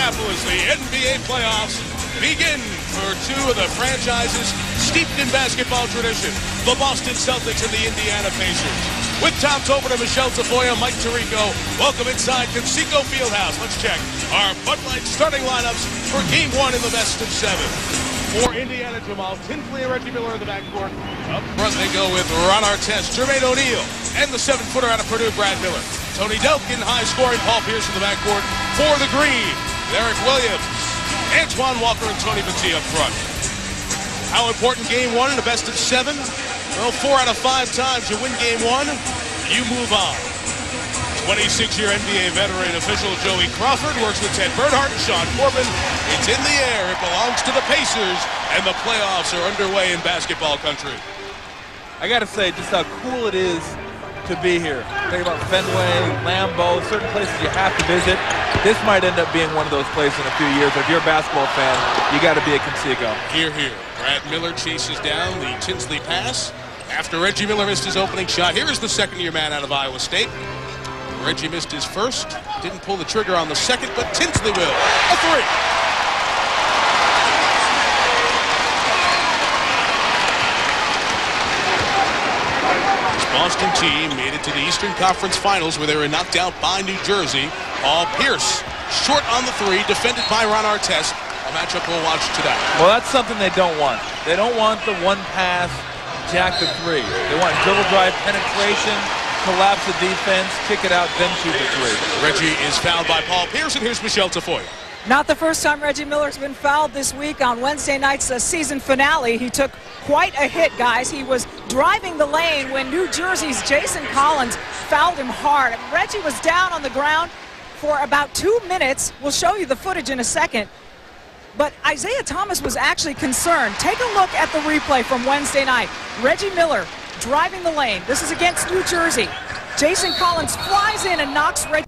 Indianapolis, the NBA playoffs begin for two of the franchises steeped in basketball tradition, the Boston Celtics and the Indiana Pacers. With Tom Tobin and Michelle Tafoya, Mike Tirico, welcome inside Conseco Fieldhouse. Let's check our Bud Light starting lineups for Game 1 in the best of 7. For Indiana, Jamal Tinsley and Reggie Miller in the backcourt. Up front they go with Ron Artest, Jermaine O'Neal, and the 7-footer out of Purdue, Brad Miller. Tony Delkin, high-scoring Paul Pierce in the backcourt. For the Green, Eric Williams, Antoine Walker, and Tony Battie up front. How important Game 1 in the best of 7? Well, 4 out of 5 times you win Game 1, you move on. 26-year NBA veteran official Joey Crawford works with Ted Bernhardt and Sean Corbin. It's in the air. It belongs to the Pacers, and the playoffs are underway in basketball country. I got to say just how cool it is to be here. Think about Fenway, Lambeau, certain places you have to visit. This might end up being one of those places in a few years. If you're a basketball fan, you got to be at Conseco. Here. Brad Miller chases down the Tinsley pass after Reggie Miller missed his opening shot. Here is the second-year man out of Iowa State. Reggie missed his first, didn't pull the trigger on the second, but Tinsley will. A 3. This Boston team made it to the Eastern Conference Finals where they were knocked out by New Jersey. Paul Pierce, short on the 3, defended by Ron Artest. A matchup we'll watch today. Well, that's something they don't want. They don't want the one-pass jack the 3. They want dribble drive penetration, collapse the defense, kick it out, then shoot the 3. Reggie is fouled by Paul Pierce, and here's Michelle Tafoya. Not the first time Reggie Miller's been fouled this week. On Wednesday night's season finale, he took quite a hit, guys. He was driving the lane when New Jersey's Jason Collins fouled him hard. Reggie was down on the ground for about 2 minutes. We'll show you the footage in a second. But Isaiah Thomas was actually concerned. Take a look at the replay from Wednesday night. Reggie Miller driving the lane. This is against New Jersey. Jason Collins flies in and knocks Reggie.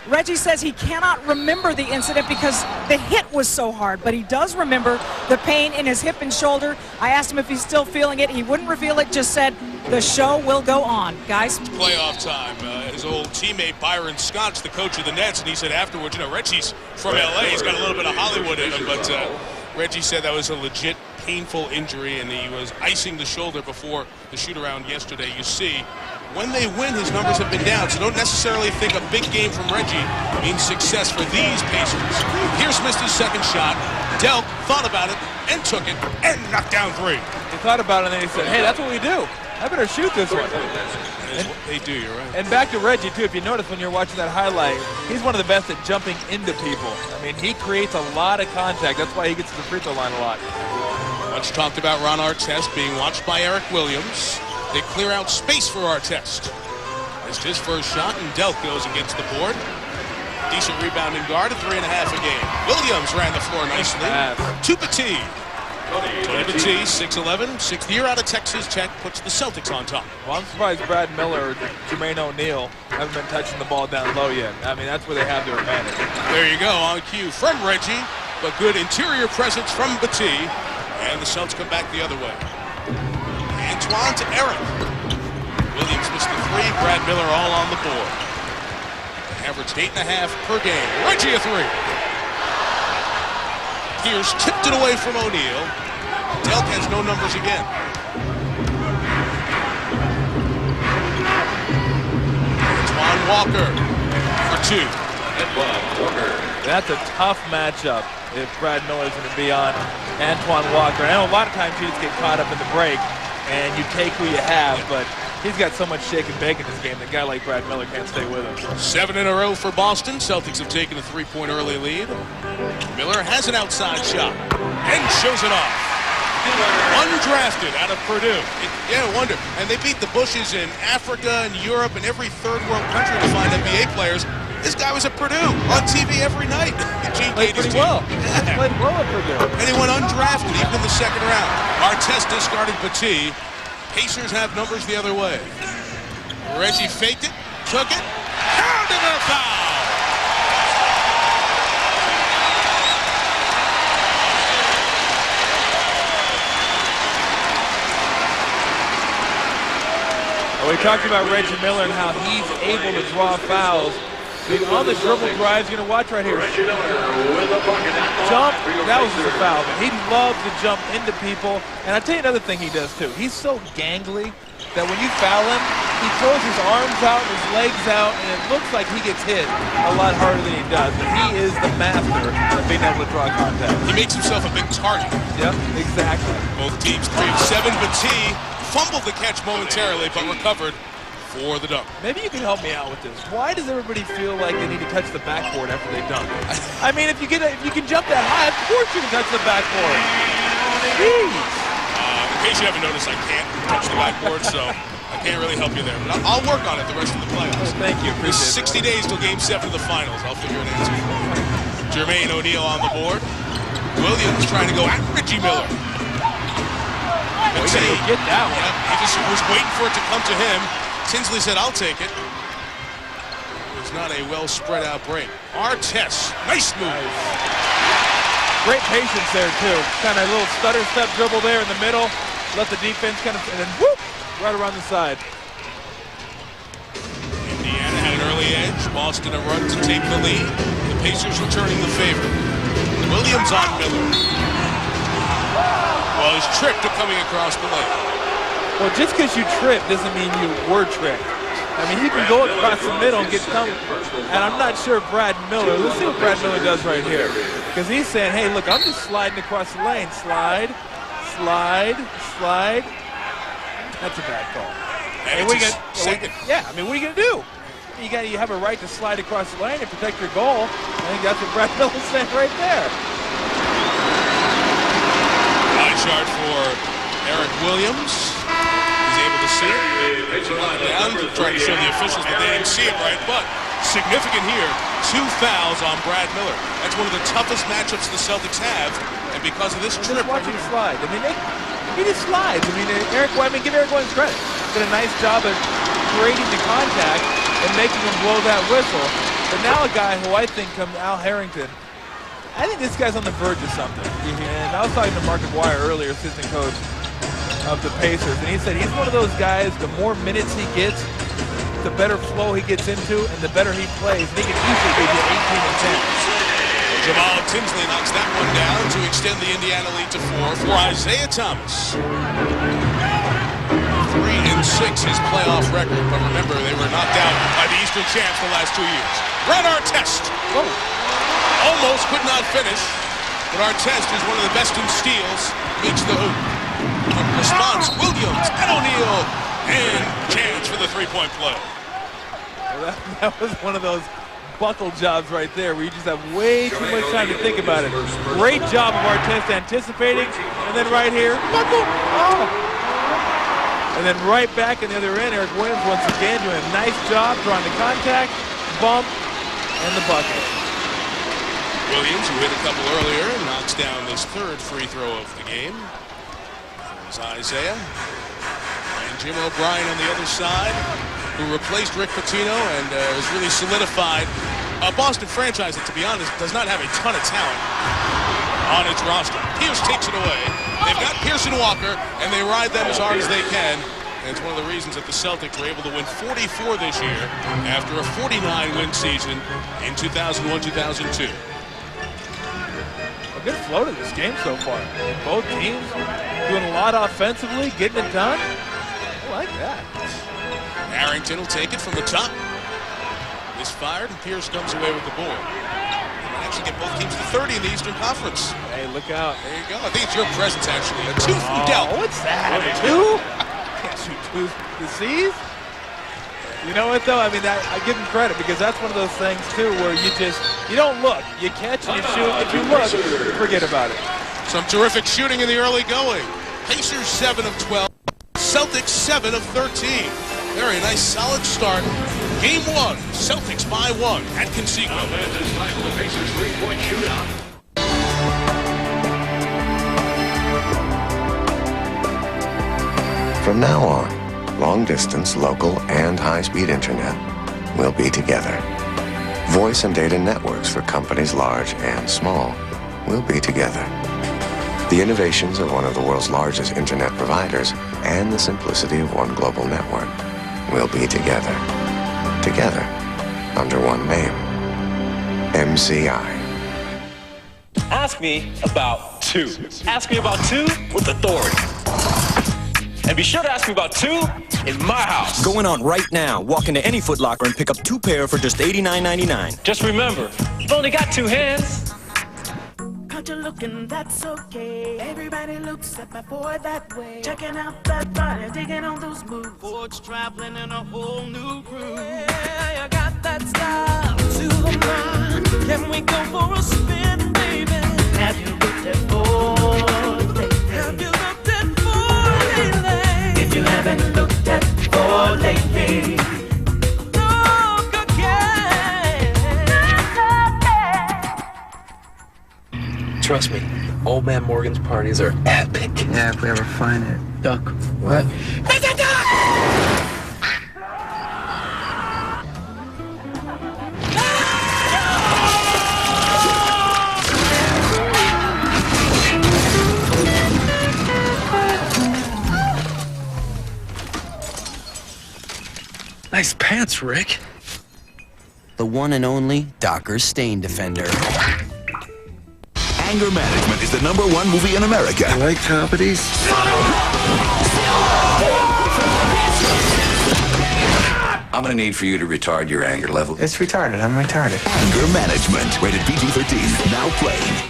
Reggie says he cannot remember the incident because the hit was so hard, but he does remember the pain in his hip and shoulder. I asked him if he's still feeling it. He wouldn't reveal it, just said the show will go on. Guys? Playoff time. His old teammate Byron Scott's the coach of the Nets, and he said afterwards, Reggie's from L.A. He's got a little bit of Hollywood in him, but Reggie said that was a legit painful injury, and he was icing the shoulder before the shoot-around yesterday. You see, when they win, his numbers have been down, so don't necessarily think a big game from Reggie means success for these Pacers. Pierce missed his second shot. Delk thought about it and took it and knocked down 3. He thought about it and then he said, hey, that's what we do. I better shoot this one. That's what they do, you're right. And back to Reggie, too. If you notice when you're watching that highlight, he's one of the best at jumping into people. I mean, he creates a lot of contact. That's why he gets to the free throw line a lot. Much talked about Ron Artest being watched by Eric Williams. They clear out space for Artest. Missed his first shot, and Delk goes against the board. Decent rebounding guard at 3.5 a game. Williams ran the floor nicely. To Battie. Tony Battie, 6'11", 6th year out of Texas Tech, puts the Celtics on top. Well, I'm surprised Brad Miller or Jermaine O'Neal haven't been touching the ball down low yet. I mean, that's where they have their advantage. There you go, on cue from Reggie, but good interior presence from Battie, and the Celtics come back the other way. Antoine to Eric. Williams missed the 3, Brad Miller all on the board. Averaged 8.5 per game. Reggie a 3. Pierce tipped it away from O'Neal. Delk has no numbers again. Antoine Walker for 2. That's a tough matchup if Brad Miller's going to be on Antoine Walker. I know a lot of times you just get caught up in the break and you take who you have, but he's got so much shake and bake in this game that a guy like Brad Miller can't stay with him. 7 in a row for Boston. Celtics have taken a 3-point early lead. Miller has an outside shot and shows it off. Undrafted out of Purdue. Yeah, I wonder. And they beat the Bushes in Africa and Europe and every third world country to find NBA players. This guy was at Purdue on TV every night. Played pretty well. Yeah. Played well at Purdue. And he went undrafted even in the second round. Artest discarded Battie. Pacers have numbers the other way. Reggie faked it, took it, pounded a foul. Well, we talked about Reggie Miller and how he's able to draw fouls On the dribble drives, you're going to watch right here. Jump, that was just a foul. But he loves to jump into people. And I'll tell you another thing he does too. He's so gangly that when you foul him, he throws his arms out, his legs out, and it looks like he gets hit a lot harder than he does. But he is the master of being able to draw contact. He makes himself a big target. Yep, exactly. Both teams 3 of 7, but T fumbled the catch momentarily, but recovered for the dunk. Maybe you can help me out with this. Why does everybody feel like they need to touch the backboard after they dunk? I mean, if you can jump that high, of course you can touch the backboard. Jeez. In case you haven't noticed, I can't touch the backboard, so I can't really help you there. But I'll work on it the rest of the playoffs. Oh, thank you. There's 60 days till Game 7 of the finals. I'll figure an answer for you. Jermaine O'Neal on the board. Williams trying to go at Reggie Miller. He gotta get that one. Yeah, he just was waiting for it to come to him. Tinsley said, "I'll take it." It was not a well spread out break. Artest, nice move. Great patience there too. Kind of a little stutter step dribble there in the middle. Let the defense kind of, and then whoop, right around the side. Indiana had an early edge. Boston a run to take the lead. The Pacers returning the favor. Williams on Miller. Well, he's tripped to coming across the lane. Well, just because you trip doesn't mean you were tripped. I mean, you can go across the middle and get some, and I'm not sure Brad Miller, let's see what Brad Miller does right here. Because he's saying, hey, look, I'm just sliding across the lane. Slide, slide, slide. That's a bad call. And what are you going to do? You have a right to slide across the lane and protect your goal. I think that's what Brad Miller's saying right there. Line chart for Eric Williams. He's able to see it. Down, trying to show the officials that they didn't see it right, but significant here, 2 fouls on Brad Miller. That's one of the toughest matchups the Celtics have, and because of this trip, watch him slide. I mean, he just slides. I mean, give Eric Williams credit. Did a nice job of creating the contact and making him blow that whistle. But now a guy who I think comes, Al Harrington, I think this guy's on the verge of something. And I was talking to Mark McGuire earlier, assistant coach of the Pacers, and he said he's one of those guys, the more minutes he gets, the better flow he gets into, and the better he plays. And he can easily give you 18 and 10. Jamal Tinsley knocks that one down to extend the Indiana lead to 4 for Isaiah Thomas. 3 and 6 his playoff record, but remember they were knocked out by the Eastern champs the last 2 years. Red Artest almost could not finish, but Artest is one of the best in steals, meets the hoop. Response, Williams and O'Neal, and chance for the three-point play. Well, that was one of those buckle jobs right there where you just have way too much time to think about it. Great job of Artest anticipating, and then right here, buckle. Oh. And then right back in the other end, Eric Williams once again doing a nice job drawing the contact, bump, and the bucket. Williams, who hit a couple earlier, knocks down this 3rd free throw of the game. Isaiah and Jim O'Brien on the other side, who replaced Rick Pitino and has really solidified a Boston franchise that, to be honest, does not have a ton of talent on its roster. Pierce takes it away. They've got Pierce and Walker, and they ride them as hard as they can. And it's one of the reasons that the Celtics were able to win 44 this year after a 49-win season in 2001-2002. Good flow to this game so far. Both teams doing a lot offensively, getting it done. I like that. Harrington will take it from the top. Misfired, and Pierce comes away with the board. Might actually get both teams to 30 in the Eastern Conference. Hey, look out. There you go. I think it's your presence, actually. A 2 from Dell. What's that? A 2? Can't shoot 2 the C's? You know what, though? I mean, I give him credit because that's one of those things, too, where you don't look. You catch and you shoot. If you look, forget about it. Some terrific shooting in the early going. Pacers 7 of 12. Celtics 7 of 13. Very nice, solid start. Game 1, Celtics by 1 at Conseco. From now on, long-distance, local, and high-speed internet will be together. Voice and data networks for companies large and small will be together. The innovations of one of the world's largest internet providers and the simplicity of one global network will be together. Together, under one name. MCI. Ask me about two. Ask me about two with authority. And be sure to ask me about two in my house. Going on right now. Walk into any Foot Locker and pick up 2 pair for just $89.99. Just remember, you've only got 2 hands. Caught you looking, that's okay. Everybody looks at my boy that way. Checking out that body, digging on those moves. Ford's traveling in a whole new groove. Yeah, you got that style to the mind. Can we go for a spin, baby? Have you looked at Ford lately? Have you looked at Ford lately? If you haven't looked at Ford lately, look again. Trust me, Old Man Morgan's parties are epic. Yeah, if we ever find it. Duck. What? Nice pants, Rick. The one and only Docker's Stain Defender. Anger Management is the #1 movie in America. You like comedies? I'm gonna need for you to retard your anger level. It's retarded. I'm retarded. Anger Management, rated PG-13, now playing.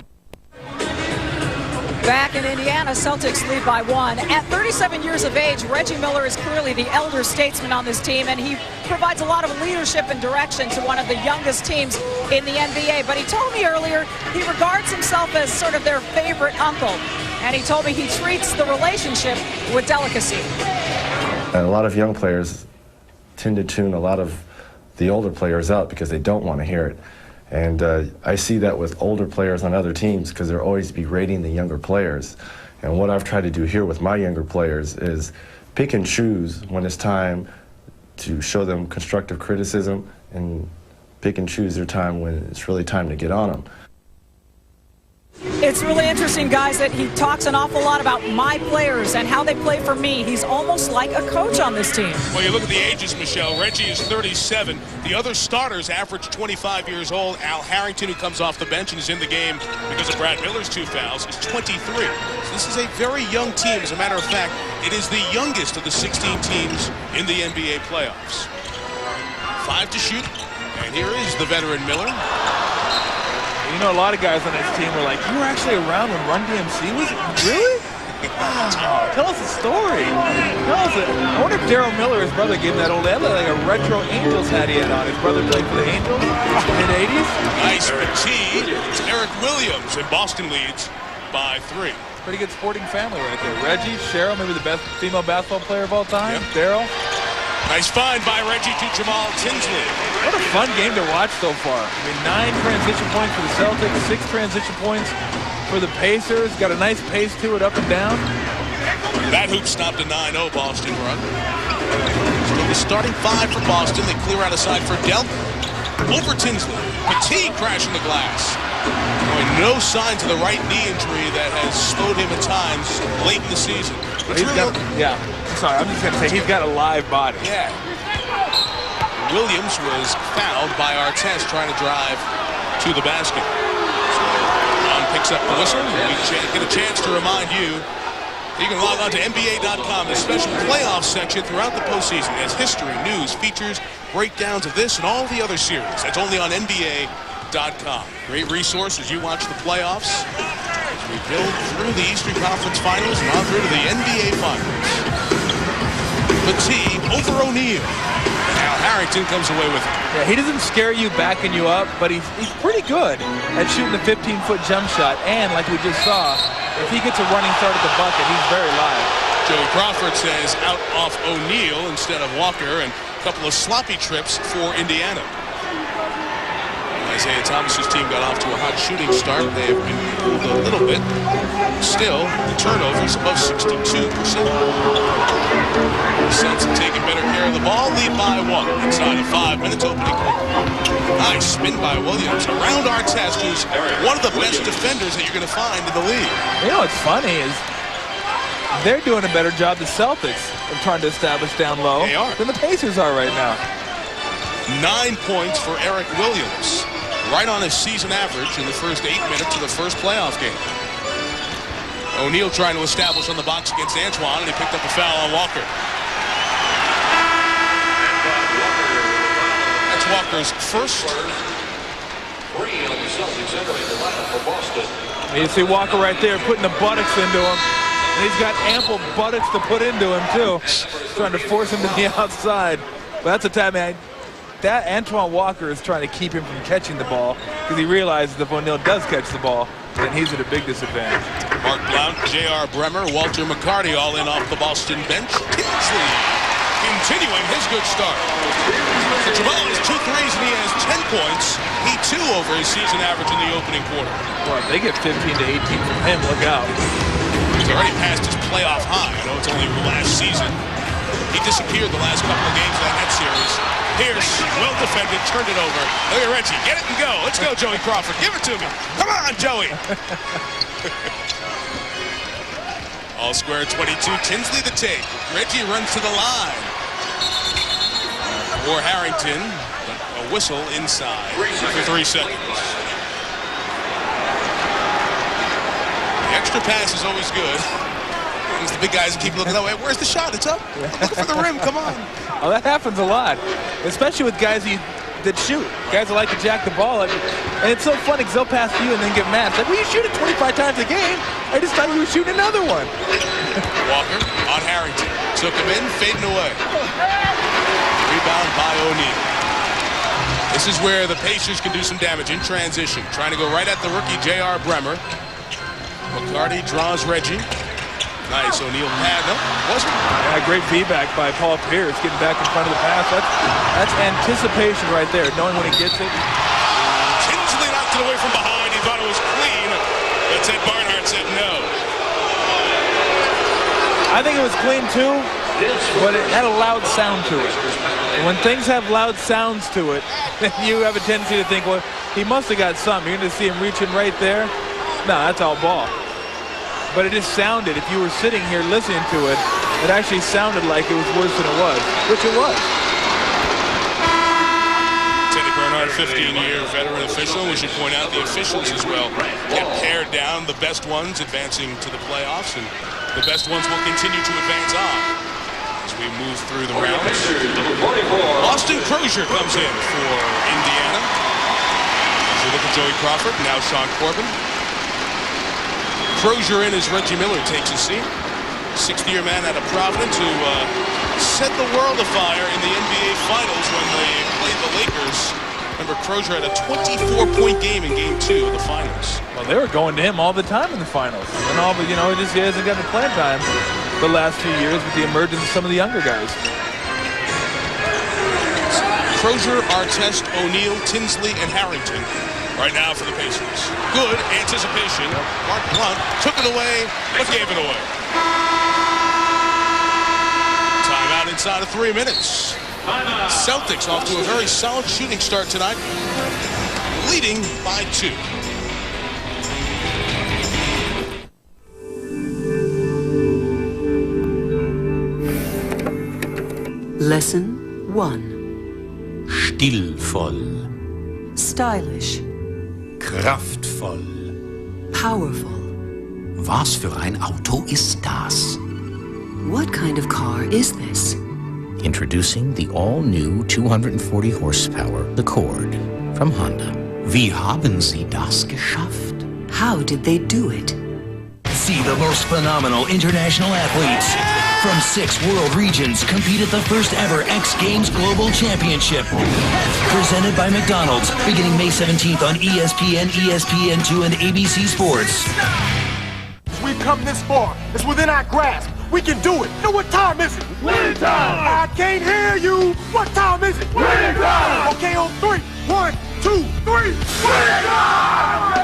Back in Indiana, Celtics lead by 1. At 37 years of age, Reggie Miller is clearly the elder statesman on this team, and he provides a lot of leadership and direction to one of the youngest teams in the NBA. But he told me earlier he regards himself as sort of their favorite uncle, and he told me he treats the relationship with delicacy. A lot of young players tend to tune a lot of the older players out because they don't want to hear it. And I see that with older players on other teams because they're always berating the younger players. And what I've tried to do here with my younger players is pick and choose when it's time to show them constructive criticism and pick and choose their time when it's really time to get on them. It's really interesting, guys, that he talks an awful lot about my players and how they play for me. He's almost like a coach on this team. Well, you look at the ages, Michelle. Reggie is 37. The other starters average 25 years old. Al Harrington, who comes off the bench and is in the game because of Brad Miller's 2 fouls, is 23. So this is a very young team. As a matter of fact, it is the youngest of the 16 teams in the NBA playoffs. 5 to shoot, and here is the veteran Miller. You know, a lot of guys on this team were like, you were actually around when Run DMC was? Really? Oh, tell us a story. Tell us I wonder if Daryl Miller, his brother, gave him that old, like a retro Angels hat he had on. His brother played for the Angels in the mid-'80s. Nice fatigue. It's Eric Williams, and Boston leads by 3. Pretty good sporting family right there. Reggie, Cheryl, maybe the best female basketball player of all time. Yep. Daryl. Nice find by Reggie to Jamal Tinsley. What a fun game to watch so far. I mean, 9 transition points for the Celtics, 6 transition points for the Pacers. Got a nice pace to it, up and down. That hoop stopped a 9-0 Boston run. Still the starting 5 for Boston. They clear out a side for Delk. Over Tinsley. Fatigue crashing the glass. No signs of the right knee injury that has slowed him at times late in the season. Yeah. Sorry, I'm just going to say he's got a live body. Yeah. Williams was fouled by Artest trying to drive to the basket. So Ron picks up the whistle. We get a chance to remind you you can log on to NBA.com, the special playoff section throughout the postseason. As history, news, features, breakdowns of this and all the other series. That's only on NBA.com. Great resource as you watch the playoffs. As we build through the Eastern Conference Finals and on through to the NBA Finals. Fatigue over O'Neal. Al Harrington comes away with it. Yeah, he doesn't scare you backing you up, but he's pretty good at shooting a 15-foot jump shot. And like we just saw, if he gets a running start at the bucket, he's very live. Joey Crawford says out off O'Neal instead of Walker, and a couple of sloppy trips for Indiana. Isaiah Thomas's team got off to a hot shooting start. They have been cooled a little bit. Still, the turnovers above 62%. The Celtics have taken better care of the ball. Lead by 1 inside of 5 minutes opening quarter. Nice spin by Williams around Artest, who's one of the best defenders that you're going to find in the league. You know what's funny is they're doing a better job, the Celtics, of trying to establish down low they are. than the Pacers are right now. 9 points for Eric Williams. Right on his season average in the first 8 minutes of the first playoff game. O'Neal trying to establish on the box against Antoine, and he picked up a foul on Walker. That's Walker's first. You see Walker right there putting the buttocks into him. And he's got ample buttocks to put into him, too. Trying to force him to the outside. But that's a time, man. That Antoine Walker is trying to keep him from catching the ball because he realizes if O'Neal does catch the ball, then he's at a big disadvantage. Mark Blount, J.R. Bremer, Walter McCarty all in off the Boston bench. Tinsley continuing his good start. So Jamal has 2 threes and he has 10 points. He too over his season average in the opening quarter. Well, if they get 15 to 18 from him, look out. He's already passed his playoff high. I know it's only last season. He disappeared the last couple of games of that series. Pierce, well defended, turned it over. Look at Reggie, get it and go. Let's go, Joey Crawford. Give it to me. Come on, Joey. All square 22, Tinsley the take. Reggie runs to the line. For Harrington, a whistle inside for 3 seconds. The extra pass is always good. It's the big guys keep looking that way. Where's the shot? It's up. Look for the rim. Come on. Oh, that happens a lot, especially with guys that shoot. Guys that like to jack the ball. And it's so funny because they'll pass to you and then get mad. It's like, well, you shoot it 25 times a game. I just thought you were shooting another one. Walker on Harrington. Took him in, fading away. Rebound by O'Neal. This is where the Pacers can do some damage in transition. Trying to go right at the rookie J.R. Bremer. McCarty draws Reggie. Nice, O'Neal pad. No, wasn't. Yeah, great feedback by Paul Pierce, getting back in front of the pass. That's anticipation right there, knowing when he gets it. Tinsley knocked it away from behind. He thought it was clean, but Ted Barnhart said no. I think it was clean too, but it had a loud sound to it. And when things have loud sounds to it, then you have a tendency to think, well, he must have got some. You're going to see him reaching right there. No, that's all ball. But it just sounded, if you were sitting here listening to it, it actually sounded like it was worse than it was, which it was. Teddy Bernard, 15-year veteran official. We should point out the officials as well get pared down. The best ones advancing to the playoffs, and the best ones will continue to advance on as we move through the rounds. Austin Crozier comes in for Indiana. As we look at Joey Crawford, now Sean Corbin. Crozier in as Reggie Miller takes a seat. 60-year man out of Providence who set the world afire in the NBA Finals when they played the Lakers. Remember, Crozier had a 24-point game in Game 2 of the Finals. Well, they were going to him all the time in the Finals. And all, but, you know, he hasn't gotten playing time the last few years with the emergence of some of the younger guys. Crozier, Artest, O'Neal, Tinsley, and Harrington. Right now for the Pacers. Good anticipation. Mark Blount took it away, but gave it away. Timeout inside of 3 minutes. Celtics off to a very solid shooting start tonight, leading by 2. Lesson 1. Stillvoll. Stylish. Kraftvoll. Powerful. Was für ein Auto ist das? What kind of car is this? Introducing the all-new 240 horsepower Accord from Honda. Wie haben Sie das geschafft? How did they do it? See the most phenomenal international athletes from 6 world regions compete at the first ever X Games Global Championship. Presented by McDonald's, beginning May 17th on ESPN, ESPN2, and ABC Sports. We've come this far. It's within our grasp. We can do it. Now what time is it? Winning time! I can't hear you. What time is it? Winning time! Okay, on 3. 1, 2, 3. Winning time!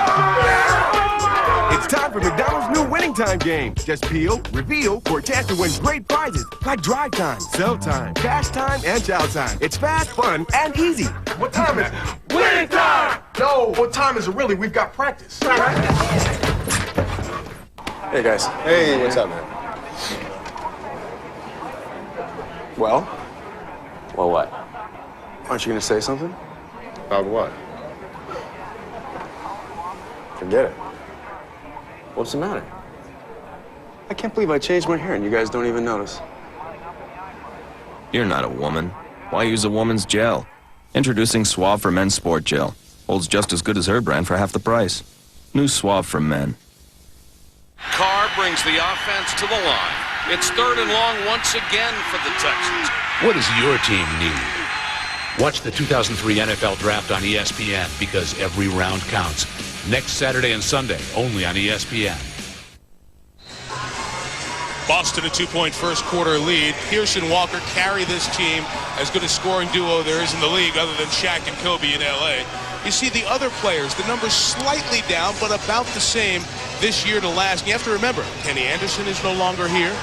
It's time for McDonald's new Winning Time game. Just peel, reveal, or chance to win great prizes like drive time, sell time, cash time, and chow time. It's fast, fun, and easy. What time is it? Winning time! No, what time is it really? We've got practice. Hey, guys. Hey, what's up, man? Well? Well, what? Aren't you going to say something? About what? Forget it. What's the matter? I can't believe I changed my hair and you guys don't even notice. You're not a woman. Why use a woman's gel? Introducing Suave for Men Sport Gel. Holds just as good as her brand for half the price. New Suave for Men. Carr brings the offense to the line. It's 3rd and long once again for the Texans. What does your team need? Watch the 2003 NFL Draft on ESPN because every round counts. Next Saturday and Sunday, only on ESPN. Boston a 2-point first quarter lead. Pierce and Walker carry this team, as good a scoring duo there is in the league other than Shaq and Kobe in L.A. You see the other players, the numbers slightly down, but about the same this year to last. And you have to remember, Kenny Anderson is no longer here.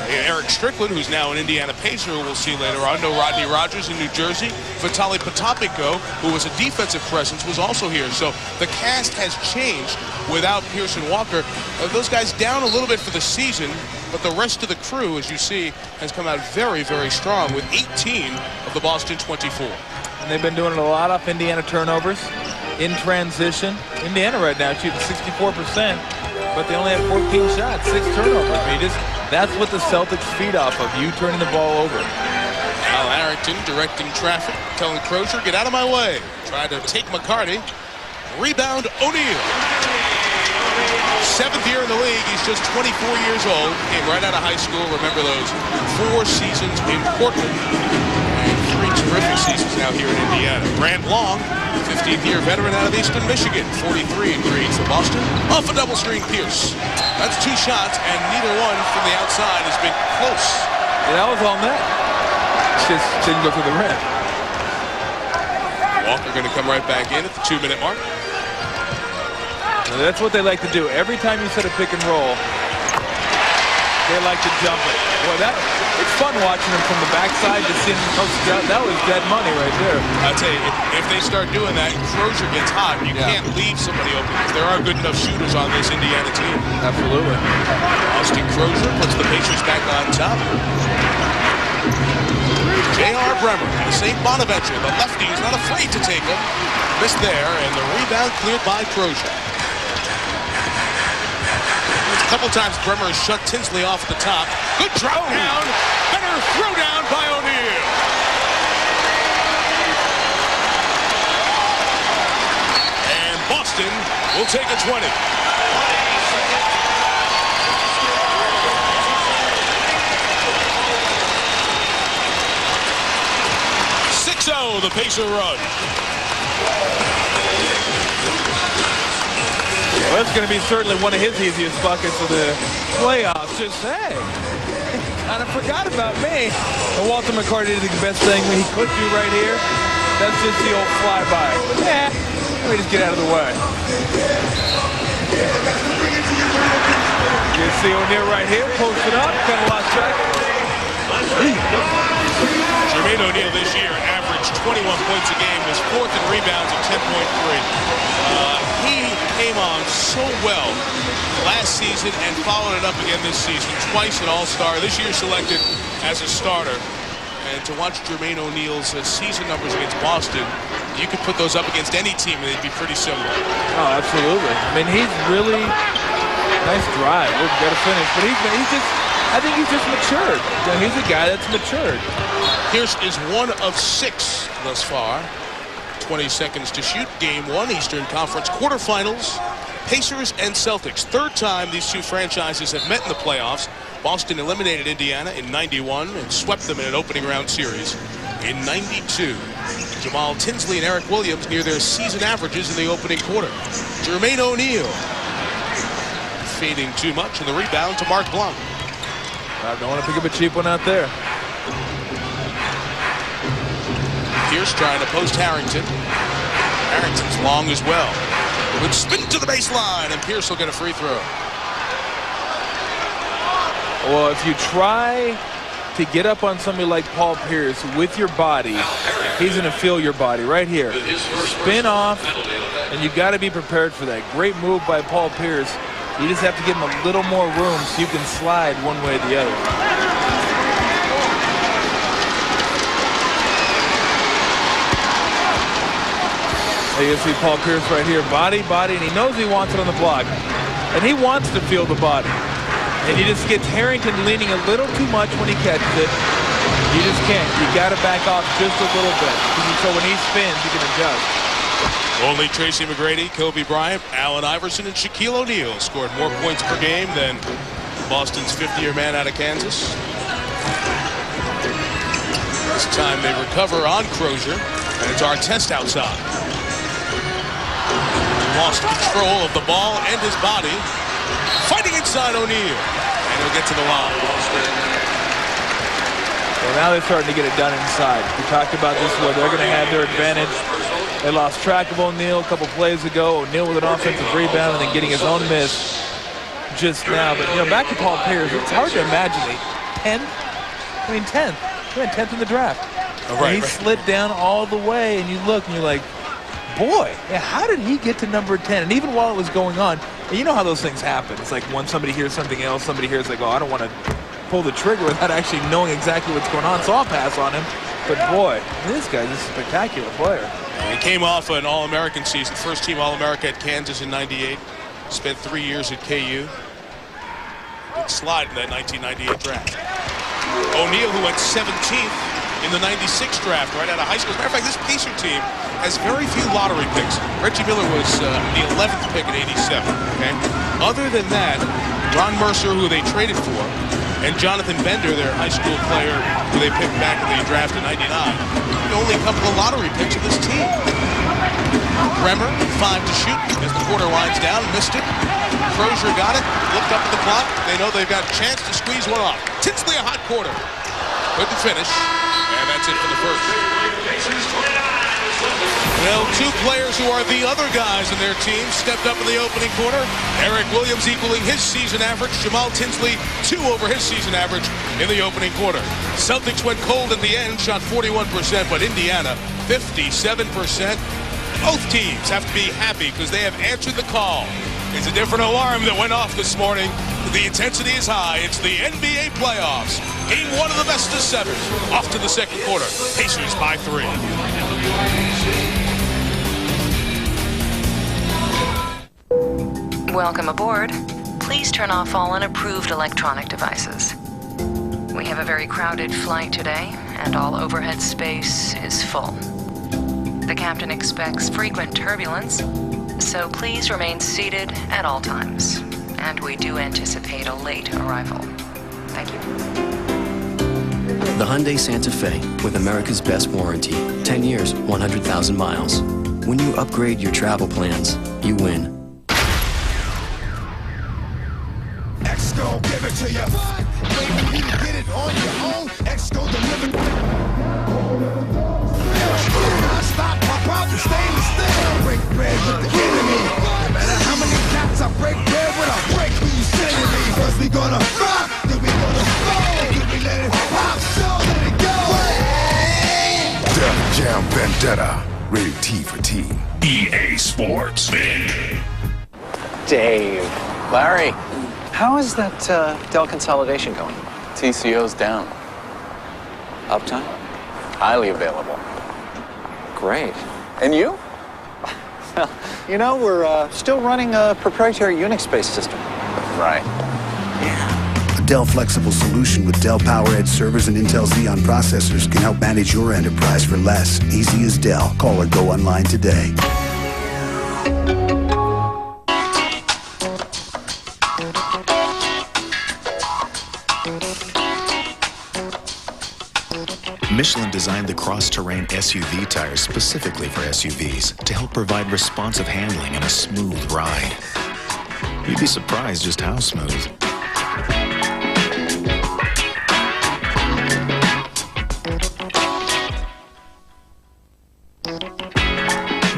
Eric Strickland, who's now an Indiana Pacer, who we'll see later on. No Rodney Rogers in New Jersey. Vitaly Potapenko, who was a defensive presence, was also here. So the cast has changed without Pierce and Walker. Those guys down a little bit for the season, but the rest of the crew, as you see, has come out very, very strong with 18 of the Boston 24. And they've been doing it a lot off Indiana turnovers in transition. Indiana right now shooting 64%, but they only have 14 shots, 6 turnovers. I mean, that's what the Celtics feed off of, you turning the ball over. Al Harrington directing traffic, telling Crozier, get out of my way. Tried to take McCarty. Rebound, O'Neal. 7th year in the league. He's just 24 years old. Came right out of high school. Remember those 4 seasons in Portland. And 3 terrific seasons now here in Indiana. Grant Long, 15th year veteran out of Eastern Michigan. 43 agrees for Boston. Off a double screen, Pierce. That's 2 shots, and neither one from the outside has been close. Yeah, that was all net. Just didn't go through the rim. Walker going to come right back in at the 2-minute mark. That's what they like to do. Every time you set a pick and roll, they like to jump it. Boy, it's fun watching them from the backside to see them post out. That was dead money right there. I'll tell you, if they start doing that, Crozier gets hot. You can't leave somebody open because there are good enough shooters on this Indiana team. Absolutely. Austin Crozier puts the Pacers back on top. J.R. Bremer, the St. Bonaventure, the lefty is not afraid to take him. Missed there, and the rebound cleared by Crozier. A couple times Bremer has shut Tinsley off at the top. Good drop down. Better throw down by O'Neal. And Boston will take a 20. The Pacer run. Well, that's going to be certainly one of his easiest buckets of the playoffs. Just hey, kind of forgot about me. And Walter McCarty did the best thing he could do right here. That's just the old flyby. Yeah, let me just get out of the way. You see O'Neal right here, posted up, kind of lost track. Jermaine O'Neal this year averaged 21 points a game, was 4th in rebounds at 10.3. He came on so well last season and followed it up again this season. Twice an All-Star. This year selected as a starter. And to watch Jermaine O'Neal's season numbers against Boston, you could put those up against any team and they'd be pretty similar. Oh, absolutely. I mean, he's really nice drive. We've got to finish, but he's just. I think he's just matured. He's a guy that's matured. Pierce is 1 of 6 thus far. 20 seconds to shoot. Game 1, Eastern Conference quarterfinals. Pacers and Celtics. 3rd time these 2 franchises have met in the playoffs. Boston eliminated Indiana in '91 and swept them in an opening round series in '92. Jamal Tinsley and Eric Williams near their season averages in the opening quarter. Jermaine O'Neal fading too much, and the rebound to Mark Blanc. I don't want to pick up a cheap one out there. Pierce trying to post Harrington. Harrington's long as well. Would spin to the baseline, and Pierce will get a free throw. Well, if you try to get up on somebody like Paul Pierce with your body, he's going to feel your body right here. Spin off, and you got to be prepared for that. Great move by Paul Pierce. You just have to give him a little more room so you can slide one way or the other. You see Paul Pierce right here, body, and he knows he wants it on the block. And he wants to feel the body. And he just gets Harrington leaning a little too much when he catches it. You just can't. You got to back off just a little bit. So when he spins, you can adjust. Only Tracy McGrady, Kobe Bryant, Allen Iverson, and Shaquille O'Neal scored more points per game than Boston's 50-year man out of Kansas. This time they recover on Crozier, and it's Artest outside. Lost control of the ball and his body. Fighting inside O'Neal, and he'll get to the line. Well, now they're starting to get it done inside. We talked about this, where they're going to have their advantage. They lost track of O'Neal a couple plays ago. O'Neal with an offensive rebound and then getting his own miss just now. But, you know, back to Paul Pierce, it's hard to imagine. 10th? I mean, 10th. He went 10th in the draft. Oh, right, and he slid down all the way, and you look and you're like, boy, how did he get to number 10? And even while it was going on, and you know how those things happen. It's like when somebody hears something else, somebody hears like, oh, I don't want to pull the trigger without actually knowing exactly what's going on, so I'll pass on him. But boy, this guy's a spectacular player. He came off an All-American season, first-team All-America at Kansas in '98. Spent 3 years at KU. Big slide in that 1998 draft. O'Neal, who went 17th in the '96 draft, right out of high school. As a matter of fact, this Pacer team has very few lottery picks. Reggie Miller was the 11th pick at '87. Okay. Other than that, Ron Mercer, who they traded for, and Jonathan Bender, their high school player, who they picked back in the draft in '99. The only couple of lottery picks of this team. Bremer, 5 to shoot as the quarter winds down, missed it. Crozier got it, looked up at the clock. They know they've got a chance to squeeze one off. Tinsley, a hot quarter. Couldn't finish, and that's it for the first. Well, two players who are the other guys in their team stepped up in the opening quarter. Eric Williams equaling his season average. Jamal Tinsley 2 over his season average in the opening quarter. Celtics went cold in the end, shot 41%, but Indiana 57%. Both teams have to be happy because they have answered the call. It's a different alarm that went off this morning. The intensity is high. It's the NBA playoffs. Game 1 of the best of 7. Off to the second quarter. Pacers by 3. Welcome aboard. Please turn off all unapproved electronic devices. We have a very crowded flight today, and all overhead space is full. The captain expects frequent turbulence, so please remain seated at all times. And we do anticipate a late arrival. Thank you. The Hyundai Santa Fe, with America's best warranty. 10 years, 100,000 miles. When you upgrade your travel plans, you win. X gon' give it to you. Baby, you can get it on your own. X gon' deliver. Non-stop, pop out and stainless steel. Break bread with the enemy. No matter how many cats I break bread with, I break who you sending me. First we gonna rock, then we gonna roll. Then we let it pop, so let it go. Def Jam Vendetta. Rated T for T. EA Sports. Dave. Larry. How is that Dell consolidation going? TCO's down. Uptime? Highly available. Great. And you? You know, we're still running a proprietary Unix-based system. Right. A Dell flexible solution with Dell PowerEdge servers and Intel Xeon processors can help manage your enterprise for less. Easy as Dell. Call or go online today. Michelin designed the cross-terrain SUV tires specifically for SUVs to help provide responsive handling and a smooth ride. You'd be surprised just how smooth.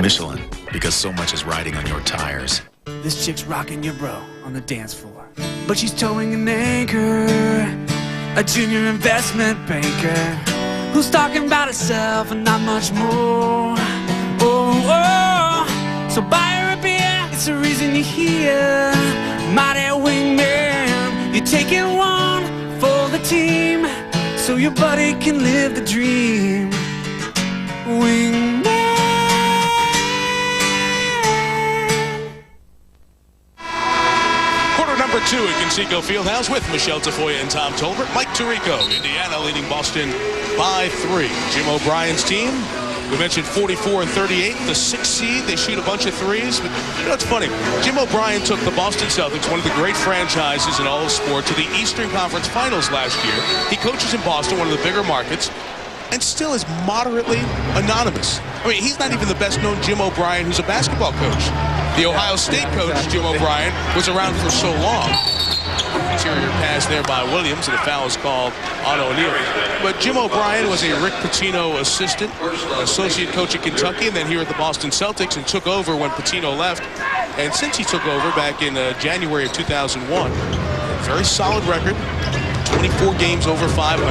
Michelin, because so much is riding on your tires. This chick's rocking your bro on the dance floor, but she's towing an anchor, a junior investment banker who's talking about herself and not much more. Oh, so buy her a beer, it's the reason you're here. Mighty wingman, you're taking one for the team, so your buddy can live the dream. Wingman. Number 2 at Conseco Fieldhouse with Michelle Tafoya and Tom Tolbert. Mike Tirico, Indiana leading Boston by 3. Jim O'Brien's team, we mentioned 44 and 38, the 6th seed. They shoot a bunch of threes. But you know, it's funny. Jim O'Brien took the Boston Celtics, one of the great franchises in all of sport, to the Eastern Conference Finals last year. He coaches in Boston, one of the bigger markets, and still is moderately anonymous. I mean, he's not even the best-known Jim O'Brien, who's a basketball coach. The Ohio State coach, Jim O'Brien, was around for so long. Interior pass there by Williams, and a foul is called on O'Neal. But Jim O'Brien was a Rick Pitino assistant, associate coach at Kentucky, and then here at the Boston Celtics, and took over when Pitino left. And since he took over back in January of 2001, a very solid record, 24 games over 500,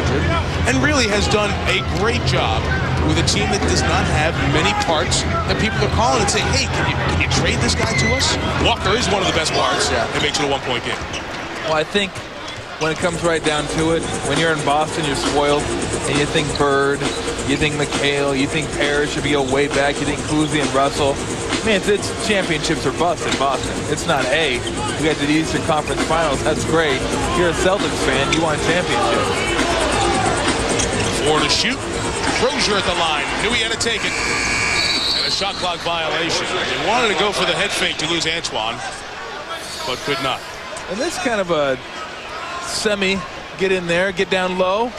and really has done a great job with a team that does not have many parts that people are calling and say, hey, can you trade this guy to us? Walker is one of the best parts. It makes it a one-point game. Well, I think when it comes right down to it, when you're in Boston, you're spoiled, and you think Bird, you think McHale, you think Parrish should be go way back, you think Cousy and Russell. I mean, it's championships or bust in Boston. It's not, hey, we got to the Eastern Conference Finals. That's great. You're a Celtics fan. You want championships. 4 to shoot. Crozier at the line. Knew he had to take it. And a shot clock violation. They wanted to go for the head fake to lose Antoine, but could not. And this kind of a semi, get in there, get down low.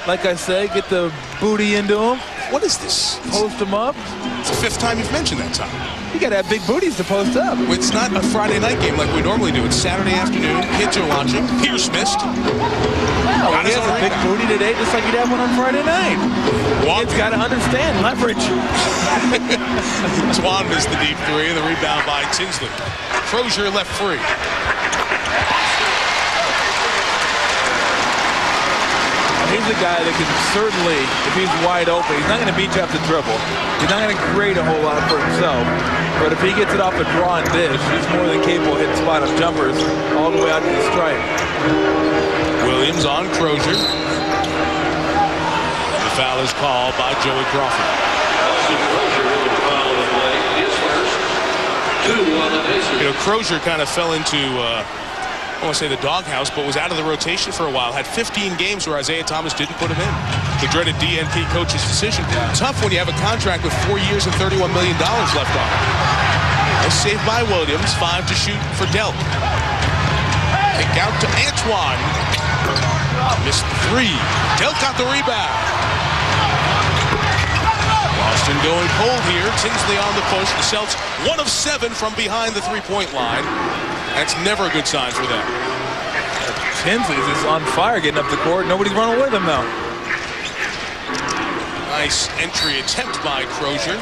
Like I say, get the booty into him. What is this? Post him up. It's the 5th time you've mentioned that, Tom. You got to have big booties to post up. It's not a Friday night game like we normally do. It's Saturday afternoon. Kids are watching. Pierce missed. Well, he has a big booty today, just like he'd have one on Friday night. Kid's got to understand leverage. Swan missed the deep 3, and the rebound by Tinsley. Crozier left free. He's a guy that can certainly, if he's wide open, he's not going to beat you off the dribble. He's not going to create a whole lot for himself. But if he gets it off a draw and dish, he's more than capable of hitting spot-up jumpers all the way out to the stripe. Williams on Crozier. The foul is called by Joey Crawford. You know, Crozier kind of fell into I want to say the doghouse, but was out of the rotation for a while. Had 15 games where Isaiah Thomas didn't put him in. The dreaded DNP coach's decision. Tough when you have a contract with 4 years and $31 million left on it. Nice save by Williams. 5 to shoot for Delk. Kick out to Antoine. Missed 3. Delk got the rebound. Boston going cold here. Tinsley on the push. The Celtics 1 of 7 from behind the three-point line. That's never a good sign for them. Tinsley's just on fire getting up the court. Nobody's running with him now. Nice entry attempt by Crozier.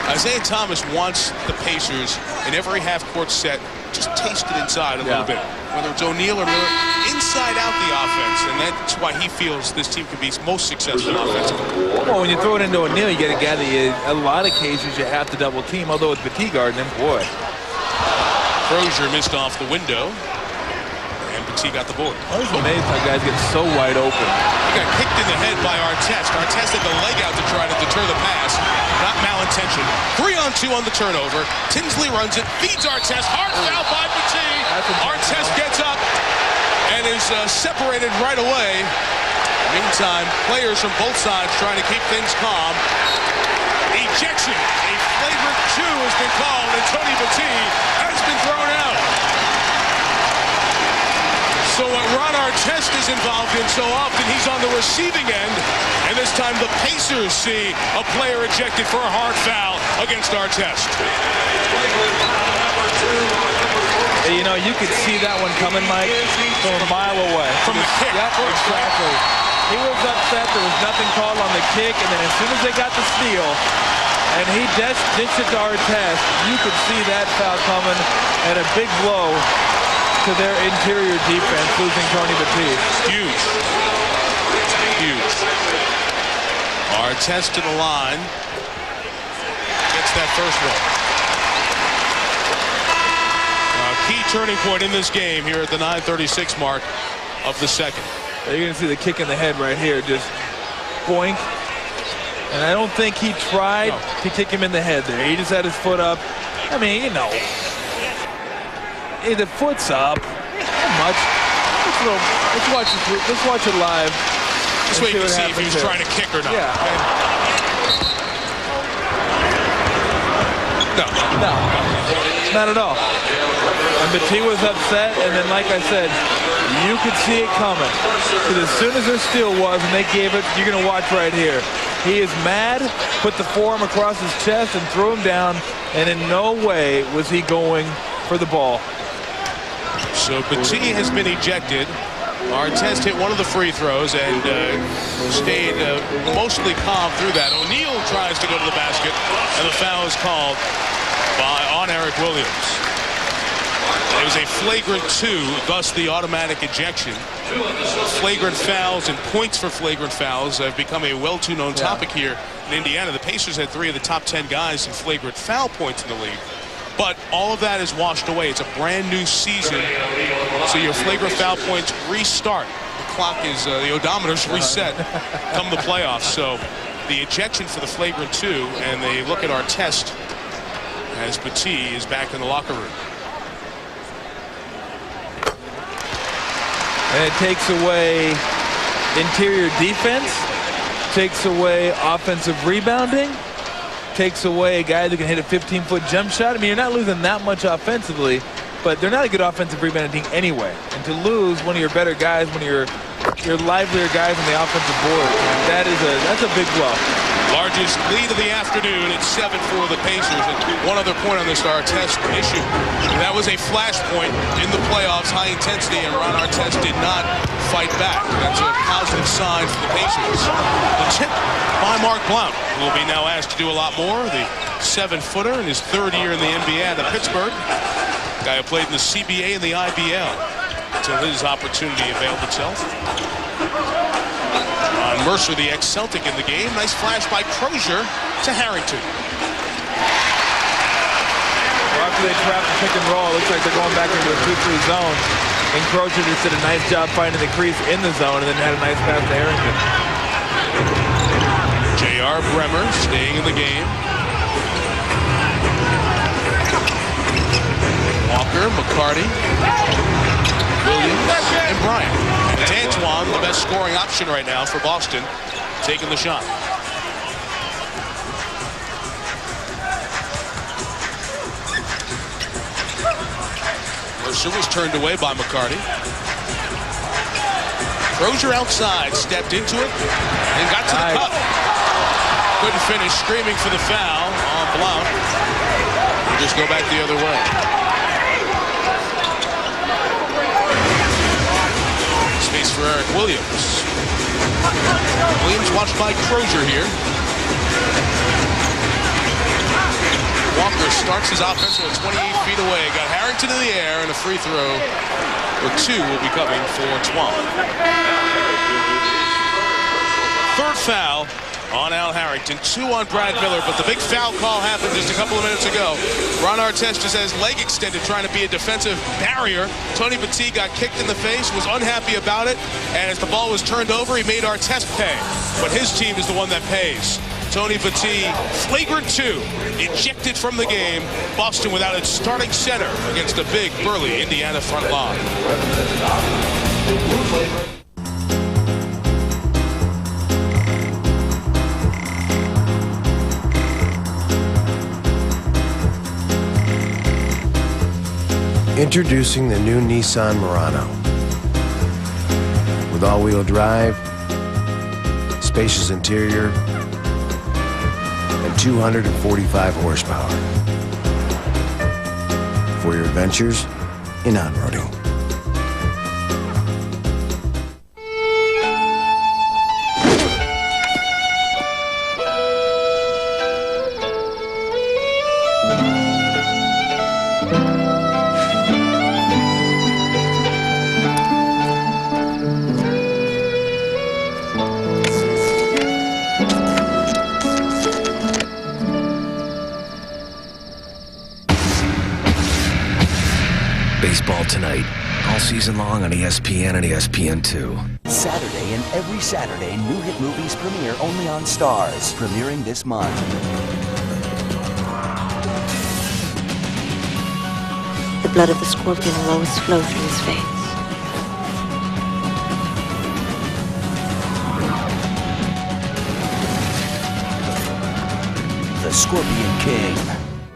Isaiah Thomas wants the Pacers in every half-court set just taste it inside a little bit. Whether it's O'Neal or Miller, inside out the offense. And that's why he feels this team can be most successful offensively. Well, when you throw it into O'Neal, you got to gather a lot of cases you have to double team, although with Petit guarding him, boy. Crozier missed off the window, and Petit got the board. I was amazed how guys get so wide open. He got kicked in the head by Artest. Artest had the leg out to try to deter the pass. Not malintention. 3-on-2 on the turnover. Tinsley runs it, feeds Artest. Hard foul by Petit. Artest gets up and is separated right away. Meantime, players from both sides trying to keep things calm. Ejection. A flagrant 2 has been called, and Tony Petit has been thrown out. So what Ron Artest is involved in so often, he's on the receiving end. And this time the Pacers see a player ejected for a hard foul against Artest. You know, you could see that one coming, Mike, from a mile away. From the kick. Yep, exactly. He was upset. There was nothing called on the kick. And then as soon as they got the steal, and he dished it to Artest, you could see that foul coming and a big blow to their interior defense, losing Tony Petit. Huge. Huge. Artest to the line. Gets that first one. Key turning point in this game here at the 9:36 mark of the second. You're going to see the kick in the head right here, just boink. And I don't think he tried to kick him in the head there. He just had his foot up. I mean, you know, hey, the foot's up. Come much. Let's watch it live. This way you can see if he was trying to kick or not. Yeah. No, not at all. And Petit was upset, and then, like I said, you could see it coming. Because as soon as their steal was, and they gave it, you're going to watch right here. He is mad, put the forearm across his chest, and threw him down, and in no way was he going for the ball. So Petit has been ejected. Artest hit one of the free throws and stayed mostly calm through that. O'Neal tries to go to the basket, and the foul is called on Eric Williams. It was a flagrant 2, thus the automatic ejection. Flagrant fouls and points for flagrant fouls have become a well-known topic here in Indiana. The Pacers had 3 of the top 10 guys in flagrant foul points in the league. But all of that is washed away. It's a brand new season, so your flagrant foul points restart. The clock is, the odometer's reset come the playoffs. So the ejection for the flagrant 2, and they look at our test as Petit is back in the locker room. And it takes away interior defense, takes away offensive rebounding, takes away a guy that can hit a 15-foot jump shot. I mean, you're not losing that much offensively, but they're not a good offensive rebounding team anyway. And to lose one of your better guys, one of your livelier guys on the offensive board, that's a big blow. Largest lead of the afternoon. It's 7 for the Pacers. And one other point on this Artest issue. That was a flashpoint in the playoffs, high intensity, and Ron Artest did not fight back. That's a positive sign for the Pacers. The tip by Mark Blount, who will be now asked to do a lot more. The 7-footer in his 3rd year in the NBA out of Pittsburgh. Guy who played in the CBA and the IBL until his opportunity availed itself. Mercer, the ex-Celtic, in the game. Nice flash by Crozier to Harrington. Well, after they trap the pick and roll, it looks like they're going back into a 2-3 zone. And Crozier just did a nice job finding the crease in the zone and then had a nice pass to Harrington. J.R. Bremer staying in the game. Walker, McCarty, Williams, and Bryant. And Antoine, the best scoring option right now for Boston, taking the shot. Mercer was turned away by McCarty. Crozier outside, stepped into it, and got to the cup. Couldn't finish, screaming for the foul on Blount. We'll just go back the other way. Space for Eric Williams. Williams watched by Crozier here. Walker starts his offense at 28 feet away. Got Harrington in the air, and a free throw or 2 will be coming for Twan. 3rd foul on Al Harrington, 2 on Brad Miller, but the big foul call happened just a couple of minutes ago. Ron Artest just has leg extended, trying to be a defensive barrier. Tony Petit got kicked in the face, was unhappy about it, and as the ball was turned over, he made Artest pay. But his team is the one that pays. Tony Petit, flagrant 2, ejected from the game. Boston without its starting center against a big, burly Indiana front line. Introducing the new Nissan Murano. With all-wheel drive, spacious interior, and 245 horsepower. For your adventures in on-roading. Baseball tonight, all season long on ESPN and ESPN2. Saturday and every Saturday, new hit movies premiere only on Stars, premiering this month. The blood of the scorpion will always flow through his veins. Scorpion King.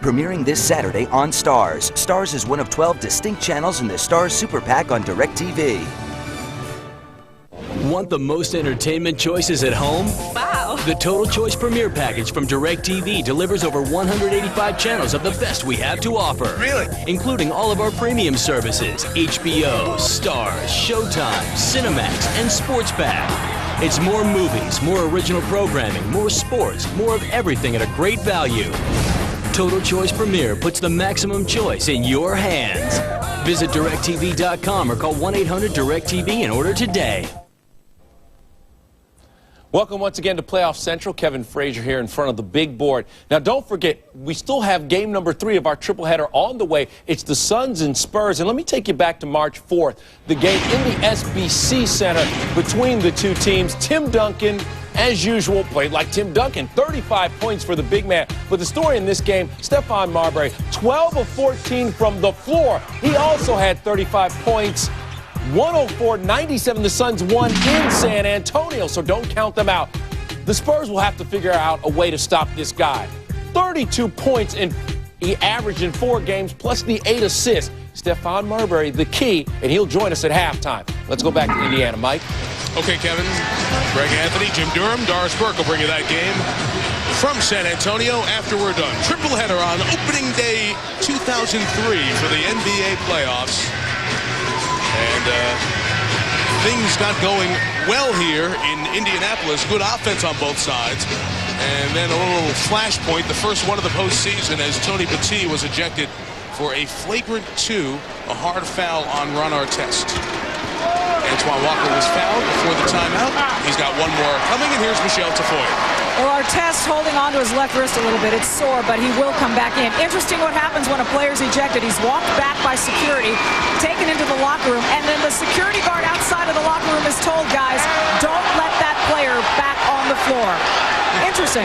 Premiering this Saturday on Starz. Starz is one of 12 distinct channels in the Starz Super Pack on DirecTV. Want the most entertainment choices at home? Wow! The Total Choice Premier Package from DirecTV delivers over 185 channels of the best we have to offer. Really? Including all of our premium services, HBO, Starz, Showtime, Cinemax, and Sports Pack. It's more movies, more original programming, more sports, more of everything at a great value. Total Choice Premier puts the maximum choice in your hands. Visit DirecTV.com or call 1-800-DirecTV and order today. Welcome once again to Playoff Central. Kevin Frazier here in front of the big board. Now, don't forget, we still have game number 3 of our triple header on the way. It's the Suns and Spurs. And let me take you back to March 4th, the game in the SBC Center between the two teams. Tim Duncan, as usual, played like Tim Duncan, 35 points for the big man. But the story in this game, Stephon Marbury, 12 of 14 from the floor. He also had 35 points. 104-97, the Suns won in San Antonio, so don't count them out. The Spurs will have to figure out a way to stop this guy. 32 points he averaged in 4 games, plus the 8 assists. Stephon Marbury, the key, and he'll join us at halftime. Let's go back to Indiana, Mike. Okay, Kevin. Greg Anthony, Jim Durham, Doris Burke will bring you that game from San Antonio after we're done. Triple header on opening day 2003 for the NBA playoffs. And things got going well here in Indianapolis. Good offense on both sides. And then a little flashpoint, the first one of the postseason, as Tony Battie was ejected for a flagrant 2, a hard foul on Ron Artest. Antoine Walker was fouled before the timeout. He's got one more coming, and here's Michelle Tafoya. Well, Artest holding on to his left wrist a little bit. It's sore, but he will come back in. Interesting what happens when a player's ejected. He's walked back by security, taken into the locker room, and then the security guard outside of the locker room is told, guys, don't let that player back on the floor. Interesting.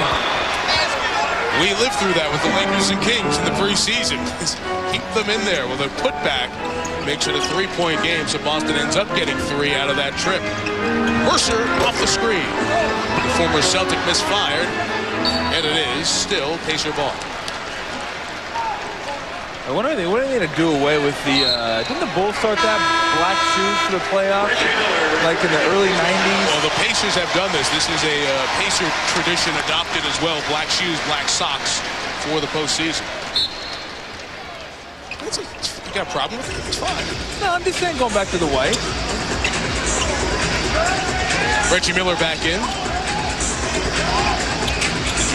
We lived through that with the Lakers and Kings in the preseason. Keep them in there with a putback. Makes it a 3-point game, so Boston ends up getting 3 out of that trip. Mercer off the screen. The former Celtic misfired, and it is still Pacer ball. What are they going to do away with the, didn't the Bulls start that black shoes for the playoffs, like in the early 90s? Well, the Pacers have done this. This is a Pacer tradition adopted as well. Black shoes, black socks for the postseason. You got a problem with it? It's fine. No, I'm just saying going back to the white. Reggie Miller back in.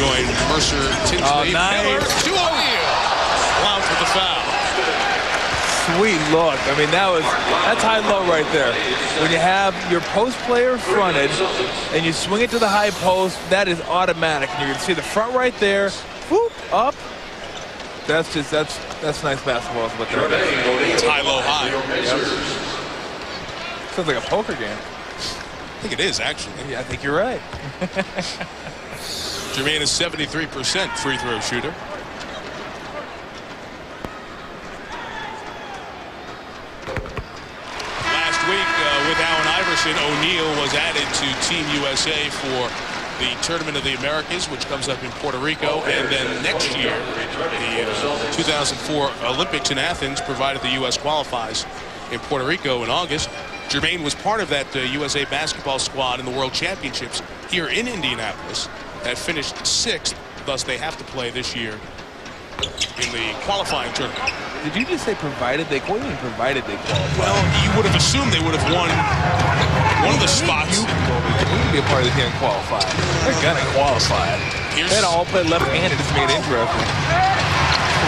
Join Mercer, Tinsley, nice. Miller to O'Neal. Blount with the foul. Sweet look. I mean, that's high-low right there. When you have your post player fronted and you swing it to the high post, that is automatic. And you can see the front right there. Whoop, up. That's nice basketball. Is what they're doing. It's high-low high. Yep. Sounds like a poker game. I think it is, actually. Yeah, I think you're right. Jermaine is 73% free throw shooter. Last week, with Allen Iverson, O'Neal was added to Team USA for the Tournament of the Americas, which comes up in Puerto Rico, and then next year, the 2004 Olympics in Athens, provided the U.S. qualifies in Puerto Rico in August. Jermaine was part of that USA basketball squad in the World Championships here in Indianapolis that finished 6th, thus they have to play this year in the qualifying tournament. Did you just say provided they qualified? What do you mean provided they qualified? Well, you would have assumed they would have won one of the spots. You can be a part of the team and qualify. They're gonna qualify. They all play left-handed to make it interesting.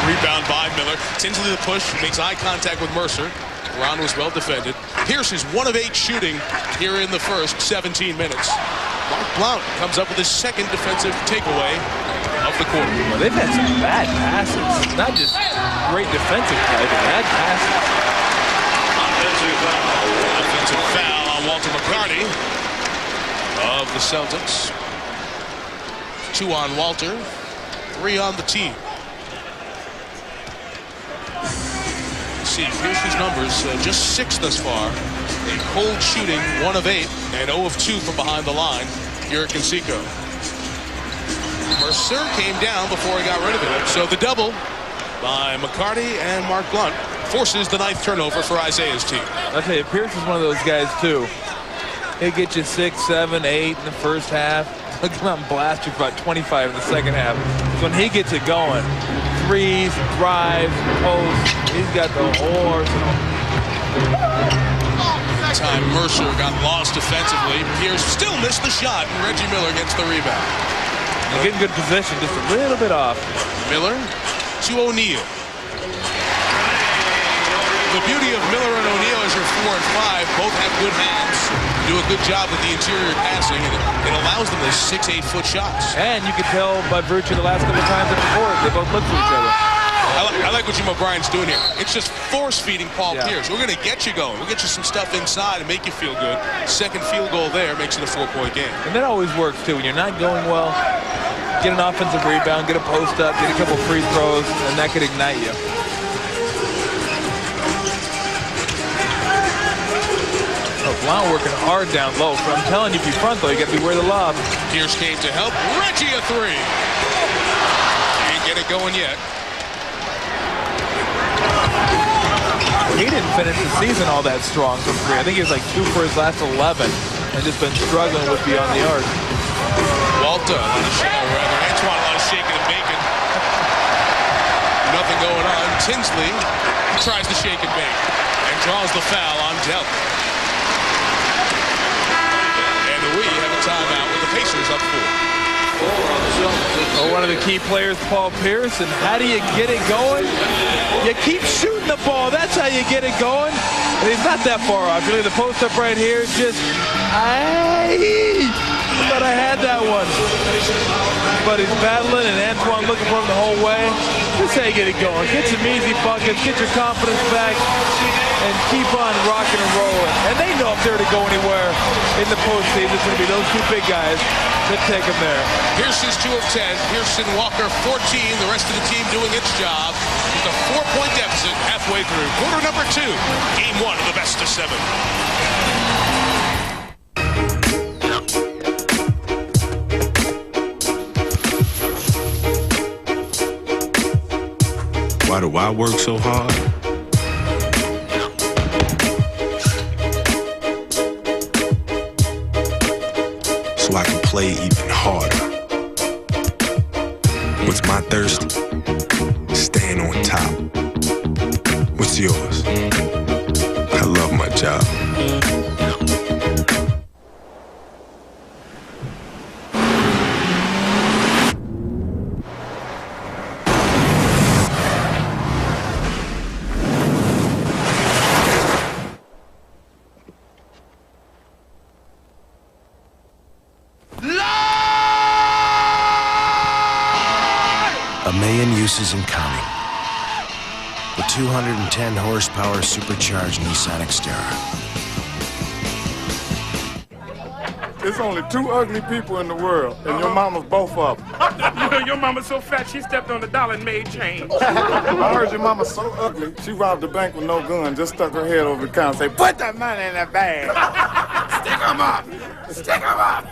Rebound by Miller. Tinsley the push, makes eye contact with Mercer. Ron was well defended. Pierce is 1 of 8 shooting here in the first 17 minutes. Mark Blount comes up with his second defensive takeaway of the quarter. Well, they've had some bad passes. Not just great defensive play, but bad passes. Offensive foul on Walter McCarty of the Celtics. 2 on Walter, 3 on the team. See, Pierce's numbers, just 6 thus far. A cold shooting, 1 of 8, and 0 of 2 from behind the line. Here at Conseco. Mercer came down before he got rid of it. So the double by McCarty and Mark Blunt forces the 9th turnover for Isaiah's team. I'll tell you, Pierce is one of those guys, too. He'll get you 6, 7, 8 in the first half. He'll come out and blast you for about 25 in the second half. So when he gets it going, threes, drives, posts, he's got the whole arsenal. Time Mercer got lost defensively. Pierce still missed the shot, and Reggie Miller gets the rebound. They're getting good position, just a little bit off. Miller to O'Neal. The beauty of Miller and O'Neal is your 4 and 5 both have good hands, do a good job with the interior passing, and it allows them to 6, 8-foot shots. And you can tell by virtue of the last couple of times at the court, they both look for each other. I like what Jim O'Brien's doing here. It's just force-feeding Paul Pierce. We're going to get you going. We'll get you some stuff inside and make you feel good. Second field goal there makes it a 4-point game. And that always works, too. When you're not going well, get an offensive rebound, get a post up, get a couple free throws, and that could ignite you. Blount working hard down low. But I'm telling you, if you front, though, you got to beware the lob. Pierce came to help. Reggie a 3. Can't get it going yet. He didn't finish the season all that strong from 3. I think he was like 2 for his last 11 and just been struggling with beyond the arc. Walter, Antoine, a lot of shaking and baking. Nothing going on. Tinsley tries to shake and bake and draws the foul on Dell. And we have a timeout with the Pacers up 4. Oh, one of the key players, Paul Pierce, and how do you get it going? You keep shooting the ball. That's how you get it going. And he's not that far off. Really, the post up right here, just, I thought I had that one. But he's battling, and Antoine looking for him the whole way. That's how you get it going. Get some easy buckets, get your confidence back, and keep on rocking and rolling. And they know if they're to go anywhere in the postseason, it's going to be those 2 big guys that take them there. Pearson's 2 of 10. Pearson, Walker, 14. The rest of the team doing its job. With a 4-point deficit halfway through. Quarter number 2. Game 1 of the best of 7. Why do I work so hard? So I can play even harder. What's my thirst? Staying on top. What's yours? I love my job. Uses and counting. The 210 horsepower supercharged Nissan Xterra. There's only 2 ugly people in the world, and your mama's both of them. You know, your mama's so fat, she stepped on the dollar and made change. I heard your mama's so ugly, she robbed the bank with no gun, just stuck her head over the counter and say, "Put that money in that bag." Stick 'em up. Stick 'em up.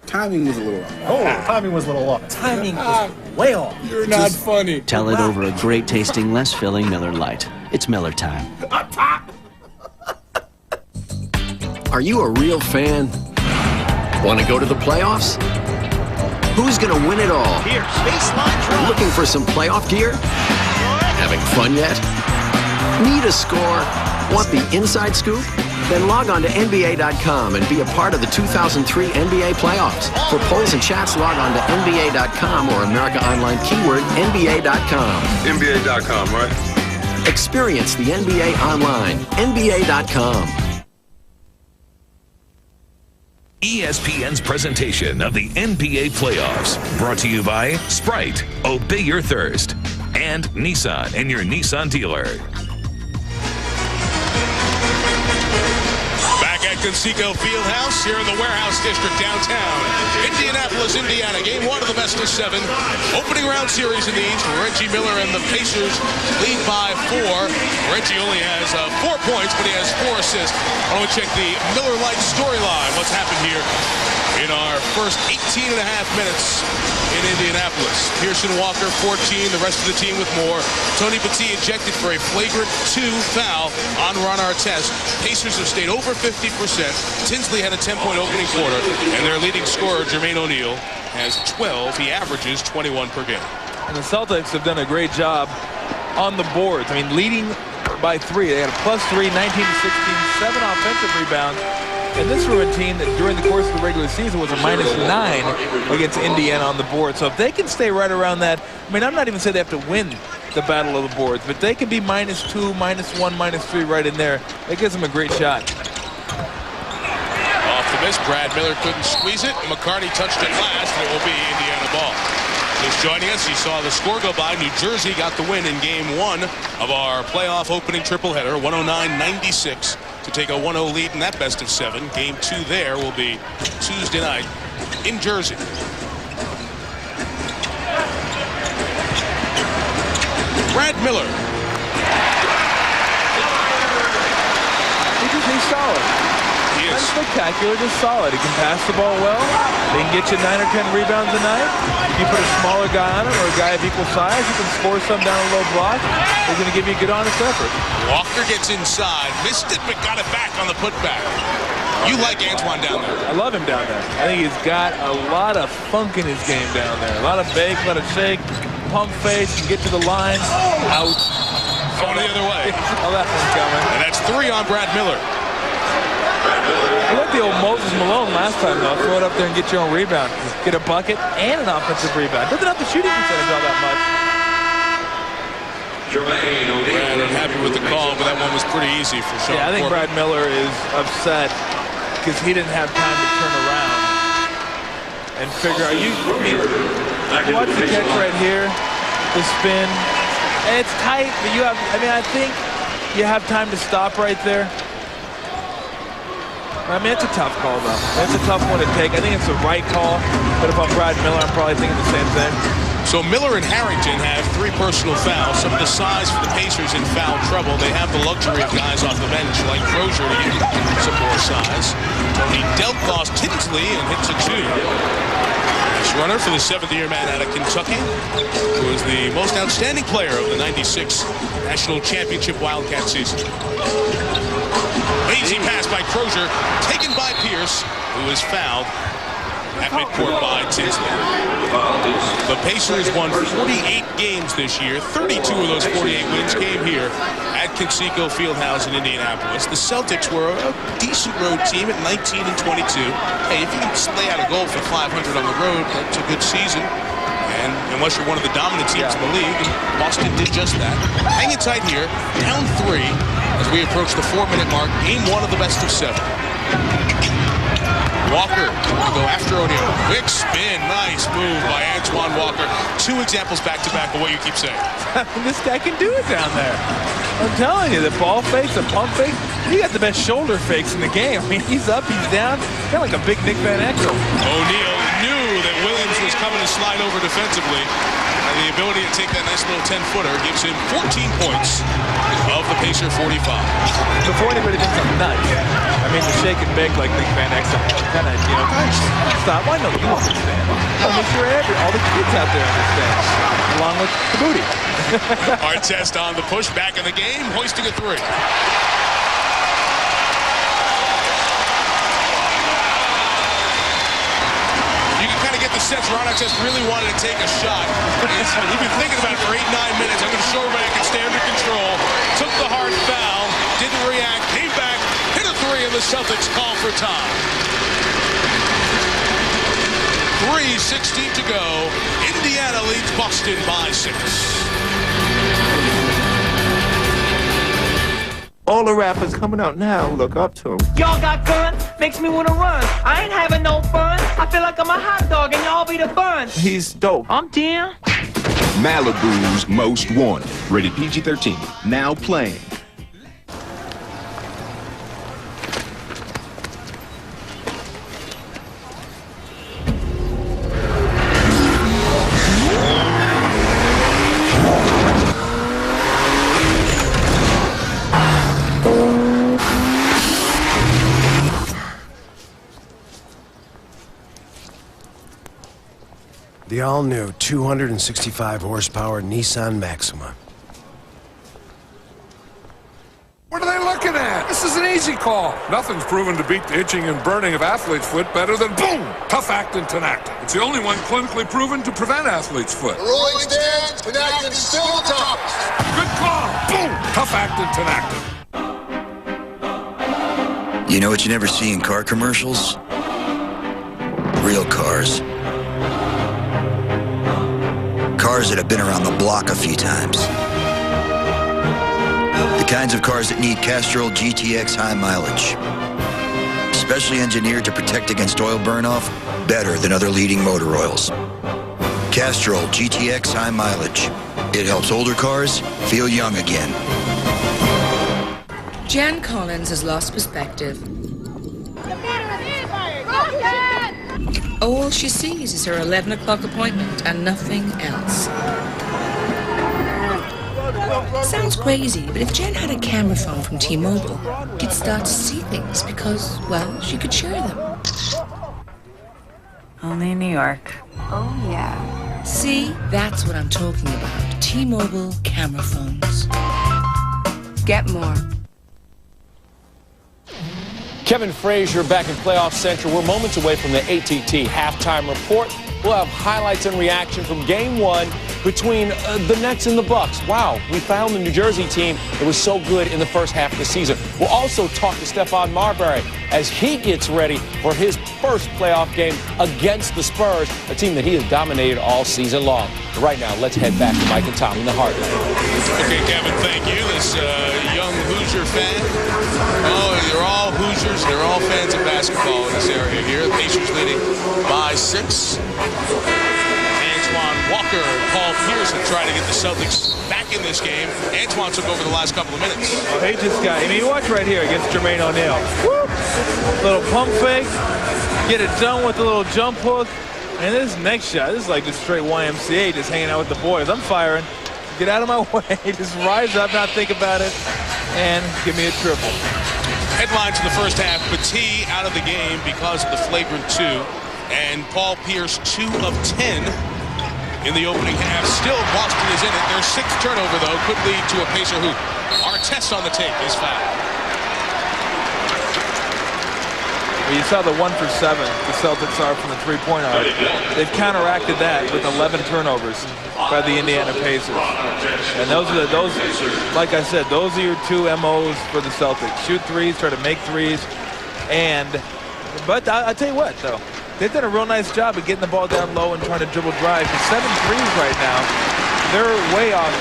Timing was a little off. Oh, timing was a little off. Timing is way off. You're not funny. Tell it over a great tasting, less filling Miller Lite. It's Miller time. Are you a real fan? Want to go to the playoffs? Who's going to win it all? Here, baseline draw. Looking for some playoff gear? Having fun yet? Need a score? Want the inside scoop? Then log on to NBA.com and be a part of the 2003 NBA playoffs. For polls and chats, log on to NBA.com or America Online keyword NBA.com. NBA.com, right? Experience the NBA online. NBA.com. ESPN's presentation of the NBA playoffs, brought to you by Sprite, Obey Your Thirst, and Nissan and your Nissan dealer. Conseco Fieldhouse here in the Warehouse District downtown. Indianapolis, Indiana. Game 1 of the best of 7. Opening round series in the East. Reggie Miller and the Pacers lead by 4. Reggie only has 4 points, but he has 4 assists. I want to check the Miller Lite storyline. What's happened here in our first 18 and a half minutes in Indianapolis. Pearson Walker, 14, the rest of the team with more. Tony Petit ejected for a flagrant 2 foul on Ron Artest. Pacers have stayed over 50%. Tinsley had a 10-point opening quarter, and their leading scorer, Jermaine O'Neal, has 12. He averages 21 per game. And the Celtics have done a great job on the boards. I mean, leading by 3. They had a +3, 19-16, 7 offensive rebounds. And this were a team that during the course of the regular season was a -9 against Indiana on the board. So if they can stay right around that, I mean, I'm not even saying they have to win the battle of the boards, but they can be -2, -1, -3 right in there. That gives them a great shot. Off the miss, Brad Miller couldn't squeeze it. McCarty touched it last, and it will be Indiana ball. Just joining us, you saw the score go by. New Jersey got the win in Game 1 of our playoff opening tripleheader, 109-96, to take a 1-0 lead in that best of 7. Game 2 there will be Tuesday night in Jersey. Brad Miller. He's solid. He is. Not spectacular, just solid. He can pass the ball well. They can get you 9 or 10 rebounds a night. If you put a smaller guy on him or a guy of equal size, you can score some down a low block. He's going to give you a good honest effort. Walker gets inside, missed it, but got it back on the putback. You like Antoine down there? I love him down there. I think he's got a lot of funk in his game down there. A lot of bake, a lot of shake, pump face, and get to the line. Out. Going the other way. Oh, that one's coming. And that's 3 on Brad Miller. I like the old Moses Malone last time, though. Throw it up there and get your own rebound. Get a bucket and an offensive rebound. Doesn't have the shooting percentage all that much. Brad, I'm happy with the call, but that one was pretty easy for Sean. Yeah, I think Corbin. Brad Miller is upset because he didn't have time to turn around and figure out. Watch the catch right here, the spin. And it's tight, but you have, I mean, I think you have time to stop right there. I mean, it's a tough call, though. It's a tough one to take. I think it's the right call, but if I'm Brad Miller, I'm probably thinking the same thing. So Miller and Harrington have 3 personal fouls. Some of the size for the Pacers in foul trouble. They have the luxury of guys off the bench like Crozier to get some more size. Tony Delcos Tinsley and hits a 2. Nice runner for the 7th-year man out of Kentucky, who is the most outstanding player of the 96 National Championship Wildcat season. Easy pass by Crozier, taken by Pierce, who is fouled at midcourt by Tinsley. The Pacers won 48 games this year. 32 of those 48 wins came here at Conseco Fieldhouse in Indianapolis. The Celtics were a decent road team at 19 and 22. Hey, if you can lay out a goal for 500 on the road, that's a good season. And unless you're one of the dominant teams in the league, and Boston did just that. Hanging tight here, down 3 as we approach the 4-minute mark. Game 1 of the best of 7. Walker will go after O'Neal. Quick spin. Nice move by Antoine Walker. 2 examples back-to-back of what you keep saying. This guy can do it down there. I'm telling you, the ball fakes, the pump fake, he got the best shoulder fakes in the game. I mean, he's up, he's down, kind of like a big Nick Van Exel. O'Neal knew that Williams was coming to slide over defensively. And the ability to take that nice little 10-footer gives him 14 points of the Pacer 45. Before anybody thinks I'm nuts, I mean, the shake and bake like Nick Van Exel. Kind of, you know, stop. I know you understand. I'll make sure all the kids out there understand, along with the booty. Artest on the push, back in the game, hoisting a 3. You can kind of get the sense Ron Artest really wanted to take a shot. He's been thinking about it for 8-9 minutes. I'm going to show everybody I can stay under control. Took the hard foul, didn't react, came back, hit a 3, and the Celtics call for time. 3:16 to go. Indiana leads Boston by 6. All the rappers coming out now look up to him. Y'all got guns, makes me wanna run. I ain't having no fun. I feel like I'm a hot dog and y'all be the bun. He's dope. I'm down. Malibu's Most Wanted. Rated PG-13. Now playing. The all-new 265 horsepower Nissan Maxima. What are they looking at? This is an easy call. Nothing's proven to beat the itching and burning of athlete's foot better than, boom, Tough Actin Tenactin. It's the only one clinically proven to prevent athlete's foot. The ruling stands, Tenactin still the toughest. Good call. Boom, Tough Actin Tenactin. You know what you never see in car commercials? Real cars. Cars that have been around the block a few times. The kinds of cars that need Castrol GTX high mileage. Specially engineered to protect against oil burn-off better than other leading motor oils. Castrol GTX high mileage. It helps older cars feel young again. Jan Collins has lost perspective. All she sees is her 11 o'clock appointment and nothing else. Sounds crazy, but if Jen had a camera phone from T-Mobile, she'd start to see things because, well, she could share them. Only in New York. Oh, yeah. See, that's what I'm talking about. T-Mobile camera phones. Get more. Kevin Frazier back in Playoff Central. We're moments away from the ATT halftime report. We'll have highlights and reaction from Game 1 between the Nets and the Bucks. Wow, we found the New Jersey team that was so good in the first half of the season. We'll also talk to Stephon Marbury as he gets ready for his first playoff game against the Spurs, a team that he has dominated all season long. But right now, let's head back to Mike and Tom in the Heartland. Okay, Kevin, thank you. This young Hoosier fan. Oh, they're all Hoosiers. They're all fans of basketball in this area here. The Pacers leading by 6. Antoine Walker and Paul Pierce have tried to get the Celtics back in this game. Antoine took over the last couple of minutes. Oh, he just got, I mean, you watch right here against Jermaine O'Neal. Little pump fake, get it done with a little jump hook. And this next shot, this is like just straight YMCA, just hanging out with the boys. I'm firing. Get out of my way. Just rise up, not think about it, and give me a triple. Headlines in the first half, Petit out of the game because of the flagrant 2. And Paul Pierce, 2 of 10 in the opening half. Still, Boston is in it. Their 6th turnover, though, could lead to a Pacer who Artest on the tape is fouled. Well, you saw the 1 for 7 the Celtics are from the three-point arc. They've counteracted that with 11 turnovers by the Indiana Pacers. And those, like I said, those are your 2 MOs for the Celtics. Shoot threes, try to make threes. But I'll tell you what, though. They've done a real nice job of getting the ball down low and trying to dribble drive. For 7 threes right now, they're way off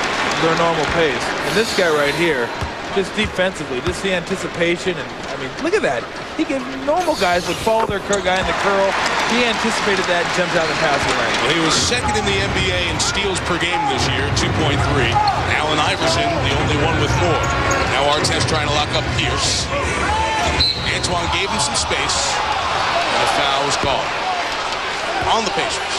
their normal pace. And this guy right here, just defensively, just the anticipation. And I mean, look at that. He gave normal guys would follow their guy in the curl. He anticipated that and jumped out of the passing lane. Well, he was 2nd in the NBA in steals per game this year, 2.3. Allen Iverson, the only one with more. Now Artest trying to lock up Pierce. Antoine gave him some space. And a foul was called on the Pacers.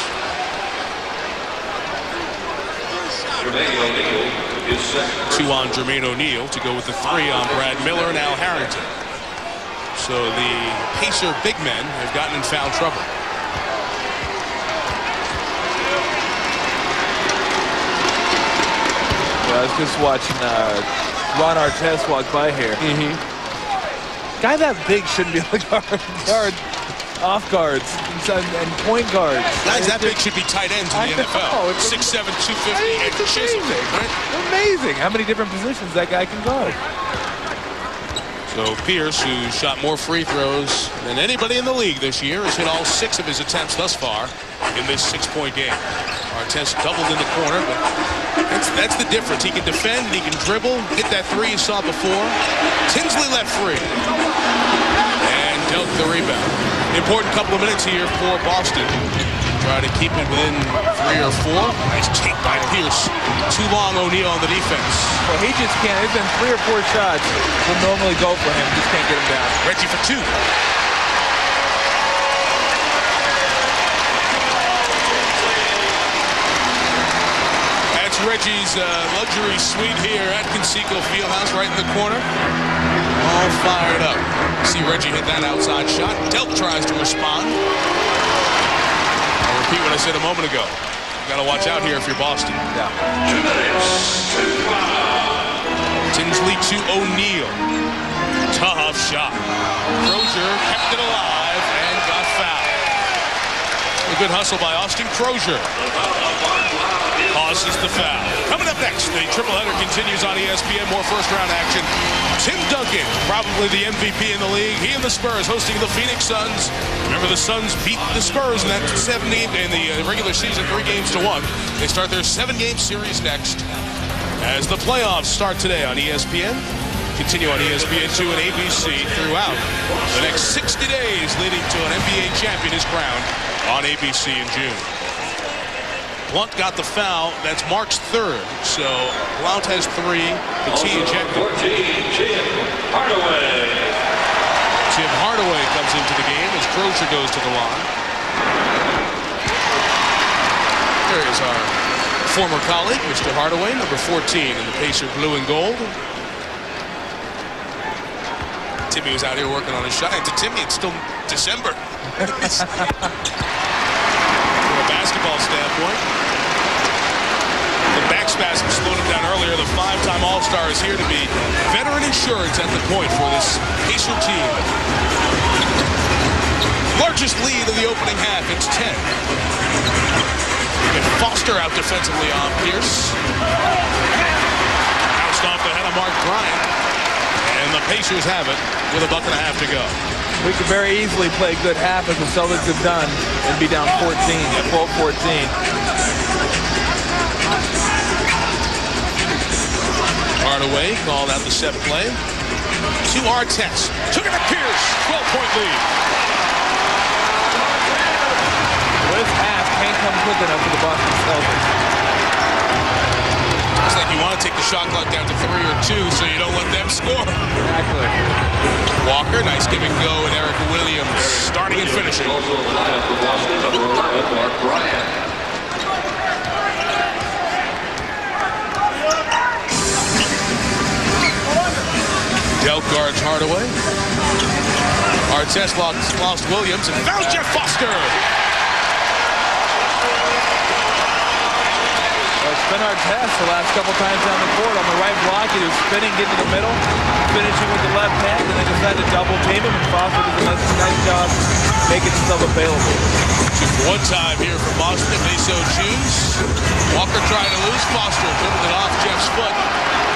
Two on Jermaine O'Neal to go with the 3 on Brad Miller and Al Harrington. So the Pacer big men have gotten in foul trouble. Well, I was just watching Ron Artest walk by here. Guy that big shouldn't be the guard. Off guards and point guards. Guys that big should be tight ends in the NFL. 6'7", 250, and amazing. Right? Amazing how many different positions that guy can guard. So Pierce, who shot more free throws than anybody in the league this year, has hit all 6 of his attempts thus far in this 6-point game. Artest doubled in the corner, but that's the difference. He can defend, he can dribble, hit that 3 you saw before. Tinsley left free and dealt the rebound. Important couple of minutes here for Boston. Try to keep it within 3 or 4. Nice take by Pierce. Too long O'Neal on the defense. Well, he just can't. There's been 3 or 4 shots that normally go for him. Just can't get him down. Reggie for 2. That's Reggie's luxury suite here at Conseco Fieldhouse, right in the corner. All fired up. See Reggie hit that outside shot. Delp tries to respond. repeat what I said a moment ago. You got to watch out here if you're Boston. Yeah. 2 minutes. Tinsley to O'Neal. Tough shot. Crozier kept it alive and got fouled. A good hustle by Austin Crozier. Causes the foul. Coming up next, the tripleheader continues on ESPN. More first-round action. Tim Duncan, probably the MVP in the league. He and the Spurs hosting the Phoenix Suns. Remember, the Suns beat the Spurs in that 70 in the regular season, 3-1. They start their 7-game series next as the playoffs start today on ESPN. Continue on ESPN2 and ABC throughout the next 60 days, leading to an NBA champion is crowned on ABC in June. Blount got the foul. That's Mark's third. So Blount has 3. The T ejected. Tim Hardaway comes into the game as Crozier goes to the line. There is our former colleague, Mr. Hardaway, number 14 in the Pacer blue and gold. Timmy was out here working on his shot. And to Timmy, it's still December. From a basketball standpoint, the back spasm slowed him down earlier. The 5-time All-Star is here to be veteran insurance at the point for this Pacer team. Largest lead of the opening half, it's 10. And Foster out defensively on Pierce. Bounced off the head of Mark Bryant. And the Pacers have it with a buck and a half to go. We could very easily play good half as the Celtics have done and be down 14, 12-14. Hardaway called out the set play. To Artest. Took it to Pierce. 12-point lead. This half can't come quick enough for the Boston Celtics. Looks like you want to take the shot clock down to 3 or 2 so you don't let them score. Exactly. Walker, nice give and go, and Eric Williams starting and finishing. Delp guards Hardaway. Artest lost Williams and found Jeff Foster. It's been Artest the last couple times down the court. On the right block, he was spinning, getting to the middle, finishing with the left hand, and they decided to double team him, and Foster did a nice job making himself available. Just one time here for Boston, if they so choose. Walker trying to lose. Foster dribbled it off Jeff's foot.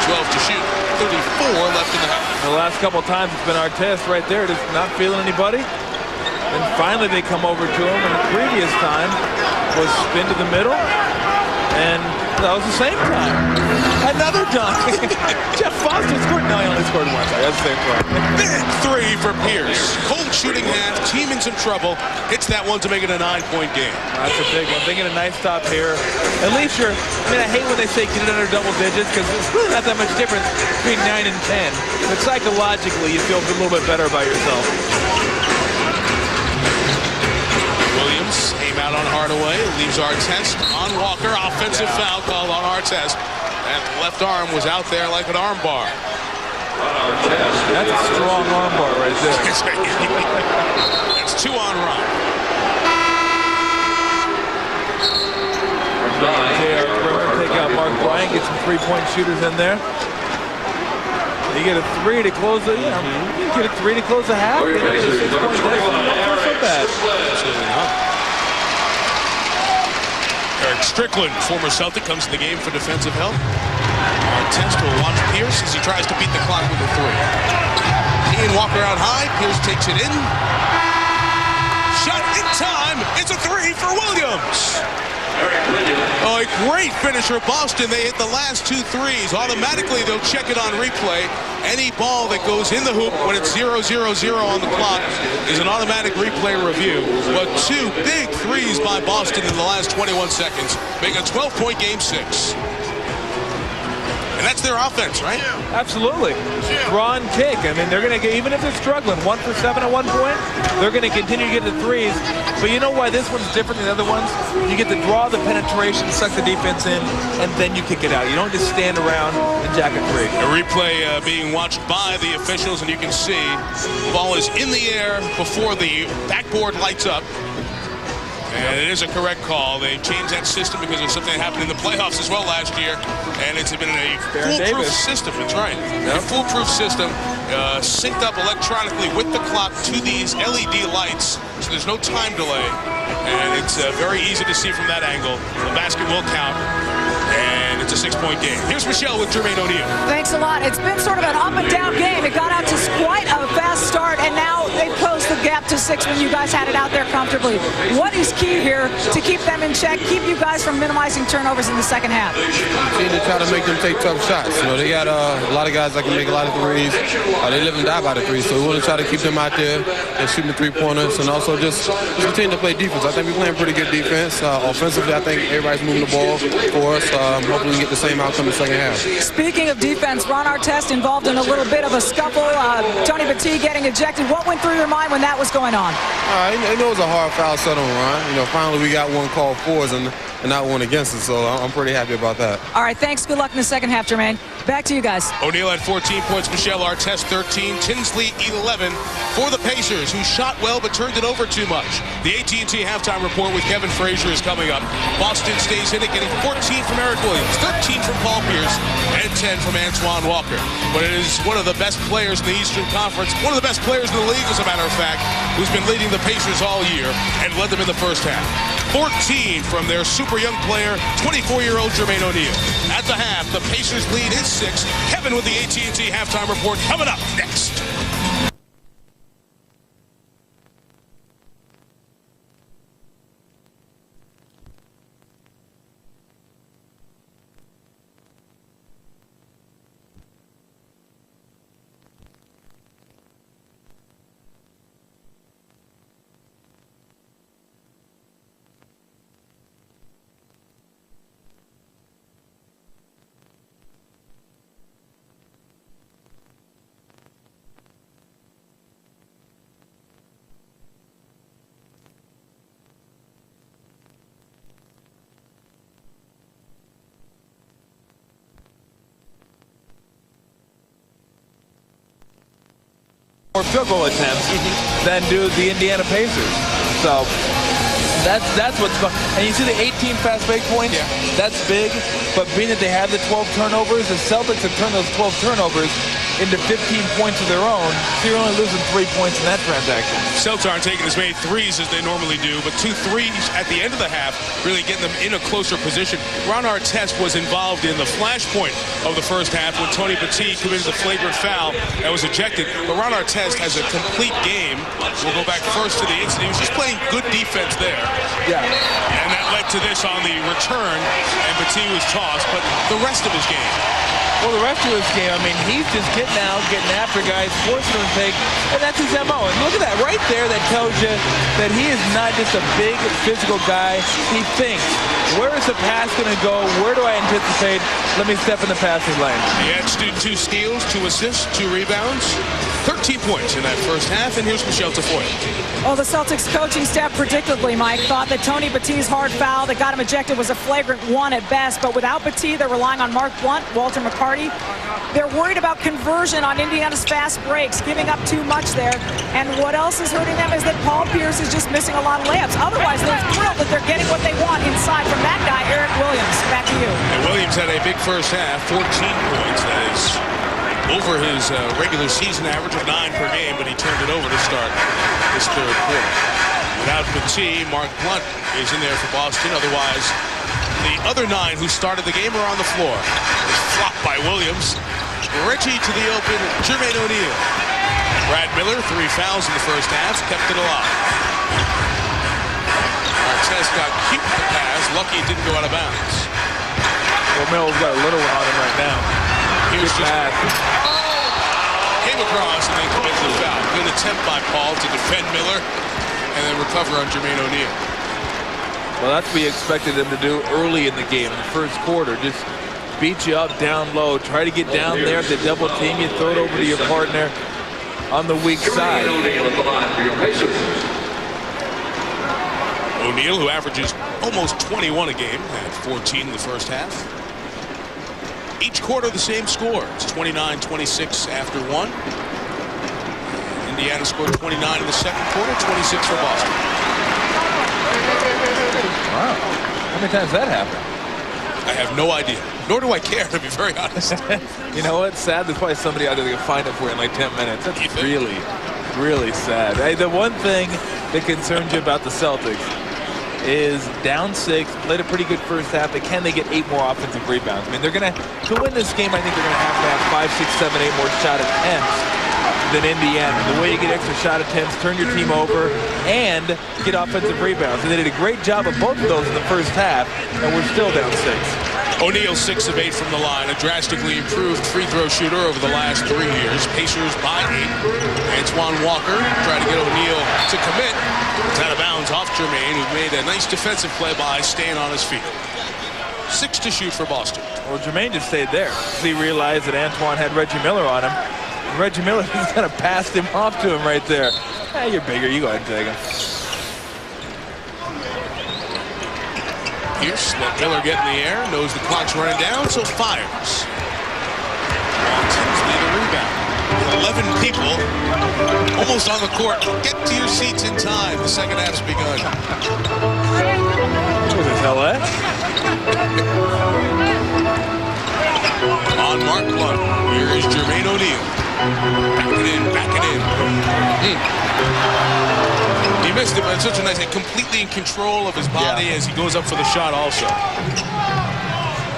12 to shoot. 34 left in the half. The last couple times it's been Artest right there, just not feeling anybody. And finally they come over to him, and the previous time was spin to the middle. And that was the same time. Another dunk. Jeff Foster scored. No, he only scored once. That's the same play. Big 3 for Pierce. Cold shooting half. Team in some trouble. Hits that one to make it a 9-point game. That's a big one. They get a nice stop here. At least you're, I hate when they say get it under double digits because it's really not that much difference between 9 and 10. But psychologically, you feel a little bit better about yourself. Williams aim out on Hardaway, leaves Artest on Walker. Offensive foul called on Artest. And left arm was out there like an arm bar. That's a strong arm bar right there. That's 2 on Ron. Take out Mark Bryant, get some 3-point shooters in there. You get a 3 to close the, you get a 3 to close the half. You get a 6-point deficit. So bad. Absolutely not. Eric Strickland, former Celtic, comes in the game for defensive help. Artest will watch Pierce as he tries to beat the clock with a 3. He and Walker out high. Pierce takes it in. Shot in time. It's a 3 for Williams. Oh, a great finisher. Boston, they hit the last 2 threes. Automatically, they'll check it on replay. Any ball that goes in the hoop when it's 0-0-0 on the clock is an automatic replay review. But 2 big threes by Boston in the last 21 seconds make a 12-point game 6. And that's their offense, right? Absolutely. Draw and kick. I mean, they're going to get, even if they're struggling, 1 for 7 at one point, they're going to continue to get the threes. But you know why this one's different than the other ones? You get to draw the penetration, suck the defense in, and then you kick it out. You don't just stand around and jack a 3. A replay being watched by the officials, and you can see the ball is in the air before the backboard lights up. And it is a correct call. They changed that system because of something that happened in the playoffs as well last year. And it's been a foolproof system. That's right. A foolproof system synced up electronically with the clock to these LED lights. So there's no time delay. And it's very easy to see from that angle. The basket will count. And it's a 6-point game. Here's Michelle with Jermaine O'Neal. Thanks a lot. It's been sort of an up and down game. It got out to quite a fast start, and now they've closed the gap to 6 when you guys had it out there comfortably. What is key here to keep them in check, keep you guys from minimizing turnovers in the second half? To try to make them take tough shots. You know, they got a lot of guys that can make a lot of threes. They live and die by the threes, so we want to try to keep them out there and shooting the three-pointers, and also just continue to play defense. I think we're playing pretty good defense. Offensively, I think everybody's moving the ball for us. Hopefully we get the same outcome in the second half. Speaking of defense, Ron Artest involved in a little bit of a scuffle. Tony Battie getting ejected. What went through your mind when that was going on? I know it was a hard foul set on Ron. You know, finally we got one called for us and not one against us, so I'm pretty happy about that. All right, thanks. Good luck in the second half, Jermaine. Back to you guys. O'Neal had 14 points. Michelle Artest 13. Tinsley 11 for the Pacers, who shot well but turned it over too much. The AT&T halftime report with Kevin Frazier is coming up. Boston stays in it, getting 14 from Eric Williams, 13 from Paul Pierce, and 10 from Antoine Walker. But it is one of the best players in the Eastern Conference, one of the best players in the league, as a matter of fact, who's been leading the Pacers all year and led them in the first half. 14 from their super young player, 24-year-old Jermaine O'Neal. At the half, the Pacers lead is 6. Kevin with the AT&T halftime report coming up next. More field goal attempts than do the Indiana Pacers. So that's what's going. And you see the 18 fast break points. Yeah. That's big. But being that they have the 12 turnovers, the Celtics have turned those 12 turnovers into 15 points of their own. So you're only losing 3 points in that transaction. Celtics aren't taking as many threes as they normally do, but 2 threes at the end of the half, really getting them in a closer position. Ron Artest was involved in the flashpoint of the first half when Tony Battie committed the flagrant foul that was ejected. But Ron Artest has a complete game. We'll go back first to the incident. He was just playing good defense there. Yeah. And that led to this on the return, and Battie was tossed. But the rest of his game. Well, the rest of his game, I mean, he's just getting out, getting after guys, forcing them to take, and that's his MO. And look at that right there. That tells you that he is not just a big physical guy. He thinks, where is the pass going to go? Where do I anticipate? Let me step in the passing lane. He had 2 steals, 2 assists, 2 rebounds, 13 points in that first half. And here's Michelle Tafoya. Well, the Celtics coaching staff predictably, Mike, thought that Tony Battie's hard foul that got him ejected was a flagrant 1 at best. But without Battie, they're relying on Mark Blunt, Walter McCarty. They're worried about conversion on Indiana's fast breaks, giving up too much there. And what else is hurting them is that Paul Pierce is just missing a lot of layups. Otherwise, they're thrilled that they're getting what they want inside from that guy, Eric Williams. Back to you. And Williams had a big first half, 14 points. That is over his regular season average of 9 per game, but he turned it over to start this third quarter. Without Battie, Mark Blunt is in there for Boston. Otherwise, the other 9 who started the game are on the floor. It's flopped by Williams. Reggie to the open, Jermaine O'Neal. Brad Miller, 3 fouls in the first half, kept it alive. Artest got cute with the pass, lucky it didn't go out of bounds. Well, Miller's got a little one on him right now. He was just came across and then committed the foul. Good attempt by Paul to defend Miller and then recover on Jermaine O'Neal. Well, that's what we expected them to do early in the game, in the first quarter. Just beat you up down low. Try to get down there. If they double team you, throw it over to your partner on the weak side. O'Neal, who averages almost 21 a game, had 14 in the first half. Each quarter the same score. It's 29-26 after 1. Indiana scored 29 in the second quarter, 26 for Boston. Wow. How many times that happened? I have no idea. Nor do I care, to be very honest. You know what? Sad. There's probably somebody out there that can find it for you in like 10 minutes. That's really, really sad. Hey, the one thing that concerns you about the Celtics is down 6, played a pretty good first half, but can they get 8 more offensive rebounds? I mean, they're going to win this game, I think they're going to have 5, 6, 7, 8 more shot attempts than Indiana. The way you get extra shot attempts, turn your team over, and get offensive rebounds. And they did a great job of both of those in the first half, and we're still down 6. O'Neal 6 of 8 from the line, a drastically improved free throw shooter over the last 3 years. Pacers by 8. Antoine Walker trying to get O'Neal to commit. It's out of bounds off Jermaine, who made a nice defensive play by staying on his feet. 6 to shoot for Boston. Well, Jermaine just stayed there. He realized that Antoine had Reggie Miller on him. And Reggie Miller just kind of passed him off to him right there. Hey, you're bigger. You go ahead and take him. Pierce let Miller get in the air, knows the clock's running down, so fires. Tinsley the rebound. 11 people almost on the court. Get to your seats in time. The second half's begun. What is LA? On Mark Blunt. Here is Jermaine O'Neal. Back it in. He missed it, but it's such a nice hit. Completely in control of his body as he goes up for the shot also.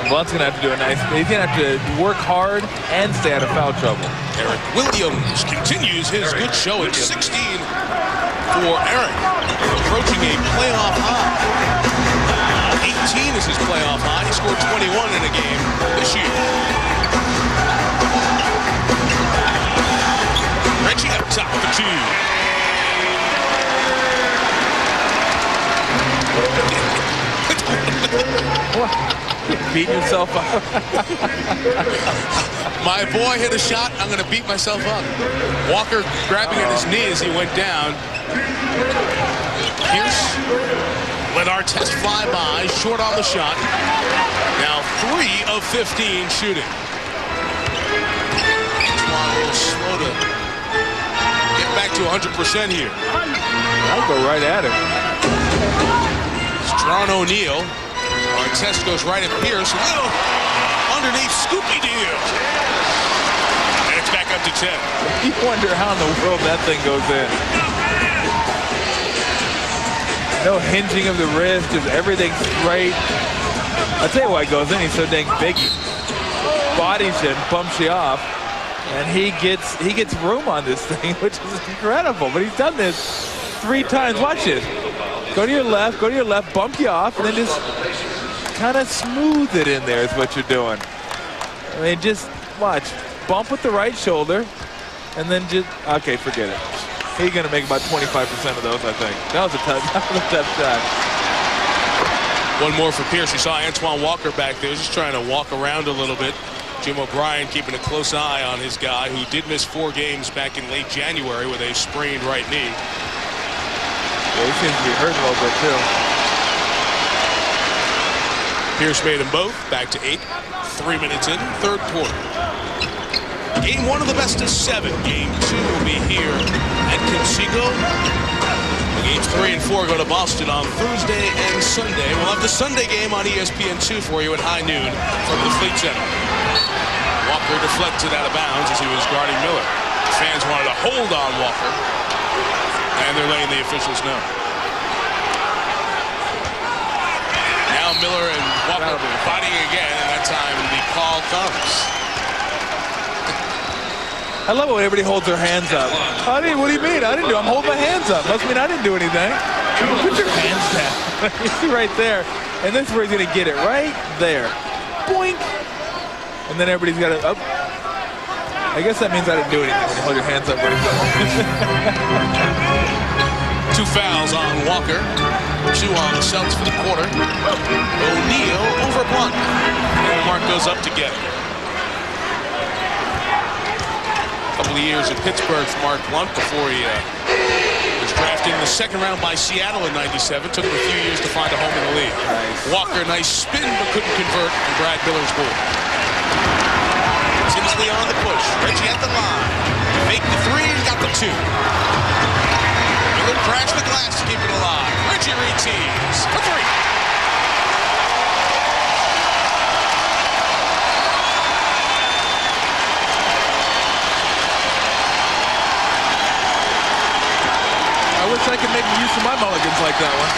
Blunt's going to have to do a nice... He's going to have to work hard and stay out of foul trouble. Eric Williams continues his good showing. 16 for Eric. Approaching a playoff high. 18 is his playoff high. He scored 21 in a game this year. Reggie up top for 2. Beating yourself up. My boy hit a shot. I'm going to beat myself up. Walker grabbing at his knee as he went down. Pierce let Artest fly by. Short on the shot. Now 3 of 15 shooting. Antoine a little slow to get back to 100% here. I'll go right at it. Strong O'Neal. Artest goes right at Pierce. Little underneath Scoopy deal. And it's back up to 10. You wonder how in the world that thing goes in. No hinging of the wrist, just everything straight. I'll tell you why it goes in. He's so dang big. He bodies you and bumps you off. And he gets room on this thing, which is incredible. But he's done this 3 times. Watch this. Go to your left, bump you off, and then just kind of smooth it in there is what you're doing. I mean, just watch. Bump with the right shoulder, and then just, okay, forget it. He's going to make about 25% of those, I think. That was a tough shot. One more for Pierce. You saw Antoine Walker back there just trying to walk around a little bit. Jim O'Brien keeping a close eye on his guy who did miss 4 games back in late January with a sprained right knee. Yeah, he seems to be hurt a little bit, too. Pierce made them both. Back to 8. 3 minutes in, third quarter. Game 1 of the best of 7. Game 2 will be here at Conseco. Games 3 and 4 go to Boston on Thursday and Sunday. We'll have the Sunday game on ESPN2 for you at high noon from the Fleet Center. Walker deflected out of bounds as he was guarding Miller. The fans wanted to hold on Walker, and they're letting the officials know. Now Miller and Walker fighting again, and that time the call comes. I love it when everybody holds their hands up. What do you mean? I didn't do it. I'm holding my hands up. Must mean I didn't do anything. Put your hands down. You see right there. And this is where he's going to get it. Right there. Boink. And then everybody's got to up. I guess that means I didn't do anything when you hold your hands up. 2 fouls on Walker. 2 on the Celtics for the quarter. O'Neal over Blunt. And Mark goes up to get it. Couple of years in Pittsburgh for Mark Blunt before he was drafted in the 2nd round by Seattle in '97. Took him a few years to find a home in the league. Nice. Walker, nice spin, but couldn't convert, and Brad Miller's goal. Tinsley on the push. Reggie at the line. Faked the 3 and got the 2. Miller He'll crash the glass to keep it alive. Reggie Retees for three. I wish I could make use of my mulligans like that one.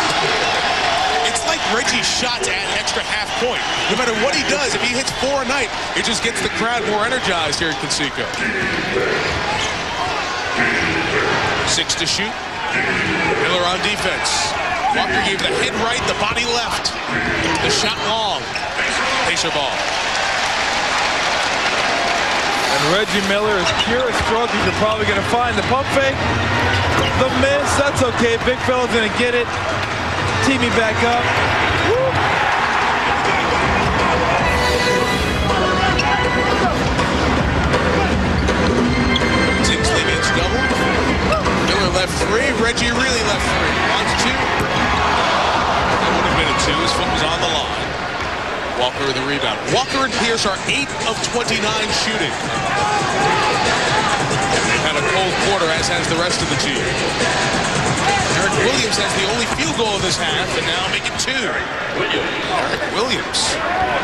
It's like Reggie's shots at extra half point. No matter what he does, if he hits 4 a night, it just gets the crowd more energized here in Conseco. 6 to shoot. Miller on defense. Walker gave the head right, the body left. The shot long. Pacer ball. And Reggie Miller is pure stroke. You're probably going to find the pump fake. The miss, that's okay. Big fella's going to get it. Tee me back up. Woo. Tinsley gets double. Miller left 3. Reggie really left 3. On to 2. That would have been a 2. His foot was on the line. Walker with the rebound. Walker and Pierce are 8 of 29 shooting. Had a cold quarter, as has the rest of the team. Eric Williams has the only field goal of this half, and now make it 2. Eric Williams,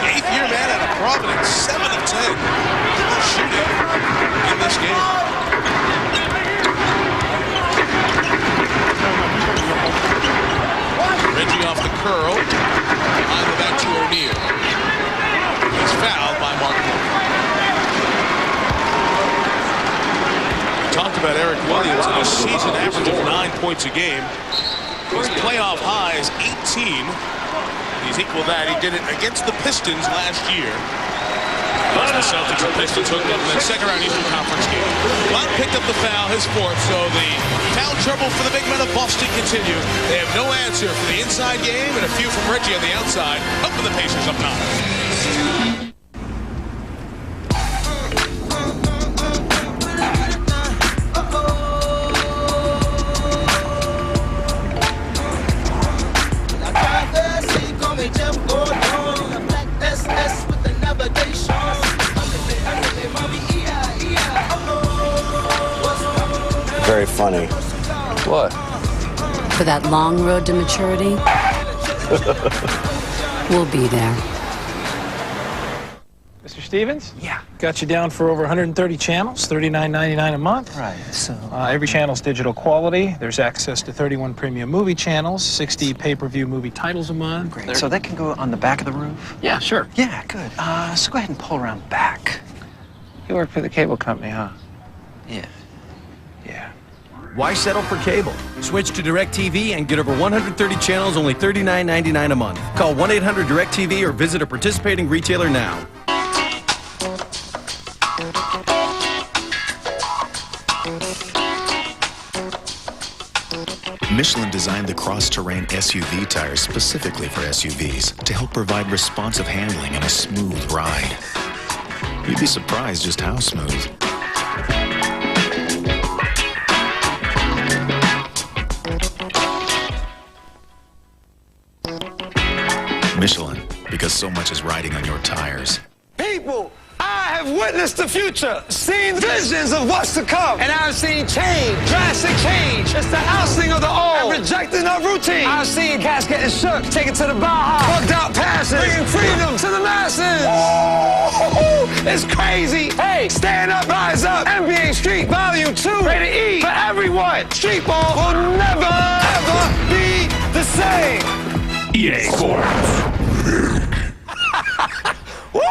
8th-year man out of Providence, 7 of 10 shooting in this game. Reggie off the curl, behind the back to O'Neal. He's fouled by Mark Moore. Talked about Eric Williams and a season average of 9 points a game. His playoff high is 18. He's equal that. He did it against the Pistons last year. As the Celtics and Pistons hooked up in the second round Eastern Conference game. Blount picked up the foul, his 4th, so the foul trouble for the big men of Boston continue. They have no answer for the inside game and a few from Reggie on the outside, helping the Pacers up 9. Very funny. What? For that long road to maturity, we'll be there. Mr. Stevens? Yeah. Got you down for over 130 channels, $39.99 a month. Right, so... every channel's digital quality. There's access to 31 premium movie channels, 60 pay-per-view movie titles a month. Great. So that can go on the back of the roof? Yeah, sure. Yeah, good. So go ahead and pull around back. You work for the cable company, huh? Yeah. Yeah. Why settle for cable? Switch to DirecTV and get over 130 channels, only $39.99 a month. Call 1-800-DirecTV or visit a participating retailer now. Michelin designed the cross-terrain SUV tires specifically for SUVs to help provide responsive handling and a smooth ride. You'd be surprised just how smooth. Michelin, because so much is riding on your tires. People, I have witnessed the future, seen visions of what's to come, and I've seen change, drastic change. It's the ousting of the old and rejecting of routine. I've seen cats getting shook, taken to the Baja, bugged out passes, bringing freedom to the masses. Ooh, it's crazy. Hey, stand up, rise up. NBA Street Volume 2, rated E for everyone. Street ball will never, ever be the same. EA Sports. Woo!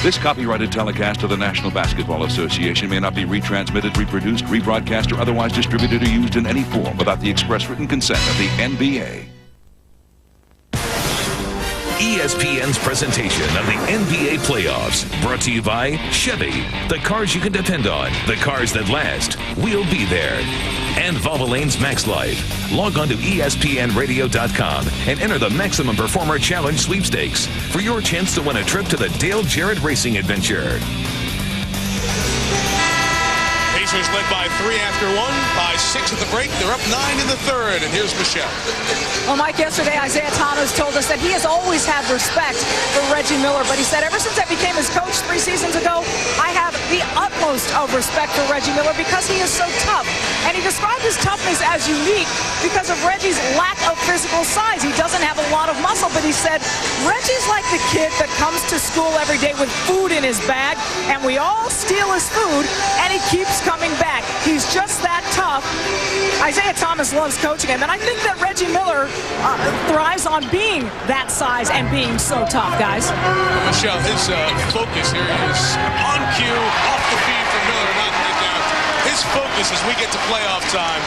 This copyrighted telecast of the National Basketball Association may not be retransmitted, reproduced, rebroadcast, or otherwise distributed or used in any form without the express written consent of the NBA. ESPN's presentation of the NBA playoffs, brought to you by Chevy, the cars you can depend on, the cars that last. We'll be there. And Valvolane's Max Life. Log on to ESPNradio.com and enter the Maximum Performer Challenge sweepstakes for your chance to win a trip to the Dale Jarrett Racing Adventure. Pacers led by 3 after 1, by 6 at the break. They're up 9 in the third, and here's Michelle. Well, Mike, yesterday Isaiah Thomas told us that he has always had respect for Reggie Miller, but he said, ever since I became his coach 3 seasons ago, I have the utmost of respect for Reggie Miller because he is so tough. And he described his toughness as unique because of Reggie's lack of physical size. He doesn't have a lot of muscle, but he said, Reggie's like the kid that comes to school every day with food in his bag, and we all steal his food, and he keeps coming back. He's just that tough. Isaiah Thomas loves coaching him, and I think that Reggie Miller thrives on being that size and being so tough, guys. Michelle, his focus here is on cue, off the feed for Miller, knocking it down. His focus as we get to playoff time,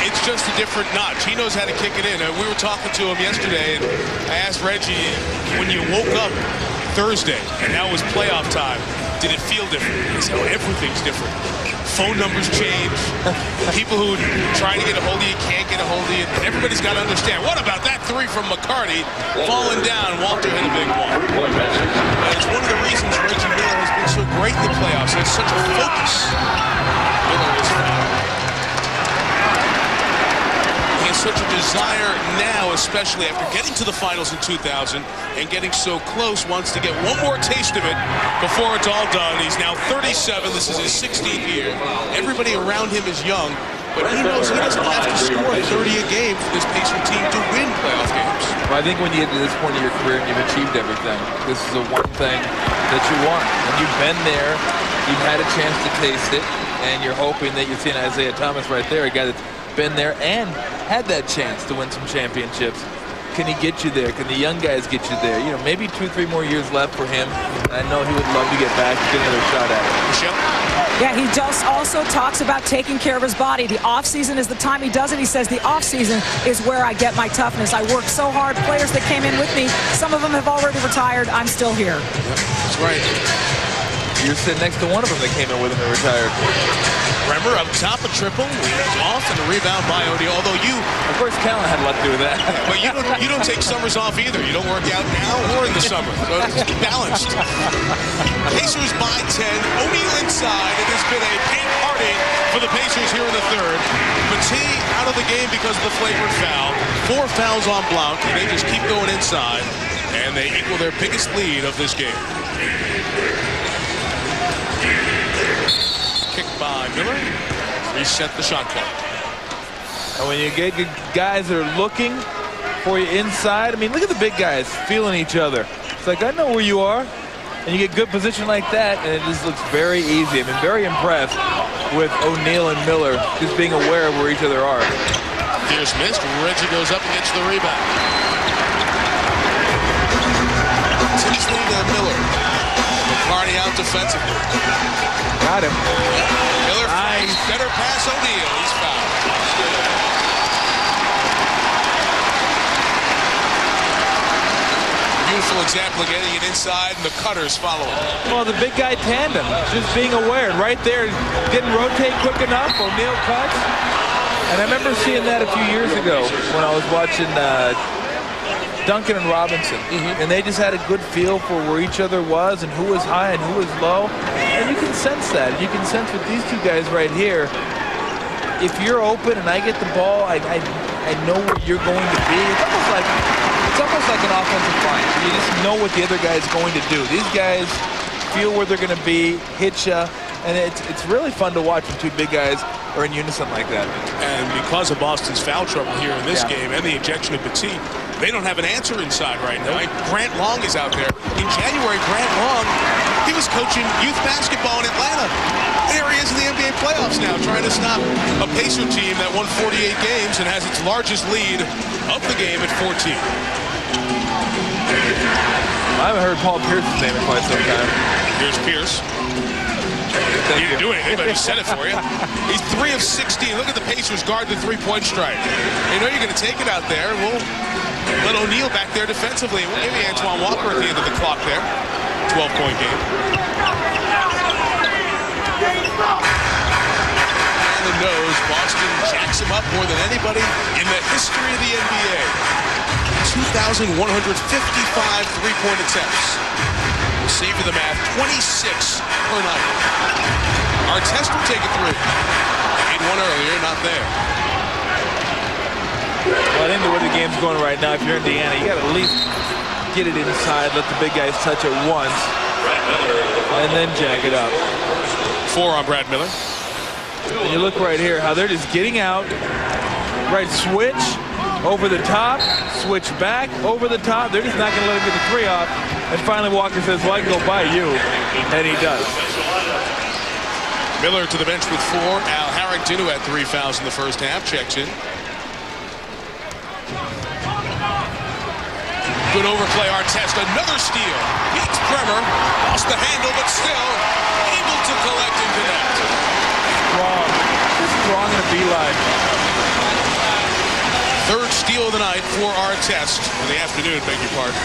it's just a different notch. He knows how to kick it in. We were talking to him yesterday, and I asked Reggie, when you woke up Thursday and now it was playoff time, did it feel different? He said, oh, everything's different. Phone numbers change. People who try to get a hold of you can't get a hold of you. Everybody's got to understand. What about that 3 from McCarty? Falling down, Walter hit a big one. And it's one of the reasons Reggie Miller has been so great in the playoffs. He has such a focus. Miller is he has such a desire now, especially after getting to the finals in 2000 and getting so close, wants to get one more taste of it before it's all done. He's now 37. This is his 16th year. Everybody around him is young, but he knows he doesn't have to score 30 a game for this Pacer team to win playoff games. Well, I think when you get to this point of your career and you've achieved everything, this is the one thing that you want. And you've been there, you've had a chance to taste it, and you're hoping that you're seeing Isaiah Thomas right there, a guy that's been there and had that chance to win some championships. Can he get you there? Can the young guys get you there? You know, maybe 2-3 more years left for him. I know he would love to get back and get another shot at it. Michelle? Yeah, he just also talks about taking care of his body. The off-season is the time he does it. He says the off-season is where I get my toughness. I work so hard. Players that came in with me, some of them have already retired. I'm still here. Yep, that's right. You're sitting next to one of them that came in with him and retired. Remember, up top a triple, leads off, and a rebound by O'Neal. Although you, of course, Callan had a lot to do with that. But you don't take summers off either. You don't work out now or in the summer. So it's balanced. Pacers by 10. O'Neal inside. It has been a paint party for the Pacers here in the third. Petit out of the game because of the flagrant foul. 4 fouls on Blount. They just keep going inside, and they equal their biggest lead of this game. Kicked by Miller. Reset the shot clock. And when you get guys that are looking for you inside, I mean, look at the big guys feeling each other. It's like, I know where you are. And you get good position like that, and it just looks very easy. I've been very impressed with O'Neal and Miller just being aware of where each other are. Pierce missed. Reggie goes up and gets the rebound. Tinsley to Miller. McCarty out defensively. Got him. Miller nice. Better pass O'Neal. He's fouled. Beautiful example of getting it inside, and the cutters following. Well, the big guy tandem, just being aware. Right there, didn't rotate quick enough. O'Neal cuts. And I remember seeing that a few years ago when I was watching Duncan and Robinson. And they just had a good feel for where each other was and who was high and who was low. And you can sense that. You can sense with these two guys right here, if you're open and I get the ball, I know where you're going to be. It's almost like an offensive line. You just know what the other guy's going to do. These guys feel where they're going to be, hit you, and it's really fun to watch when two big guys are in unison like that. And because of Boston's foul trouble here in this game and the ejection of Petit, they don't have an answer inside right now. Grant Long is out there. In January, Grant Long, he was coaching youth basketball in Atlanta. There he is in the NBA playoffs now, trying to stop a Pacer team that won 48 games and has its largest lead of the game at 14. I haven't heard Paul Pierce's name in quite some time. Here's Pierce. He didn't do anything, but he said it for you. He's 3 of 16. Look at the Pacers guard the three-point strike. You know you're going to take it out there. We'll let O'Neal back there defensively. We'll give you Antoine Walker at the end of the clock there. 12-point game. And the nose. Boston jacks him up more than anybody in the history of the NBA. 2,155 three-point attempts. save you the math, 26 per night. Artest will take it through. Made one earlier, not there. Well, I think the way the game's going right now, if you're Indiana, you got to at least get it inside, let the big guys touch it once, and then jack it up. 4 on Brad Miller. And you look right here, how they're just getting out, right switch, over the top, switch back, over the top. They're just not going to let him get the 3 off. And finally Walker says, well, I can go by you. And he does. Miller to the bench with 4. Al Harrington, who had 3 fouls in the first half, checks in. Good overplay, Artest. Another steal. Beats Bremer. Lost the handle, but still able to collect and connect. Strong. Strong in a beeline. 3rd steal of the night for Artest. In the afternoon, beg your pardon.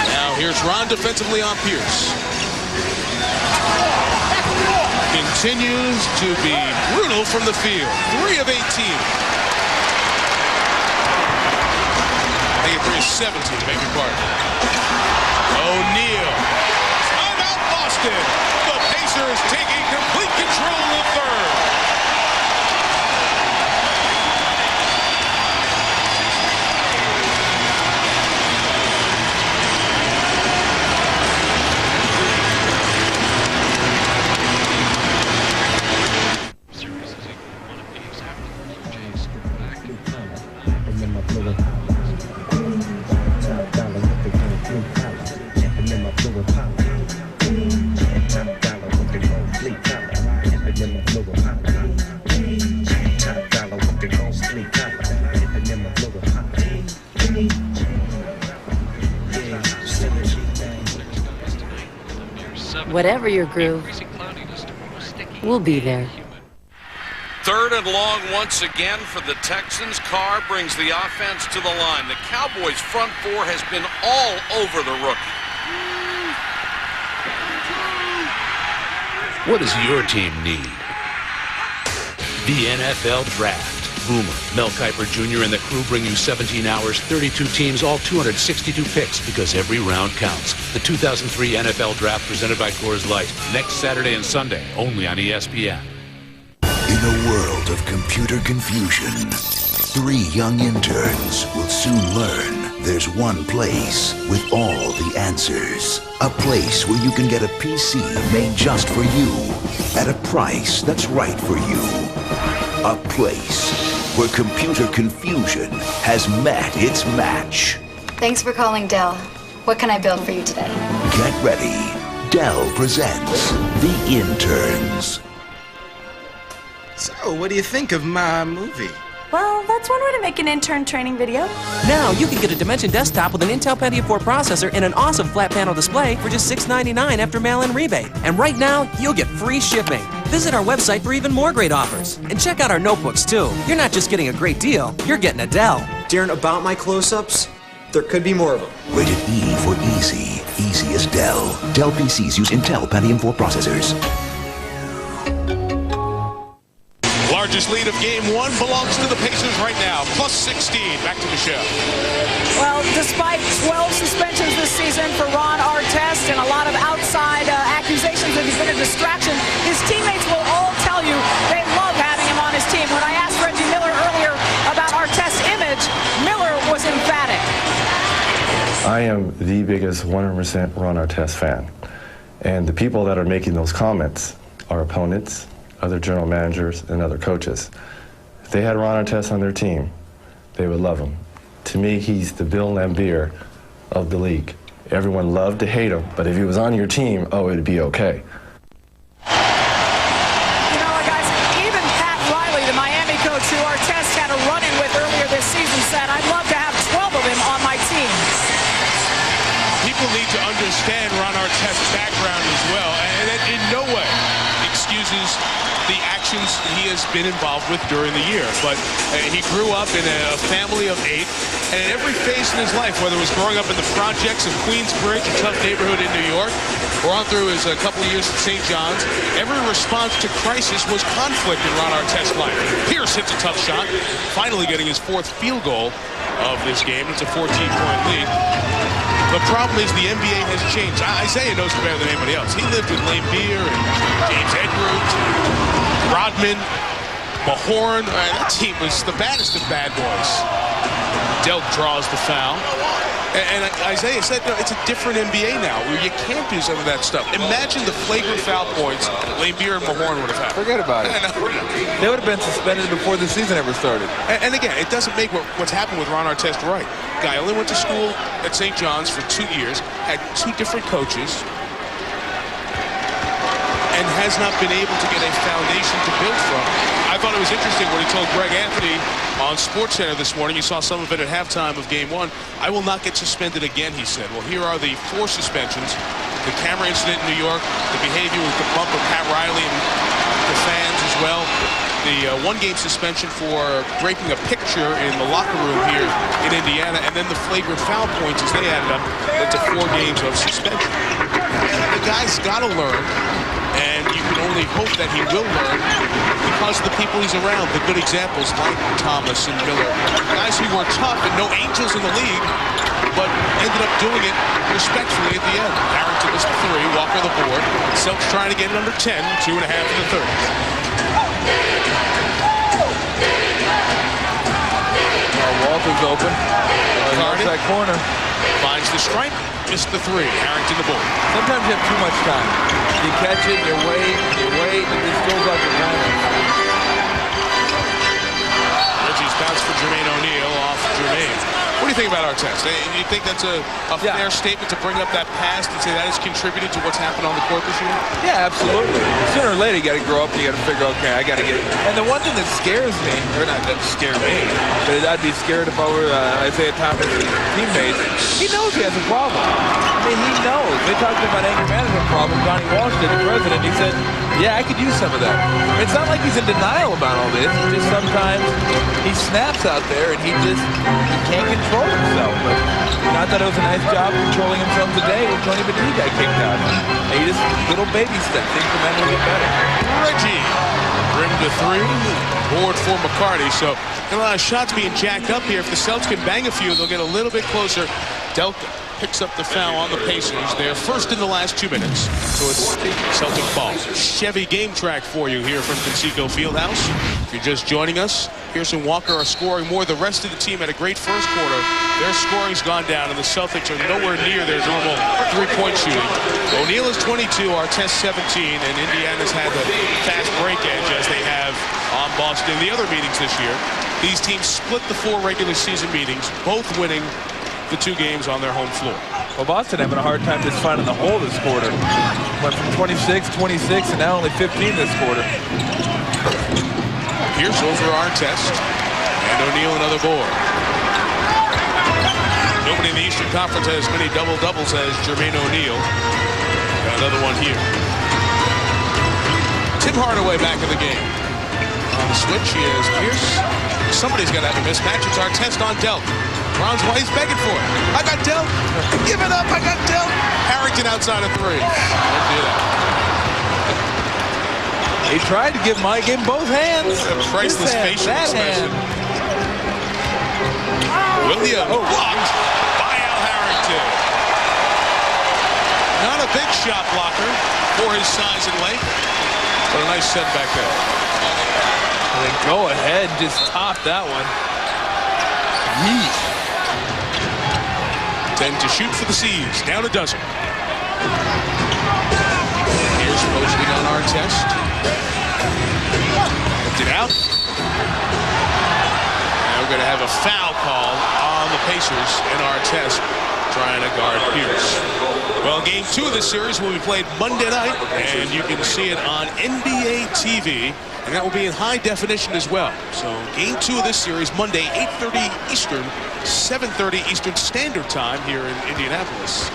Now here's Ron defensively on Pierce. Continues to be brutal from the field. 3 of 18. I think 3 of 17, beg your pardon. O'Neal. Timeout Boston. The Pacers taking complete control of the 3rd. Whatever your groove, we'll be there. 3rd and long once again for the Texans. Carr brings the offense to the line. The Cowboys' front 4 has been all over the rookie. What does your team need? The NFL Draft. Boomer, Mel Kiper Jr. and the crew bring you 17 hours, 32 teams, all 262 picks, because every round counts. The 2003 NFL Draft presented by Coors Light. Next Saturday and Sunday, only on ESPN. In a world of computer confusion, 3 young interns will soon learn there's one place with all the answers. A place where you can get a PC made just for you at a price that's right for you. A place where computer confusion has met its match. Thanks for calling Dell. What can I build for you today? Get ready. Dell presents The Interns. So, what do you think of my movie? Well, that's one way to make an intern training video. Now, you can get a Dimension desktop with an Intel Pentium 4 processor and an awesome flat panel display for just $6.99 after mail-in rebate. And right now, you'll get free shipping. Visit our website for even more great offers. And check out our notebooks, too. You're not just getting a great deal, you're getting a Dell. Darren, about my close-ups, there could be more of them. Rated E for easy. Easy as Dell. Dell PCs use Intel Pentium 4 processors. Largest lead of game 1 belongs to the Pacers right now, plus 16. Back to Michelle. Well, despite 12 suspensions this season for Ron Artest and a lot of outside accusations that he's been a distraction, his teammates will all tell you they love having him on his team. When I asked Reggie Miller earlier about Artest's image, Miller was emphatic. I am the biggest 100% Ron Artest fan. And the people that are making those comments are opponents, other general managers, and other coaches. If they had Ron Artest on their team, they would love him. To me, he's the Bill Laimbeer of the league. Everyone loved to hate him, but if he was on your team, oh, it'd be okay. You know what, guys, even Pat Riley, the Miami coach who Artest had a run-in with earlier this season, said, I'd love to have 12 of him on my team. People need to understand Ron Artest's background as well, and that in no way excuses the actions he has been involved with during the year. But he grew up in a family of 8, and in every phase in his life, whether it was growing up in the projects of Queensbridge, a tough neighborhood in New York, We're on through his couple of years at St. John's. Every response to crisis was conflict in Ron Artest's life. Pierce hits a tough shot, finally getting his 4th field goal of this game. It's a 14-point lead. The problem is the NBA has changed. Isaiah knows it better than anybody else. He lived with Lane Beer and James Edwards, Rodman, Mahorn. That team was the baddest of bad boys. Delk draws the foul. And Isaiah said, no, it's a different NBA now where you can't do some of that stuff. Imagine the flagrant foul points Lane Beer and Mahorn would have had. Forget about it. They would have been suspended before the season ever started. And again, it doesn't make what's happened with Ron Artest right. Guy only went to school at St. John's for 2 years, had 2 different coaches, and has not been able to get a foundation to build from. I thought it was interesting what he told Greg Anthony on SportsCenter this morning. You saw some of it at halftime of Game 1. I will not get suspended again, he said. Well, here are the 4 suspensions. The camera incident in New York, the behavior with the bump of Pat Riley and the fans as well. The 1-game suspension for breaking a picture in the locker room here in Indiana, and then the flagrant foul points as they added up to 4 games of suspension. The guy's got to learn. And you can only hope that he will learn because of the people he's around, the good examples like Thomas and Miller. Guys who were tough and no angels in the league, but ended up doing it respectfully at the end. Harrington missed the 3, Walker the board. Celtics trying to get it under 10, 2.5 in the third. Walter's open. Carney that corner. Finds the stripe, missed the 3. Harrington the board. Sometimes you have too much time. You catch it, you wait, and it just goes off your timing. Reggie's bounce for Jermaine O'Neal off Jermaine. What do you think about Artest? Do you think that's a fair statement to bring up that past and say that has contributed to what's happened on the court this year? Yeah, absolutely. Sooner or later, you got to grow up and you got to figure, okay, I got to get it. And the one thing that scares me, or not that scare me, but I'd be scared if I were Isaiah Thomas' teammates. He knows he has a problem. I mean, he knows. They talked about anger management problem. Johnny Walsh did, the president. He said, yeah, I could use some of that. It's not like he's in denial about all this. It's just sometimes he snaps out there and he can't control himself. But not that it was a nice job controlling himself today when Tony Badini got kicked out. He just little baby steps, incrementally better. Reggie rimmed to 3, board for McCarty. So a lot of shots being jacked up here. If the Celtics can bang a few, they'll get a little bit closer. Delk picks up the foul on the Pacers. They're first in the last 2 minutes. So it's Celtic ball. Chevy game track for you here from Conseco Fieldhouse. If you're just joining us, Pierce and Walker are scoring more. The rest of the team had a great first quarter. Their scoring's gone down, and the Celtics are nowhere near their normal 3-point shooting. O'Neal is 22, Artest 17, and Indiana's had the fast break edge as they have on Boston in the other meetings this year. These teams split the 4 regular season meetings, both winning the 2 games on their home floor. Well, Boston having a hard time just finding the hole this quarter. Went from 26, 26, and now only 15 this quarter. Pierce over Artest, and O'Neal another board. Nobody in the Eastern Conference has as many double-doubles as Jermaine O'Neal. Got another one here. Tim Hardaway back in the game. On the switch, he has Pierce. Somebody's got to have a mismatch. It's Artest on Delk. Ron's why he's begging for it. I got Delk. Give it up. I got Delk. Harrington outside of 3. Don't do that. He tried to give Mike in both hands. A priceless facial expression. William blocked by Al Harrington. Not a big shot blocker for his size and length, but a nice setback there. And then go ahead and just top that one. Yeesh. 10 to shoot for the C's. Down a dozen. Here's posting on Artest. It out. Now we're going to have a foul call on the Pacers, and Artest trying to guard Pierce. Well, game 2 of this series will be played Monday night, and you can see it on NBA TV, and that will be in high definition as well. So game 2 of this series, Monday, 8:30 Eastern, 7:30 Eastern Standard Time here in Indianapolis.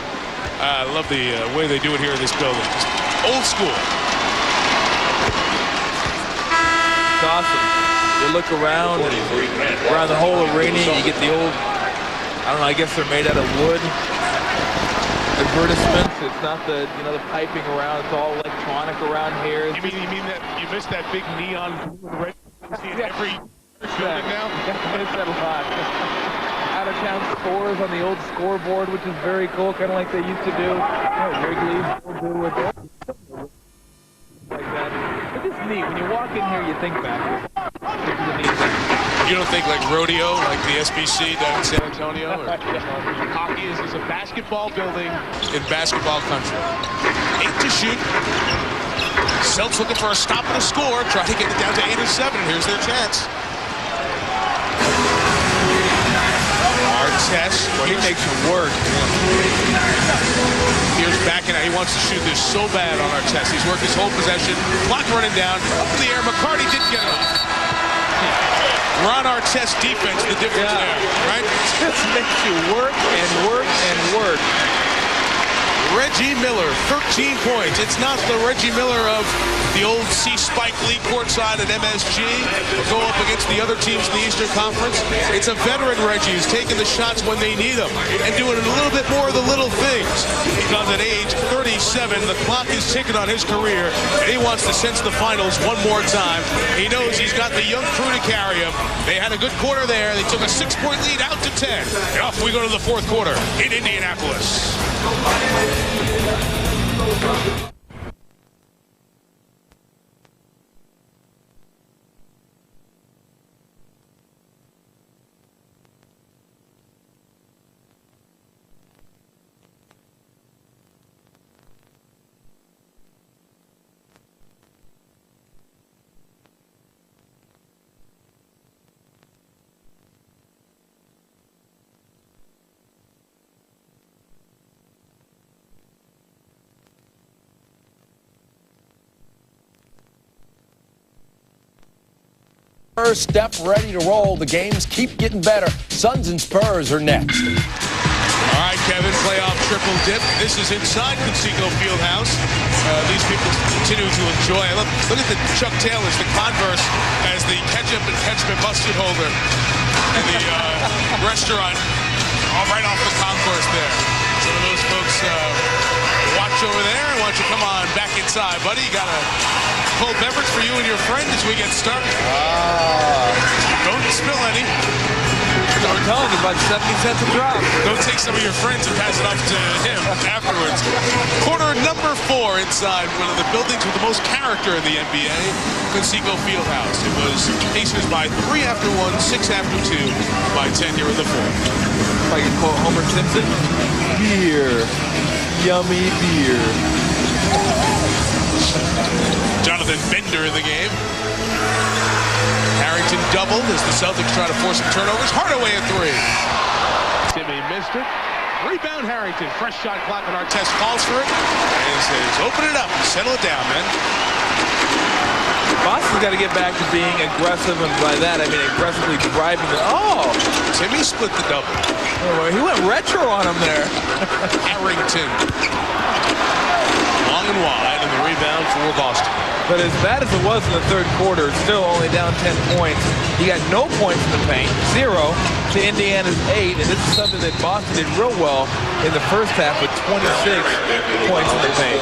I love the way they do it here in this building. Just old school. It's awesome. You look around the whole arena, you get the old, I don't know, I guess they're made out of wood. advertisements. It's not the the piping around. It's all electronic around here. You mean that you missed that big neon red? See it every building now. I missed that a lot. Out of town scores on the old scoreboard, which is very cool, kind of like they used to do. Wrigley will do with like that. But it's neat. When you walk in here, you think back. This is a neat thing. You don't think like rodeo, like the SBC down in San Antonio? Or hockey is a basketball building in basketball country. 8 to shoot. Celtics looking for a stop and a score. Try to get it down to 8 or 7. Here's their chance. Artest. Well, he makes him work. Here's backing out. He wants to shoot this so bad on Artest. He's worked his whole possession. Clock running down. Up in the air. McCarty didn't get it off. Ron Artest defense, the difference there, right? This makes you work and work and work. Reggie Miller, 13 points. It's not the Reggie Miller of the old C. Spike Lee courtside at MSG or go up against the other teams in the Eastern Conference. It's a veteran Reggie who's taking the shots when they need them and doing a little bit more of the little things. Because at age 37, the clock is ticking on his career, and he wants to sense the finals one more time. He knows he's got the young crew to carry him. They had a good quarter there. They took a 6-point lead out to 10. And off we go to the fourth quarter in Indianapolis. First step ready to roll. The games keep getting better. Suns and Spurs are next. All right, Kevin, playoff triple dip. This is inside Conseco Fieldhouse. These people continue to enjoy. Look at the Chuck Taylors, the Converse, as the ketchup and ketchup mustard holder in the restaurant, all right off the concourse there. Some of those folks watch over there. Why don't you come on back inside, buddy? You got a cold beverage for you and your friend as we get started. Don't spill any. I'm telling you, about 70 cents a drop. Don't take some of your friends and pass it off to him afterwards. Quarter number 4 inside one of the buildings with the most character in the NBA, Conseco Fieldhouse. It was Pacers by 3 after 1, 6 after 2, by 10 here in the fourth. If I can quote Homer Simpson, beer, yummy beer. Jonathan Bender in the game. Harrington doubled as the Celtics try to force some turnovers. Hardaway at 3. Timmy missed it. Rebound Harrington. Fresh shot clock and Artest falls for it. And says, open it up. Settle it down, man. Boston's got to get back to being aggressive, and by that I mean aggressively driving the... Oh! Timmy split the double. Oh, he went retro on him there. Harrington. Long and wide, and the rebound for Boston. But as bad as it was in the third quarter, still only down 10 points. You got no points in the paint, 0 to Indiana's 8, and this is something that Boston did real well in the first half with 26 points in the paint.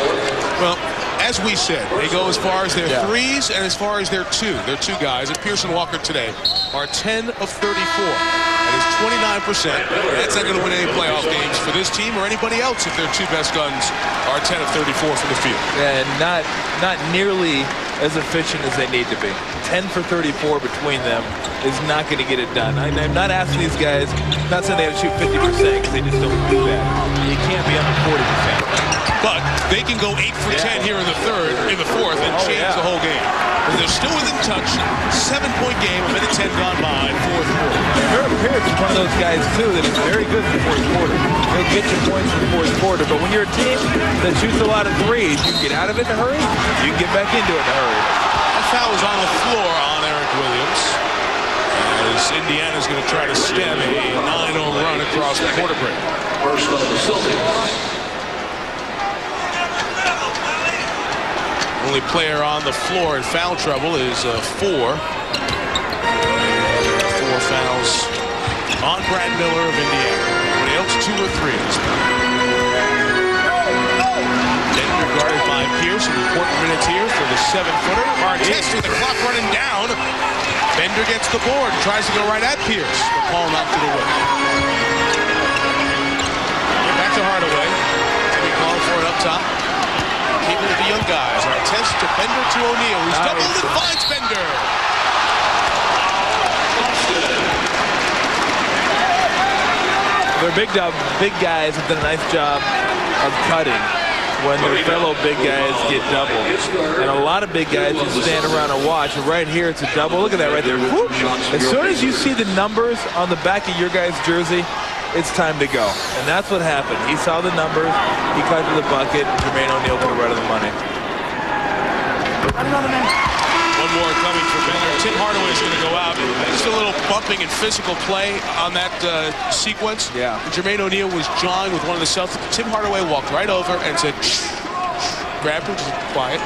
Well, as we said, they go as far as their threes and as far as their 2. Their 2 guys, and Pearson Walker today, are 10 of 34. That is 29%. That's not going to win any playoff games for this team or anybody else if their 2 best guns are 10 of 34 from the field. And not nearly as efficient as they need to be. 10 for 34 between them is not going to get it done. I'm not asking these guys, not saying they have to shoot 50% because they just don't do that. You can't be under 40%. But they can go 8 for 10 here in the fourth, and change the whole game. And they're still within touch. 7-point game, a minute 10 gone by, fourth quarter. Herb Pierce is one of those guys, too, that is very good in the fourth quarter. He'll get you points in the fourth quarter. But when you're a team that shoots a lot of threes, you can get out of it in a hurry, you can get back into it in a hurry. That foul was on the floor on Eric Williams. As Indiana's going to try to stem a 9-0 run across the quarter break. First on the Celtics. Only player on the floor in foul trouble is 4. 4 fouls on Brad Miller of Indiana. Anybody else 2 or 3 in this one? Bender guarded by Pierce in important minutes here for the 7-footer. Artest with the clock running down. Bender gets the board, tries to go right at Pierce, but Paul knocked it away. Back to Hardaway. We call for it up top. Keep it with the young guys. Artest to Bender to O'Neal. He's doubled and finds Bender. Their big guys have done a nice job of cutting when their fellow big guys get doubled. And a lot of big guys just stand around and watch. And right here, it's a double. Look at that right there. Whoop. As soon as you see the numbers on the back of your guy's jersey, it's time to go. And that's what happened. He saw the numbers. He cut to the bucket. Jermaine O'Neal put it right on the money. One more coming for Bender. Tim Hardaway is going to go out. Just a little bumping and physical play on that sequence. Yeah. Jermaine O'Neal was jawing with one of the Celtics. Tim Hardaway walked right over and said, shh, grabbed him, just quiet.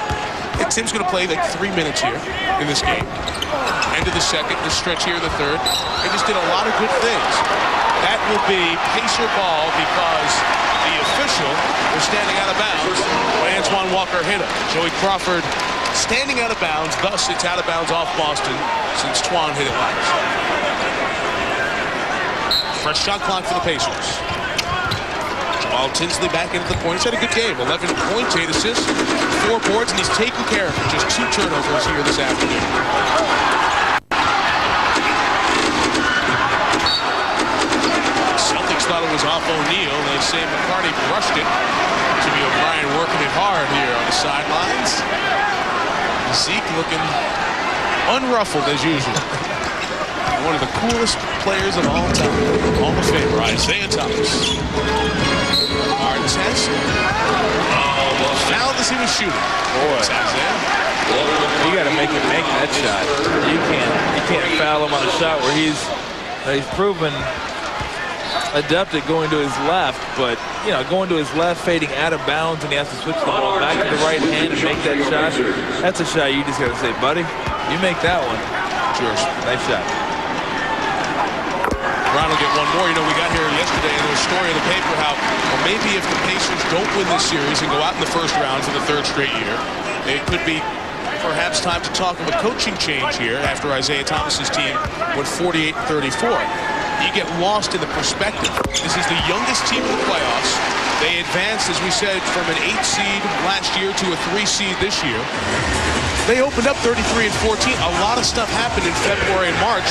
And Tim's going to play like 3 minutes here in this game. End of the second, the stretch here in the third. They just did a lot of good things. That will be Pacer ball because the official was standing out of bounds when Antoine Walker hit him. Joey Crawford standing out of bounds, thus it's out of bounds off Boston since Twan hit it last. Fresh shot clock for the Pacers. Jamal Tinsley back into the point. He's had a good game. 11 points, 8 assists, 4 boards, and he's taking care of it. Just 2 turnovers here this afternoon. Celtics thought it was off O'Neal. They say McCarty brushed it. Jimmy O'Brien working it hard here on the sidelines. Zeke looking unruffled as usual. One of the coolest players of all time. Hall of Famer, Isaiah Thomas. Artest. Fouled as he was shooting. Boy. You got to make him make that shot. You can't foul him on a shot where he's proven adept at going to his left, but going to his left, fading out of bounds, and he has to switch the ball back to the right hand and make that shot. That's a shot you just got to say, buddy, you make that one. Cheers. Nice shot. Ron will get one more. We got here yesterday in the story of the paper how maybe if the Pacers don't win this series and go out in the first round for the 3rd straight year, it could be perhaps time to talk of a coaching change here after Isaiah Thomas's team went 48-34. You get lost in the perspective. This is the youngest team in the playoffs. They advanced, as we said, from an 8 seed last year to a 3 seed this year. They opened up 33-14. A lot of stuff happened in February and March.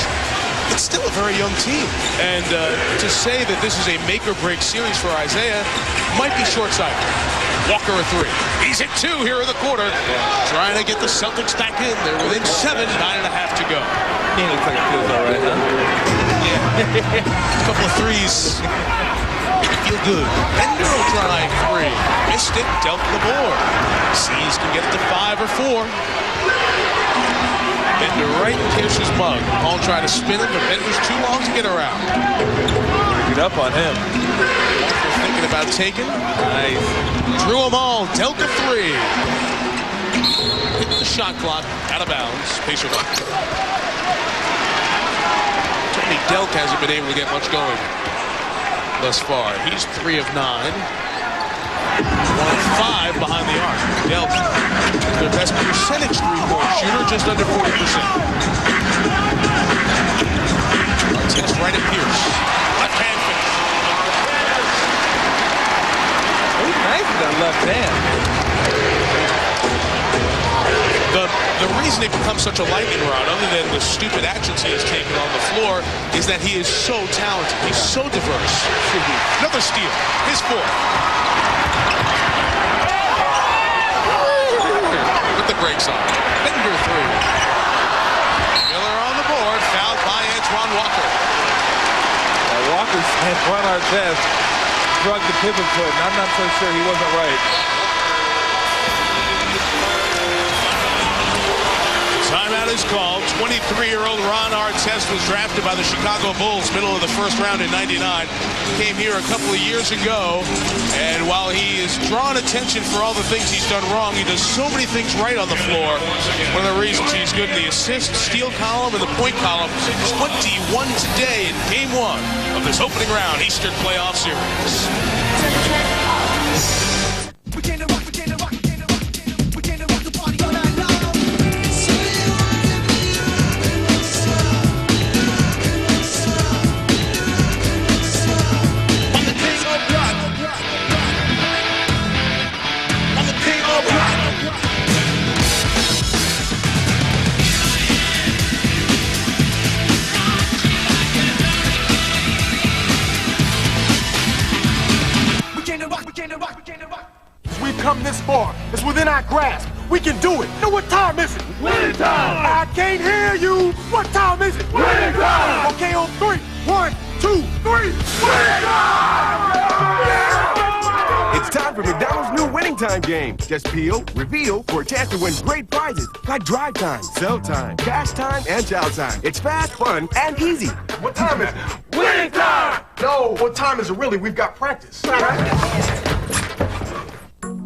It's still a very young team. And to say that this is a make-or-break series for Isaiah might be short-sighted. Walker a 3. He's at 2 here in the quarter. Trying to get the Celtics back in. They're within 7, 9.5 to go. He looks like it feels all right, huh? Yeah. A couple of threes. Feel good. Bender will try 3. Missed it. Dealt the board. C's can get it to 5 or 4. Bender right in Pierce's mug. Paul tried to spin him, but Bender's too long to get around. Get up on him. Walker thinking about taking. Nice. Drew them all. Dealt the 3. Hit the shot clock. Out of bounds. Pacer ball. Tony Delk hasn't been able to get much going thus far. He's 3 of 9. 1 of 5 behind the arc. Delk is their best percentage three-point shooter, just under 40%. Artest right at Pierce. Left hand finish. He's nice with that left hand. The reason it becomes such a lightning rod, other than the stupid actions he has taken on the floor, is that he is so talented. He's so diverse. Another steal. His 4th. Put the brakes on. Bender 3. Miller on the board. Fouled by Antoine Walker. Walker's Antoine Artest drugged the pivot foot, and I'm not so sure he wasn't right. Timeout is called. 23-year-old Ron Artest was drafted by the Chicago Bulls middle of the 1st round in '99. Came here a couple of years ago, and while he is drawing attention for all the things he's done wrong, he does so many things right on the floor. One of the reasons he's good in the assist, steal column, and the point column. 21 today in Game 1 of this opening round Eastern Playoff Series. bar. It's within our grasp. We can do it. You know what time is it? Winning time! I can't hear you. What time is it? Winning time! Okay, on 3. 1, 2, 3. Winning time! It's time for McDonald's new Winning Time game. Just peel, reveal for a chance to win great prizes like drive time, sell time, cash time, and chow time. It's fast, fun, and easy. What time is it? Winning time! No, what time is it really? We've got practice.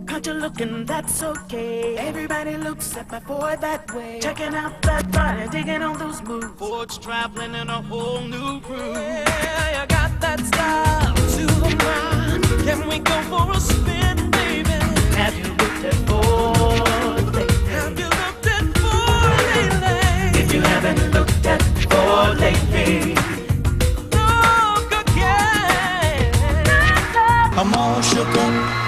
Caught you looking, that's okay. Everybody looks at my boy that way. Checking out that body, digging on those moves. Forge traveling in a whole new groove. Yeah, you got that style to the mind. Can we go for a spin, baby? Have you looked at Ford lately? Have you looked at Ford lately? If you haven't looked at Ford lately, look again. I'm all shook up.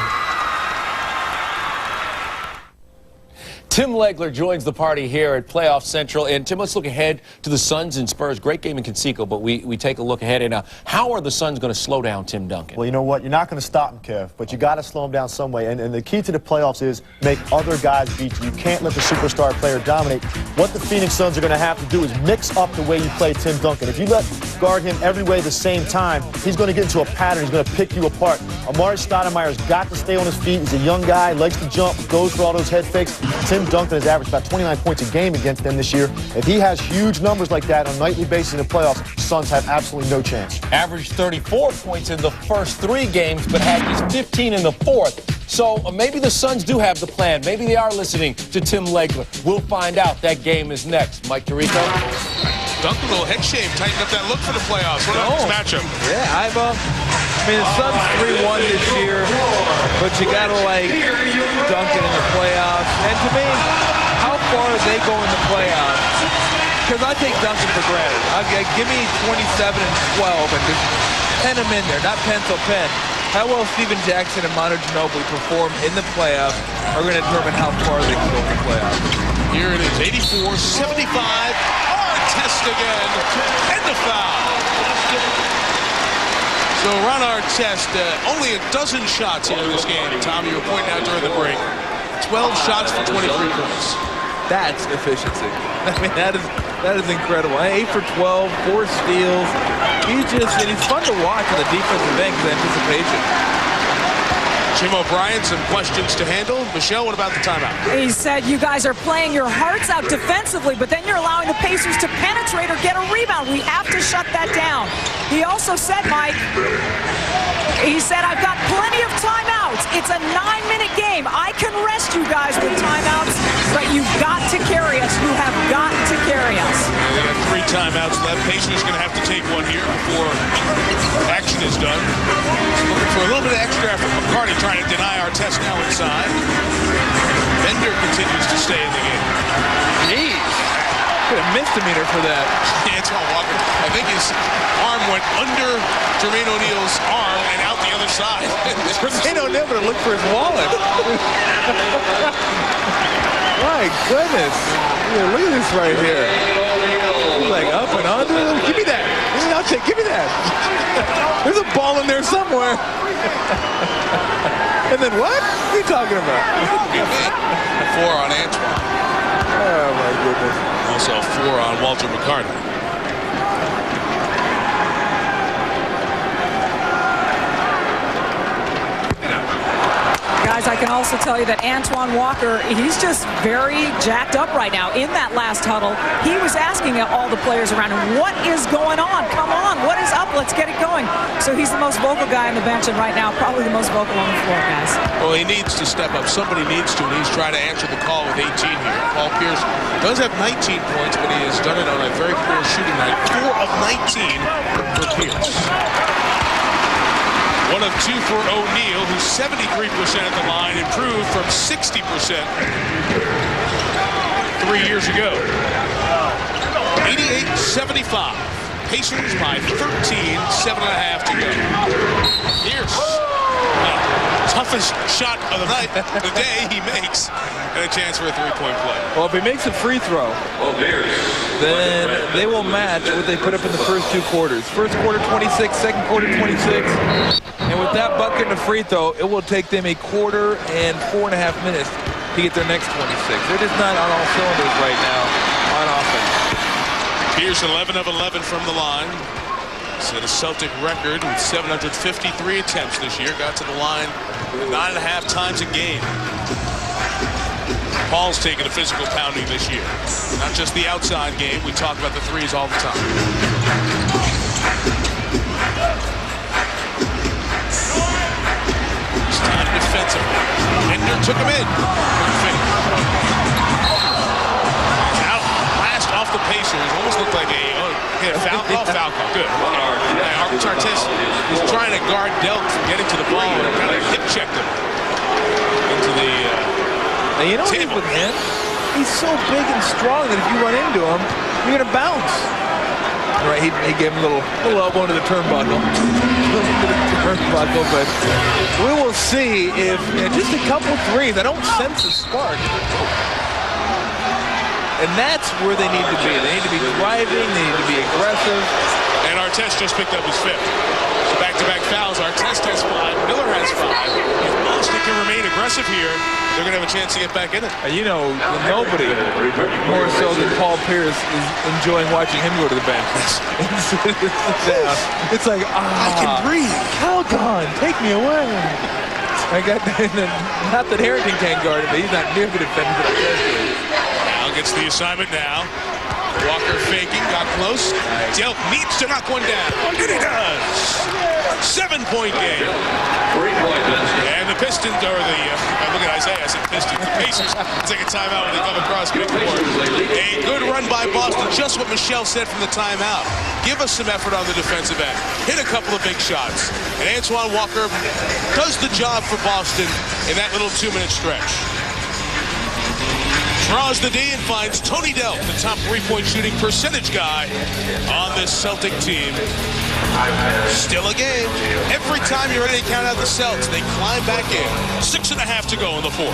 Tim Legler joins the party here at Playoff Central. And Tim, let's look ahead to the Suns and Spurs. Great game in Conseco, but we take a look ahead. And how are the Suns going to slow down Tim Duncan? Well, you know what? You're not going to stop him, Kev, but you got to slow him down some way. And the key to the playoffs is make other guys beat you. You can't let the superstar player dominate. What the Phoenix Suns are going to have to do is mix up the way you play Tim Duncan. If you guard him every way at the same time, he's going to get into a pattern. He's going to pick you apart. Amari Stoudemire's got to stay on his feet. He's a young guy, likes to jump, goes for all those head fakes. Tim Duncan has averaged about 29 points a game against them this year. If he has huge numbers like that on a nightly basis in the playoffs, Suns have absolutely no chance. Averaged 34 points in the first 3 games, but had just 15 in the 4th. So maybe the Suns do have the plan. Maybe they are listening to Tim Legler. We'll find out. That game is next. Mike Tirico. Duncan, a little head shave, tighten up that look for the playoffs. What about this matchup? Yeah, I mean, the Suns 3-1 this year, but you got to like Duncan in the playoffs. And to me, how far are they going in the playoffs? Because I take Duncan for granted. Give me 27 and 12 and just pen him in there, not pencil pen. How well Steven Jackson and Manu Ginobili perform in the playoffs are going to determine how far they can go in the playoffs. Here it is, 84-75. Test again, and the foul. So Ron Artest, only a dozen shots here in this game. Tommy, you were pointing out during the break. 12 shots for 23 points. That's efficiency. I mean, that is incredible. 8 for 12, 4 steals. He's fun to watch on the defensive end because of anticipation. Jim O'Brien, some questions to handle. Michelle, what about the timeout? He said you guys are playing your hearts out defensively, but then you're allowing the Pacers to penetrate or get a rebound. We have to shut that down. He also said, Mike, he said, I've got plenty of timeouts. It's a 9-minute game. I can rest you guys with timeouts, but you've got to carry us. You have got to carry us. They got 3 timeouts left. Pacers going to have to take one here before action is done. Looking for a little bit of extra effort. McCarty trying to deny our test now inside. Bender continues to stay in the game. Jeez. What a misdemeanor for that. Antoine Walker, I think his arm went under Jermaine O'Neal's arm and out the other side. Jermaine O'Neal would have looked for his wallet. My goodness. Look at this right here. He's like up and under. Give me that. Give me that. There's a ball in there somewhere. And then what? What are you talking about? 4 on Antoine. Oh, my goodness. Also 4 on Walter McCarty. Guys, I can also tell you that Antoine Walker, he's just very jacked up right now. In that last huddle, he was asking all the players around him, what is going on? Come on, what is up? Let's get it going. So he's the most vocal guy on the bench, and right now, probably the most vocal on the floor, guys. Well, he needs to step up. Somebody needs to, and he's trying to answer the call with 18 here. Paul Pierce does have 19 points, but he has done it on a very poor shooting night. 4 of 19 for Pierce. 1 of 2 for O'Neal, who's 73% at the line, improved from 60% 3 years ago. 88-75. Pacers by 13, 7.5 to go. Pierce. toughest shot of the night, the day he makes, and a chance for a three-point play. Well, if he makes a free throw, then they will match what they put up in the first 2 quarters. First quarter 26, second quarter 26. And with that bucket and a free throw, it will take them a quarter and 4.5 minutes to get their next 26. They're just not on all cylinders right now on offense. Here's 11 of 11 from the line. Set a Celtic record with 753 attempts this year. Got to the line 9.5 times a game. Paul's taken a physical pounding this year. Not just the outside game. We talk about the threes all the time. It's time defensively. Ender took him in. Out last off the Pacers. Almost looked like a foul. Oh, foul call. Good. Artest is trying to guard Delk from getting to the ball and kind of hip checked him into the now, you know table. With him, he's so big and strong that if you run into him, you're going to bounce. All right, he gave him a little elbow into the turnbuckle. But we will see if just a couple threes. I don't sense a spark. And that's where they need to be. They need to be driving. They need to be aggressive. And Artest just picked up his 5th. So back-to-back fouls. Artest has 5. Miller has 5. If Boston can remain aggressive here, they're going to have a chance to get back in it. You know, nobody more so than Paul Pierce is enjoying watching him go to the bench. It's like, I can breathe. Calgon, take me away. Not that Harrington can't guard him, but he's not near the defender that Artest is. Al gets the assignment now. Walker faking, got close. Delk needs to knock one down. And he does. 7-point game. And the Pistons, or the, look at Isaiah, I said Pistons. The Pacers take a timeout when they come across midcourt. A good run by Boston, just what Michelle said from the timeout. Give us some effort on the defensive end. Hit a couple of big shots. And Antoine Walker does the job for Boston in that little 2-minute stretch. Draws the D and finds Tony Delk, the top 3-point shooting percentage guy on this Celtic team. Still a game. Every time you're ready to count out the Celts, they climb back in. 6.5 to go in the 4th.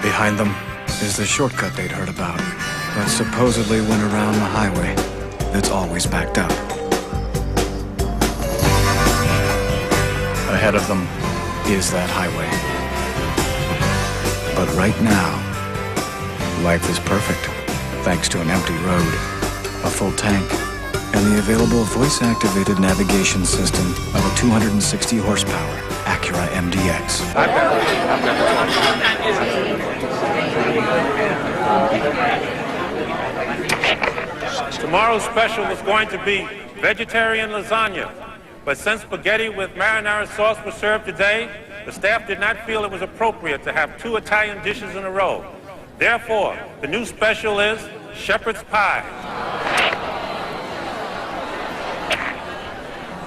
Behind them is the shortcut they'd heard about that supposedly went around the highway that's always backed up. Ahead of them is that highway. But right now, life is perfect, thanks to an empty road, a full tank, and the available voice-activated navigation system of a 260 horsepower Acura MDX. Tomorrow's special was going to be vegetarian lasagna. But since spaghetti with marinara sauce was served today, the staff did not feel it was appropriate to have 2 Italian dishes in a row. Therefore, the new special is shepherd's pie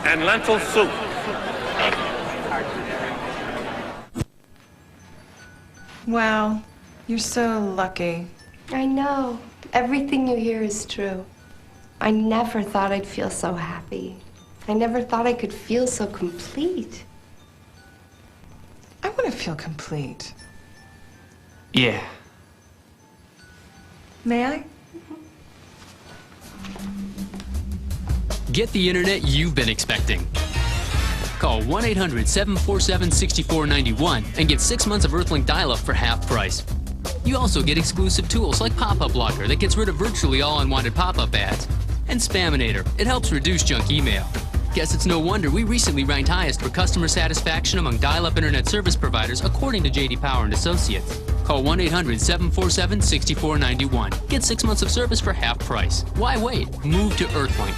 and lentil soup. Wow, you're so lucky. I know. Everything you hear is true. I never thought I'd feel so happy. I never thought I could feel so complete. I want to feel complete. Yeah. May I? Get the internet you've been expecting. Call 1-800-747-6491 and get 6 months of Earthlink dial-up for half price. You also get exclusive tools like Pop-Up Blocker that gets rid of virtually all unwanted pop-up ads. And Spaminator, it helps reduce junk email. Guess it's no wonder we recently ranked highest for customer satisfaction among dial-up internet service providers according to J.D. Power and Associates. Call 1-800-747-6491. Get 6 months of service for half price. Why wait? Move to Earthlink.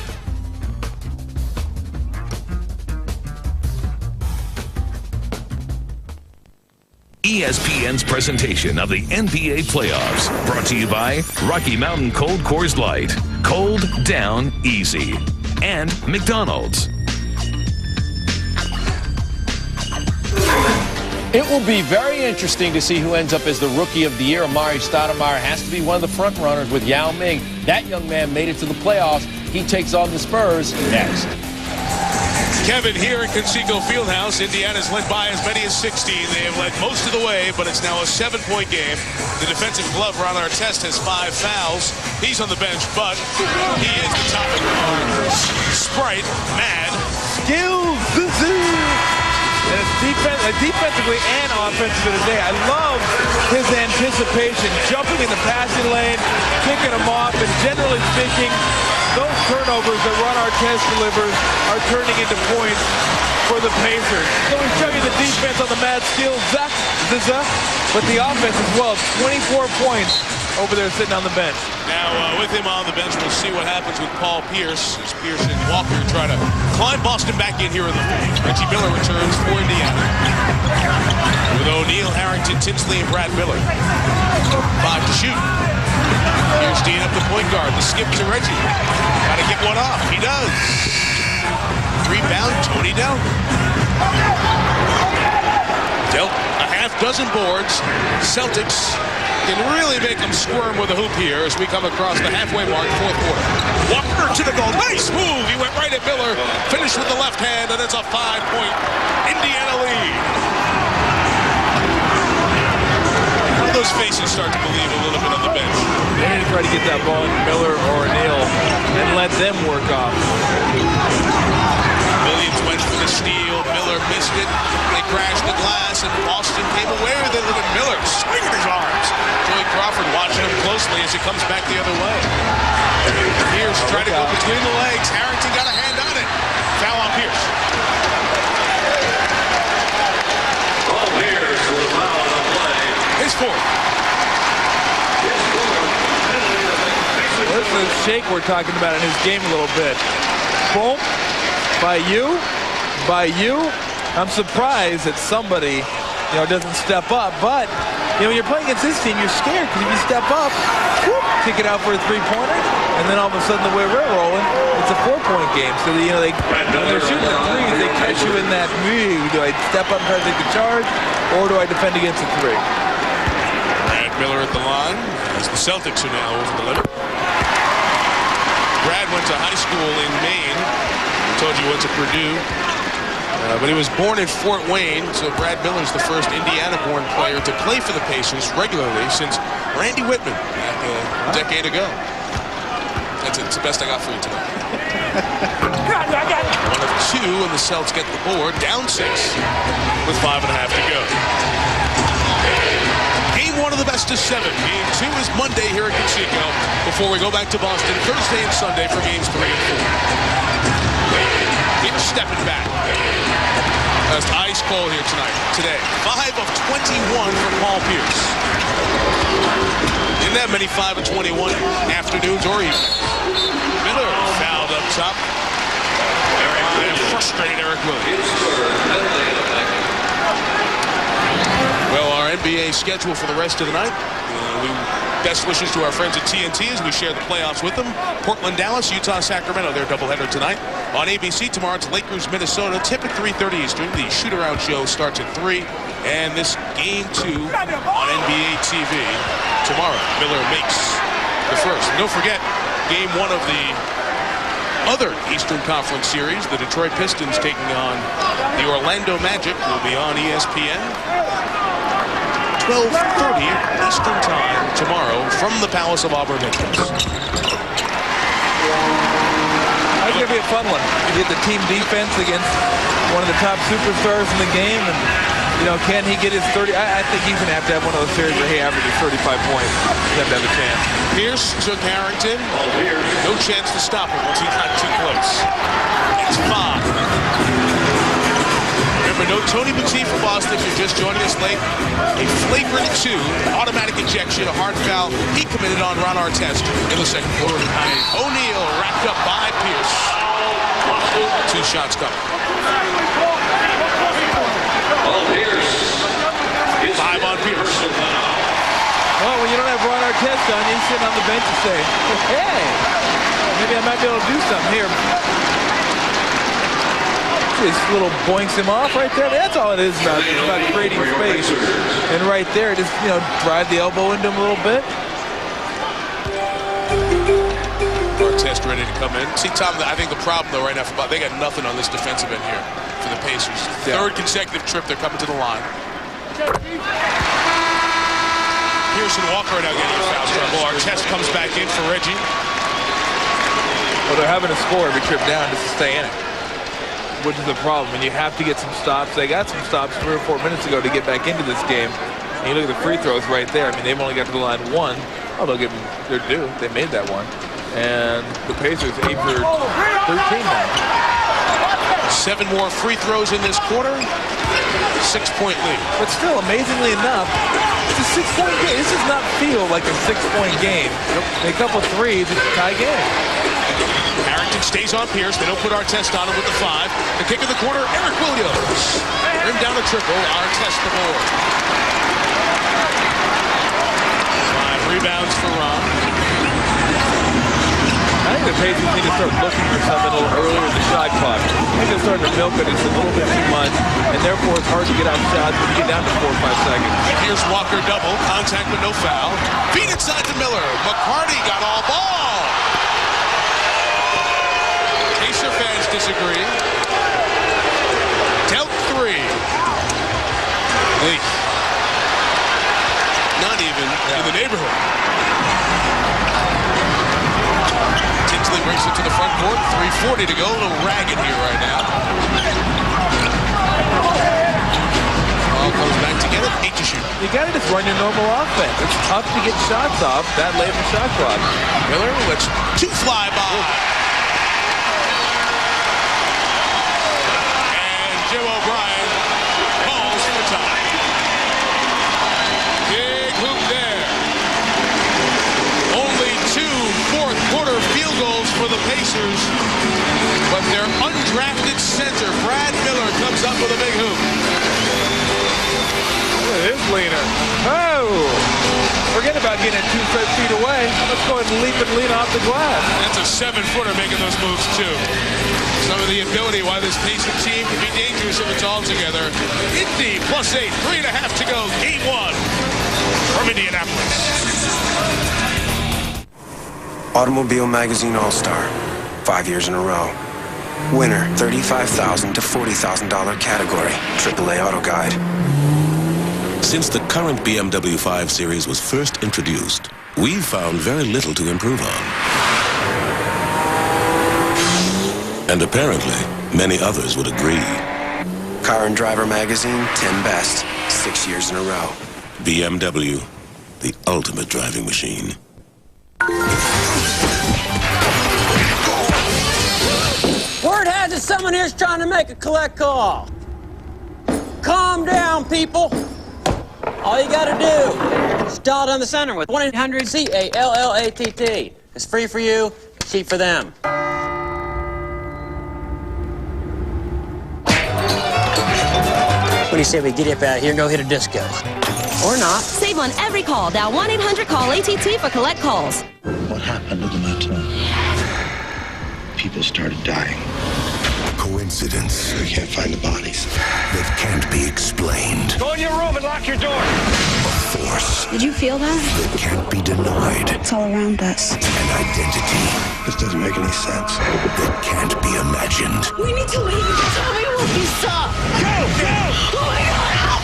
ESPN's presentation of the NBA playoffs, brought to you by Rocky Mountain Cold Coors Light. Cold down easy. And McDonald's. It will be very interesting to see who ends up as the Rookie of the Year. Amari Stoudemire has to be one of the front runners with Yao Ming. That young man made it to the playoffs. He takes on the Spurs next. Kevin, here at Conseco Fieldhouse, Indiana's led by as many as 16. They have led most of the way, but it's now a 7-point game. The defensive glove, Ron Artest, has 5 fouls. He's on the bench, but he is the topic of our Sprite Mad Skills. And defensively and offensively today, I love his anticipation, jumping in the passing lane, kicking them off, and generally speaking, those turnovers that Ron Artest delivers are turning into points for the Pacers. So we show you the defense on the mad steal, but the offense as well. 24 points over there sitting on the bench. Now, with him on the bench, we'll see what happens with Paul Pierce as Pierce and Walker try to climb Boston back in here in the paint. Reggie Miller returns for Indiana. With O'Neal, Harrington, Tinsley, and Brad Miller. 5 to shoot. Here's Dean up the point guard. The skip to Reggie. Got to get one off. He does. Rebound, Tony Dell. Dealt a half dozen boards. Celtics can really make them squirm with a hoop here as we come across the halfway mark, 4th quarter. Walker to the goal. Nice move. He went right at Miller. Finished with the left hand, and it's a 5-point Indiana lead. Those faces start to believe a little bit on the bench. They need to try to get that ball into Miller or O'Neal and let them work off. Williams went for the steal. Miller missed it. They crashed the glass, and Boston came away with it. Look at Miller swinging his arms. Joey Crawford watching him closely as he comes back the other way. Pierce trying to go between the legs. Harrington got a hand on it. Foul on Pierce. Pierce was fouled on play. His 4th. This is the shake we're talking about in his game a little bit. Boom. By you. I'm surprised that somebody, doesn't step up. But, when you're playing against this team, you're scared because if you step up, whoop, kick it out for a 3-pointer, and then all of a sudden the way we're rolling, it's a 4-point game. So, when they're shooting the threes, they catch you in that mood. Do I step up and try to take the charge, or do I defend against the 3? Brad Miller at the line. It's the Celtics who now over the limit. Brad went to high school in Maine. I told you he went to Purdue. But he was born in Fort Wayne, so Brad Miller's the first Indiana-born player to play for the Pacers regularly since Randy Whitman back a decade ago. That's the best I got for you tonight. 1 of 2, and the Celts get the board, down 6 with 5.5 to go. Game 1 of the best of 7. Game 2 is Monday here at Conseco before we go back to Boston Thursday and Sunday for games 3 and 4. Pierce stepping back. Just ice cold here today. 5 of 21 for Paul Pierce. Didn't have many 5 of 21 afternoons or evenings. Miller fouled up top. Frustrated Eric Williams. Well, our NBA schedule for the rest of the night. Best wishes to our friends at TNT as we share the playoffs with them. Portland, Dallas, Utah, Sacramento, their doubleheader tonight. On ABC tomorrow, it's Lakers, Minnesota, tip at 3:30 Eastern. The shoot-around show starts at 3. And this Game 2 on NBA TV tomorrow. Miller makes the first. And don't forget, Game 1 of the other Eastern Conference series, the Detroit Pistons taking on the Orlando Magic, will be on ESPN. 12:30 Eastern Time tomorrow from the Palace of Auburn Hills. That's going to be a fun one. You get the team defense against one of the top superstars in the game, and can he get his 30? I think he's going to have one of those series where he averages 35 points for them to have a chance. Pierce took Harrington. No chance to stop him once he got too close. It's 5. Remember, no Tony Boutte for Boston if you're just joining us late. A flagrant 2, automatic ejection, a hard foul. He committed on Ron Artest in the second quarter. O'Neal wrapped up by Pierce. 2 shots coming. 5 on Pierce. Well, when you don't have Ron Artest on, he's sitting on the bench and say, hey, maybe I might be able to do something here. Just little boinks him off right there. That's all it is about creating space. And right there, just, drive the elbow into him a little bit. Artest ready to come in. See, Tom, I think the problem, though, right now, they got nothing on this defensive end here for the Pacers. Third consecutive trip, they're coming to the line. Pearson Walker now getting foul trouble. Artest comes back in for Reggie. Well, they're having to score every trip down just to stay in it, which is the problem. And you have to get some stops. They got some stops 3 or 4 minutes ago to get back into this game. And you look at the free throws right there. I mean, they've only got to the line 1. Oh, they'll give them their due. They made that one. And the Pacers 8 for 13 now. 7 more free throws in this quarter. 6-point lead. But still, amazingly enough, it's a 6-point game. This does not feel like a 6-point game. A couple threes, it's a tie game. Harrington stays on Pierce. They don't put Artest on him with the 5. The kick of the quarter, Eric Williams. Rim down a triple. Artest the board. 5 rebounds for Ron. I think the Pacers need to start looking for something a little earlier in the shot clock. I think they're starting to milk it just a little bit too much, and therefore it's hard to get out shots when you get down to 4 or 5 seconds. Here's Walker double, contact but no foul. Feed inside to Miller. McCarty got all ball. Pacer fans disagree. Dealt 3. Hey. Not even in the neighborhood. Tinsley brings it to the front court. 3:40 to go. A little ragged here right now. All comes back together. 8 to shoot. You got to just run your normal offense. It's tough to get shots off that late in the shot clock. Miller lets 2 fly by. And Jim O'Brien calls for time. Big hoop there. Only 2 fourth-quarter field goals for the Pacers, but their undrafted center, Brad Miller, comes up with a big hoop. Look at this leaner. Oh! Forget about getting 2 feet away. Let's go ahead and leap and lean off the glass. That's a 7-footer making those moves, too. Some of the ability why this Pacer team can be dangerous if it's all together. Indy +8, 3.5 to go. Game 1 from Indianapolis. Automobile Magazine All-Star, 5 years in a row. Winner, $35,000 to $40,000 category. AAA Auto Guide. Since the current BMW 5 Series was first introduced, we've found very little to improve on. And apparently, many others would agree. Car and Driver Magazine, 10 best, 6 years in a row. BMW, the ultimate driving machine. Word has it someone here's trying to make a collect call. Calm down, people. All you gotta do is dial down the center with 1-800-CALLATT. It's free for you, cheap for them. What do you say we get up out here and go hit a disco? Or not. Save on every call. Dial 1-800-CALL-ATT for collect calls. What happened to the motel? People started dying. Coincidence. We can't find the bodies. That can't be explained. Go in your room and lock your door. A force Did you feel that? that can't be denied. It's all around us. An identity This doesn't make any sense. that can't be imagined. We need to leave. Tell me what you saw. Go! Oh my God, help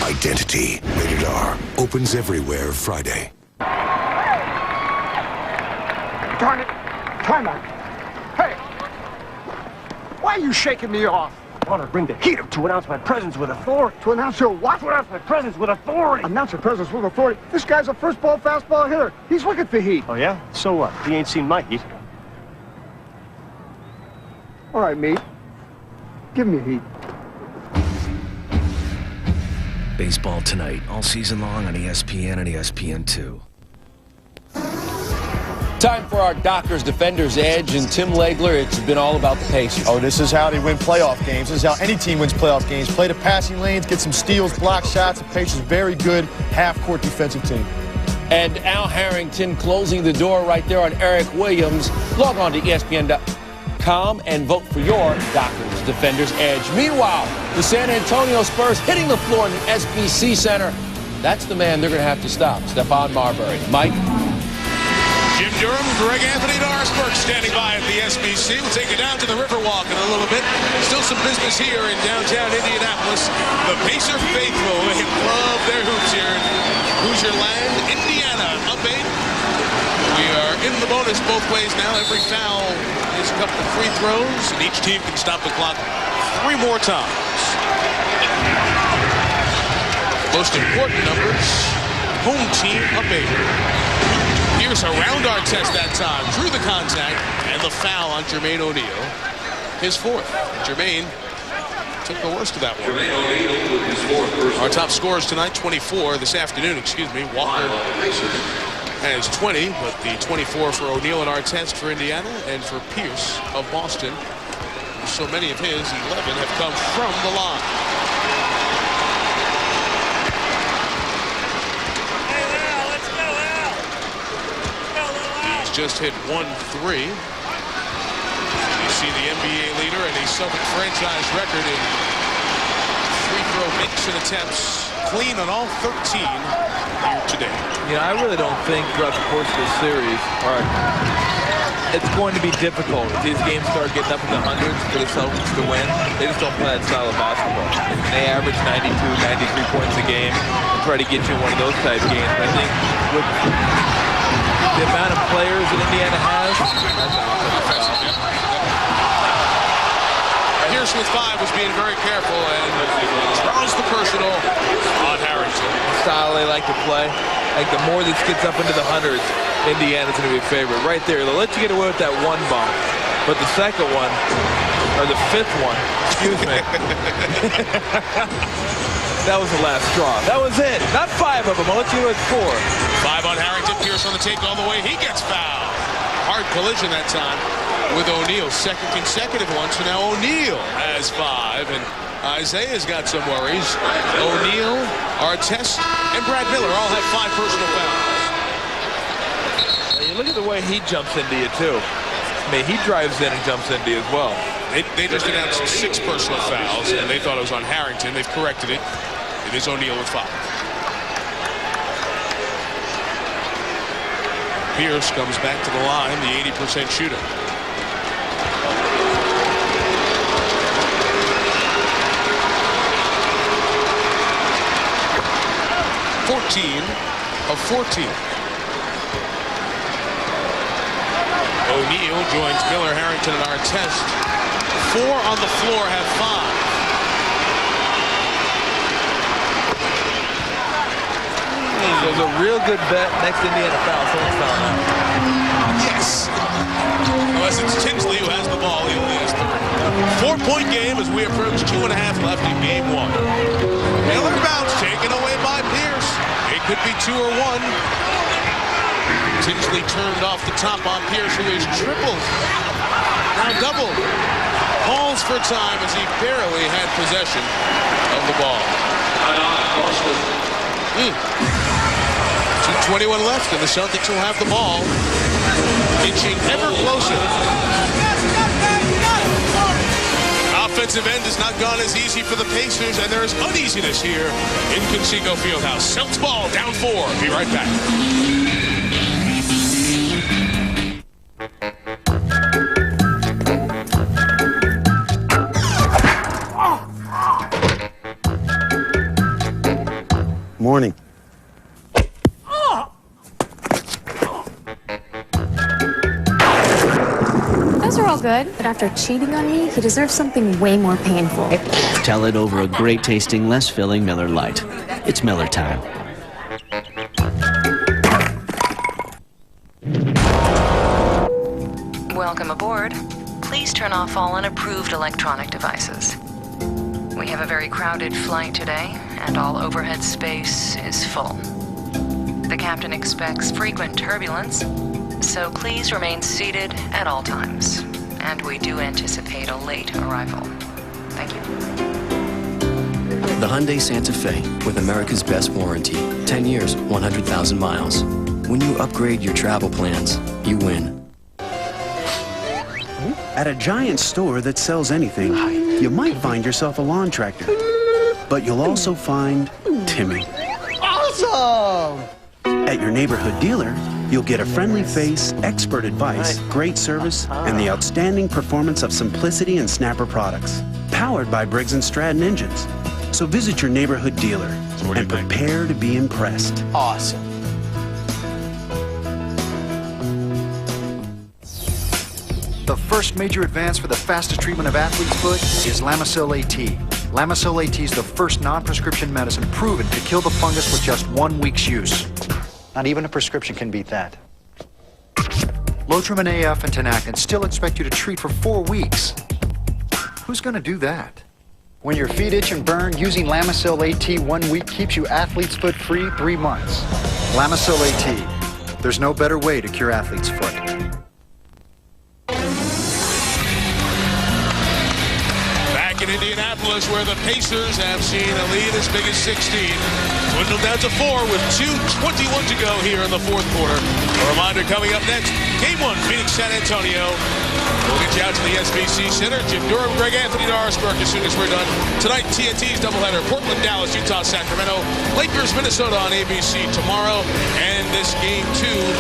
me! Identity. Rated R. Opens everywhere Friday. Darn it. Time out. Hey. Why are you shaking me off? I want to bring the heat up to announce my presence with authority. To announce your what? To announce my presence with authority. Announce your presence with authority? This guy's a first ball fastball hitter. He's looking for heat. Oh, yeah? So what? He ain't seen my heat. All right, meat. Give me heat. Baseball tonight, all season long on ESPN and ESPN2. Time for our Doctors Defenders Edge, and Tim Legler, it's been all about the Pacers. Oh, this is how they win playoff games. This is how any team wins playoff games. Play the passing lanes, get some steals, block shots. The Pacers, very good half-court defensive team. And Al Harrington closing the door right there on Eric Williams. Log on to ESPN.com and vote for your Doctors Defenders Edge. Meanwhile, the San Antonio Spurs hitting the floor in the SBC Center. That's the man they're going to have to stop, Stephon Marbury. Mike? Jim Durham, Greg Anthony Dorisburg standing by at the SBC. We'll take you down to the Riverwalk in a little bit. Still some business here in downtown Indianapolis. The Pacer faithful, they love their hoops here in Hoosier Land, Indiana. Up 8. We are in the bonus both ways now. Every foul is a couple of free throws, and each team can stop the clock 3 more times. Most important numbers, home team up 8. Pierce around Artest that time, drew the contact, and the foul on Jermaine O'Neal, his 4th. Jermaine took the worst of that one. Our top scorers tonight, 24, this afternoon, excuse me, Walker has 20, but the 24 for O'Neal and Artest for Indiana, and for Pierce of Boston, so many of his 11 have come from the line. Just hit 1 3. You see the NBA leader and a Celtic franchise record in free throw makes and attempts, clean on all 13 here today. Yeah, I really don't think throughout the course of this series, it's going to be difficult if these games start getting up in the hundreds for the Celtics to win. They just don't play that style of basketball. They average 92, 93 points a game and try to get you in one of those type games. But I think with the amount of players that Indiana has, that's offensive. Pierce with 5 was being very careful and draws the personal on Harrington. The style they like to play. Like the more this gets up into the hundreds, Indiana's going to be a favorite. Right there, they'll let you get away with that 1 bump, but the second one, or the 5th one, excuse me. That was the last straw. That was it. Not 5 of them. I'll let you know it's 4. 5 on Harrington. Pierce on the take all the way. He gets fouled. Hard collision that time with O'Neal. 2nd consecutive one. So now O'Neal has 5. And Isaiah's got some worries. O'Neal, Artest, and Brad Miller all have 5 personal fouls. You look at the way he jumps into you, too. I mean, he drives in and jumps into you as well. They just announced 6 personal fouls, and they thought it was on Harrington. They've corrected it. It is O'Neal with 5. Pierce comes back to the line, the 80% shooter. of 14. O'Neal joins Miller, Harrington, and Artest. 4 on the floor have 5. So it's a real good bet. Next Indiana foul. Someone's fouling out. Yes. Unless it's Tinsley who has the ball, he only has 3. 4-point game as we approach 2.5 left in game 1. Miller bounce taken away by Pierce. It could be 2 or 1. Tinsley turned off the top on Pierce, who is tripled. Now doubled. Calls for time as he barely had possession of the ball. 2:21 left, and the Celtics will have the ball, inching ever closer. Offensive end has not gone as easy for the Pacers, and there is uneasiness here in Conseco Fieldhouse. Celtics ball down 4. Be right back. Morning. Those are all good, but after cheating on me, he deserves something way more painful. Tell it over a great tasting, less filling Miller Lite. It's Miller time. Welcome aboard. Please turn off all unapproved electronic devices. We have a very crowded flight today, and all overhead space is full. The captain expects frequent turbulence, so please remain seated at all times. And we do anticipate a late arrival. Thank you. The Hyundai Santa Fe, with America's best warranty. 10 years, 100,000 miles. When you upgrade your travel plans, you win. At a giant store that sells anything, you might find yourself a lawn tractor. But you'll also find Timmy. Awesome! At your neighborhood dealer, You'll get a friendly face, expert advice, great service, and the outstanding performance of Simplicity and Snapper products. Powered by Briggs & Stratton engines. So visit your neighborhood dealer and prepare to be impressed. Awesome. The first major advance for the fastest treatment of athlete's foot is Lamisil AT. Lamisil AT is the first non-prescription medicine proven to kill the fungus with just 1 week's use. Not even a prescription can beat that. Lotrimin AF and Tinactin still expect you to treat for 4 weeks. Who's gonna do that? When your feet itch and burn, using Lamisil AT 1 week keeps you athlete's foot free 3 months. Lamisil AT. There's no better way to cure athlete's foot. Back in Indianapolis, where the Pacers have seen a lead as big as 16. Dwindled down to 4 with 2:21 to go here in the fourth quarter. A reminder coming up next, Game 1, Phoenix, San Antonio. We'll get you out to the SBC Center. Jim Durham, Greg Anthony, Doris Burke as soon as we're done. Tonight, TNT's doubleheader. Portland, Dallas, Utah, Sacramento. Lakers, Minnesota on ABC tomorrow. And this Game 2,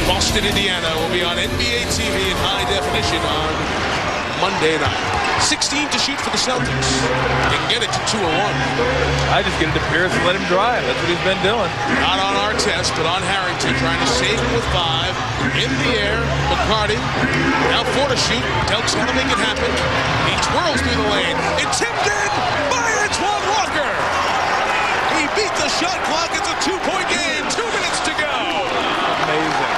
Boston, Indiana, will be on NBA TV in high definition on Monday night. 16 to shoot for the Celtics. They can get it to 2-1. I just get it to Pierce and let him drive. That's what he's been doing. Not on our test, but on Harrington, trying to save him with 5. In the air, McCarty. Now 4 to shoot. Delk's got to make it happen. He twirls through the lane. It's tipped in by R1G1 Walker. He beat the shot clock. It's a 2-point game. 2 minutes to go. Amazing.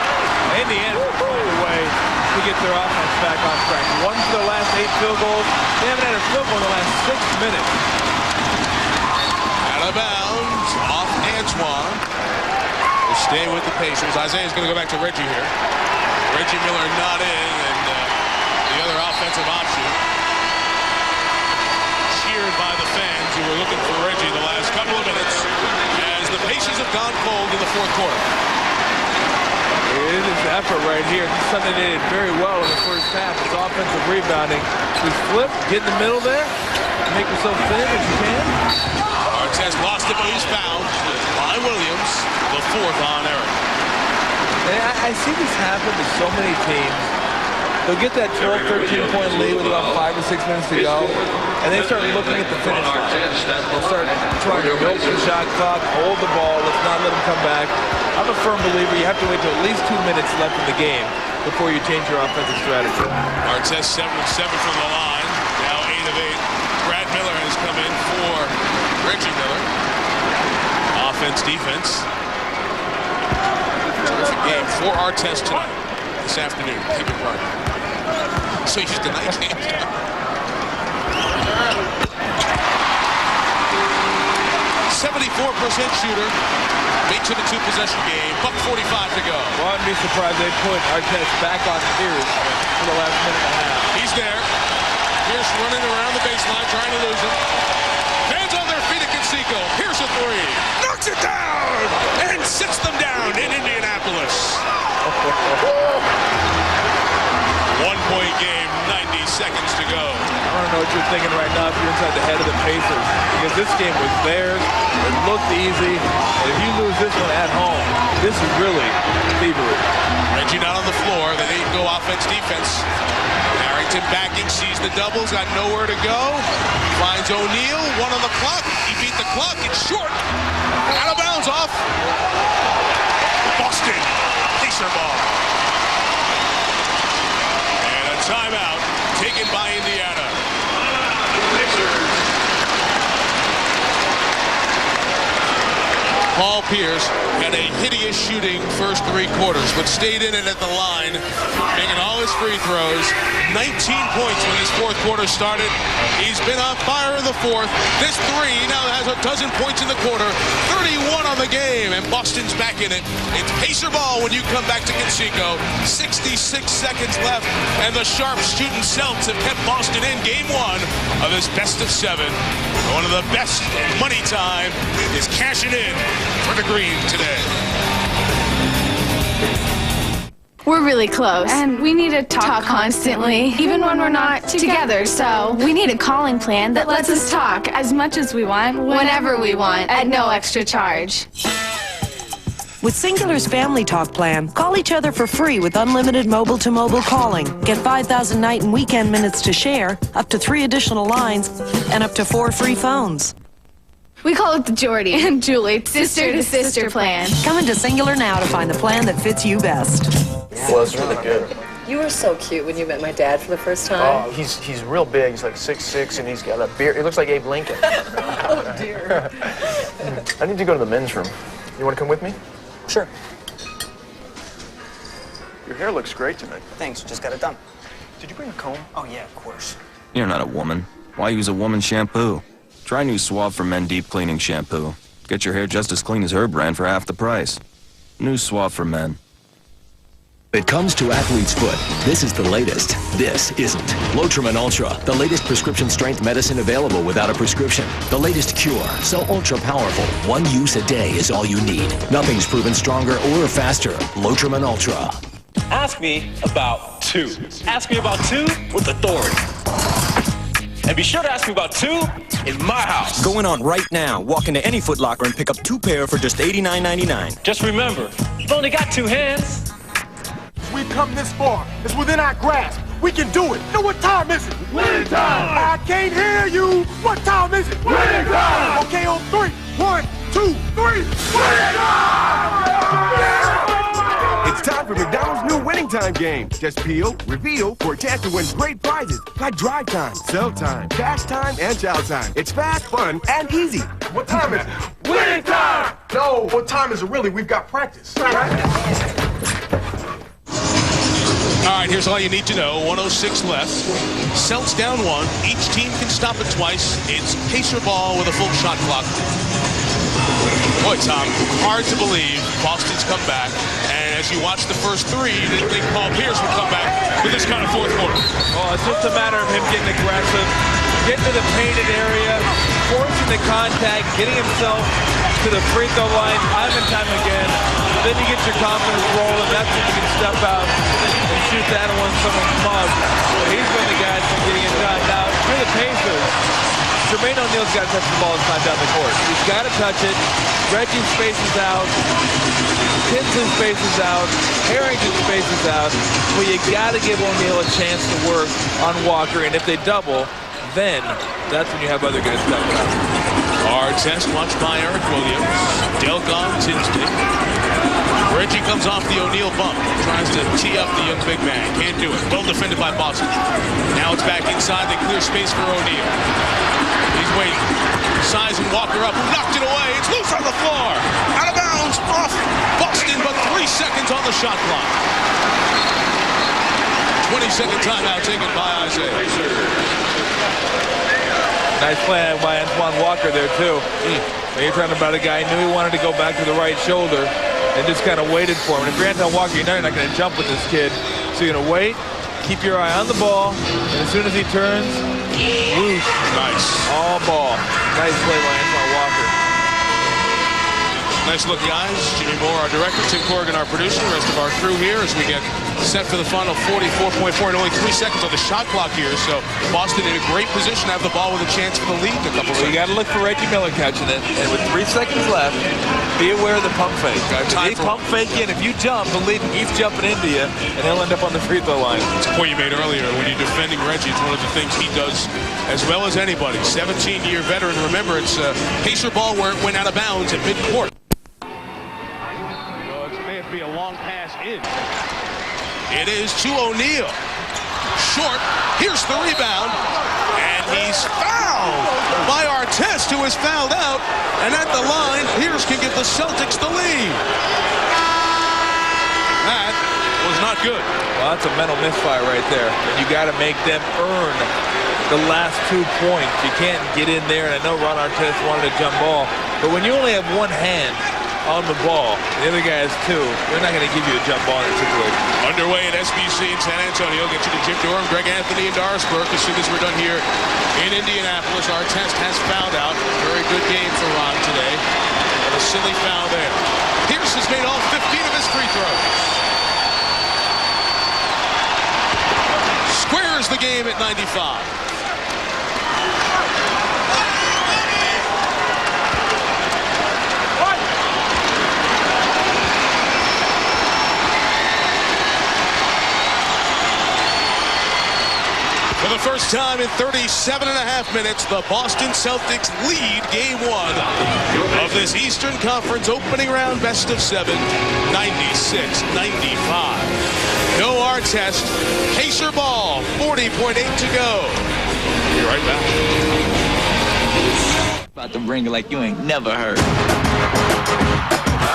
Indiana will find a way to get their offense back on track. 1 for their last 8 field goals. They haven't had a field goal in the last 6 minutes. Out of bounds, off Antoine. Will stay with the Pacers. Isaiah's going to go back to Reggie here. Reggie Miller not in, and the other offensive option. Cheered by the fans who were looking for Reggie the last couple of minutes as the Pacers have gone cold in the fourth quarter. It is effort right here. This is something they did very well in the first half. It's offensive rebounding. We flip, get in the middle there, make yourself thin as you can. Artest lost it, but he's fouled by Williams, the 4th on Eric. And I see this happen to so many teams. They'll get that 12, 13-point lead with about 5 or 6 minutes to go, and they start looking at the finish line. They'll start trying to milk the shot clock, hold the ball, let's not let them come back. I'm a firm believer you have to wait till at least 2 minutes left in the game before you change your offensive strategy. Artest 7 of 7 from the line, now 8 of 8. Brad Miller has come in for Reggie Miller. Offense, defense. Terrific game for Artest tonight, this afternoon. Keep it running. So he's the night game. 74% shooter. Makes it a 2-possession game. Buck 45 to go. Well, I'd be surprised they put Artest back on Pierce for the last minute and a half. He's there. Pierce running around the baseline, trying to lose him. Fans on their feet at Conseco. Pierce a 3. Knocks it down and sits them down in Indianapolis. 1-point game, 90 seconds to go. I don't know what you're thinking right now if you're inside the head of the Pacers, because this game was theirs. It looked easy. And if you lose this one at home, this is really thievery. Reggie not on the floor. They need to go offense, defense. Harrington backing, sees the doubles, got nowhere to go. Finds O'Neal, 1 on the clock. He beat the clock. It's short. Out of bounds off. Boston. Pacer ball. And a timeout taken by Indiana. Paul Pierce had a hideous shooting first 3 quarters, but stayed in it at the line, making all his free throws. 19 points when this fourth quarter started. He's been on fire in the fourth. This 3 now has a dozen points in the quarter. 31 on the game, and Boston's back in it. It's Pacer ball when you come back to Conseco. 66 seconds left, and the sharp shooting Celts have kept Boston in Game 1 of this best of 7. One of the best money time is cashing in for the Green today. We're really close, and we need to talk constantly, even when we're not together. So we need a calling plan that lets us talk as much as we want, whenever we want, at no extra charge. With Singular's Family Talk plan, call each other for free with unlimited mobile-to-mobile calling. Get 5,000 night and weekend minutes to share, up to 3 additional lines, and up to 4 free phones. We call it the Jordy and Julie sister-to-sister plan. Come into Singular now to find the plan that fits you best. Well, it's really good. You were so cute when you met my dad for the first time. Oh, he's real big. He's like 6'6", and he's got a beard. He looks like Abe Lincoln. Oh, dear. I need to go to the men's room. You want to come with me? Sure. Your hair looks great tonight. Thanks, just got it done. Did you bring a comb? Oh, yeah, of course. You're not a woman. Why use a woman's shampoo? Try new Suave for Men Deep Cleaning Shampoo. Get your hair just as clean as her brand for half the price. New Suave for Men. It comes to athlete's foot. This is the latest. This isn't. Lotrimin Ultra, the latest prescription strength medicine available without a prescription. The latest cure, so ultra powerful. 1 use a day is all you need. Nothing's proven stronger or faster. Lotrimin Ultra. Ask me about 2. Ask me about 2 with authority. And be sure to ask me about 2 in my house. Going on right now. Walk into any Foot Locker and pick up 2 pair for just $89.99. Just remember, you've only got 2 hands. We've come this far. It's within our grasp. We can do it. You know what time is it? Winning time! I can't hear you. What time is it? Winning time! Okay, on 3. 1, 2, 3. Winning time! It's time for McDonald's new winning time game. Just peel, reveal for a chance to win great prizes like drive time, sell time, cash time, and chow time. It's fast, fun, and easy. What time is it? Winning time! No, what time is it really? We've got practice. All right, here's all you need to know. 106 left. Celts down 1. Each team can stop it twice. It's pacer ball with a full shot clock. Boy, Tom, hard to believe Boston's come back. And as you watch the first 3, you didn't think Paul Pierce would come back with this kind of fourth quarter. Oh, it's just a matter of him getting aggressive, getting to the painted area, forcing the contact, getting himself to the free throw line time and time again. Then you get your confidence rolling. That's when you can step out and shoot that one someone's mug. He's been the guy that's getting it done. Now, for the Pacers, Jermaine O'Neal's got to touch the ball as time down the court. He's got to touch it. Reggie spaces out. Tinsley spaces out. Harrington spaces out. But you got to give O'Neal a chance to work on Walker. And if they double, then that's when you have other guys stepping out. Hard test watched by Eric Williams. Delcon Tinsley. Reggie comes off the O'Neal bump. Tries to tee up the young big man. Can't do it. Well defended by Boston. Now it's back inside. They clear space for O'Neal. He's waiting. Sizing Walker up. Knocked it away. It's loose on the floor. Out of bounds. Off Boston, but 3 seconds on the shot clock. 20-second timeout taken by Isaiah. Nice play by Antoine Walker there, too. When you're trying about a guy, knew he wanted to go back to the right shoulder and just kind of waited for him. And if you're Antoine Walker, you know you're not going to jump with this kid. So you're going to wait, keep your eye on the ball, and as soon as he turns, whoosh. Nice. All ball. Nice play by Antoine Walker. Nice look, guys. Jimmy Moore, our director, Tim Corrigan, our producer, the rest of our crew here as we get set for the final 44.4 and only 3 seconds on the shot clock here. So Boston in a great position to have the ball with a chance for the lead in a couple So you got to look for Reggie Miller catching it. And with 3 seconds left, be aware of the pump fake. He pump fake you, and if you jump, the lead keeps jumping into you, and he'll end up on the free throw line. It's a point you made earlier. When you're defending Reggie, it's one of the things he does as well as anybody. 17-year veteran. Remember, it's Pacer ball where it went out of bounds at midcourt. Be a long pass in. It is to O'Neal. Short. Here's the rebound. And he's fouled by Artest, who is fouled out. And at the line, Pierce can give the Celtics the lead. That was not good. Well, that's a mental misfire right there. And you got to make them earn the last 2 points. You can't get in there. And I know Ron Artest wanted a jump ball. But when you only have one hand on the ball, the other guy has 2, they're not going to give you a jump ball in that situation. Underway at SBC in San Antonio. Get you to Jim Durham, Greg Anthony, and Doris Burke as soon as we're done here in Indianapolis. Artest has fouled out. Very good game for Ron today. And a silly foul there. Pierce has made all 15 of his free throws. Squares the game at 95. First time in 37.5 minutes, the Boston Celtics lead Game 1 of this Eastern Conference opening round best of 7, 96-95. No Artest, Pacer ball, 40.8 to go. Be right back. About to bring it like you ain't never heard.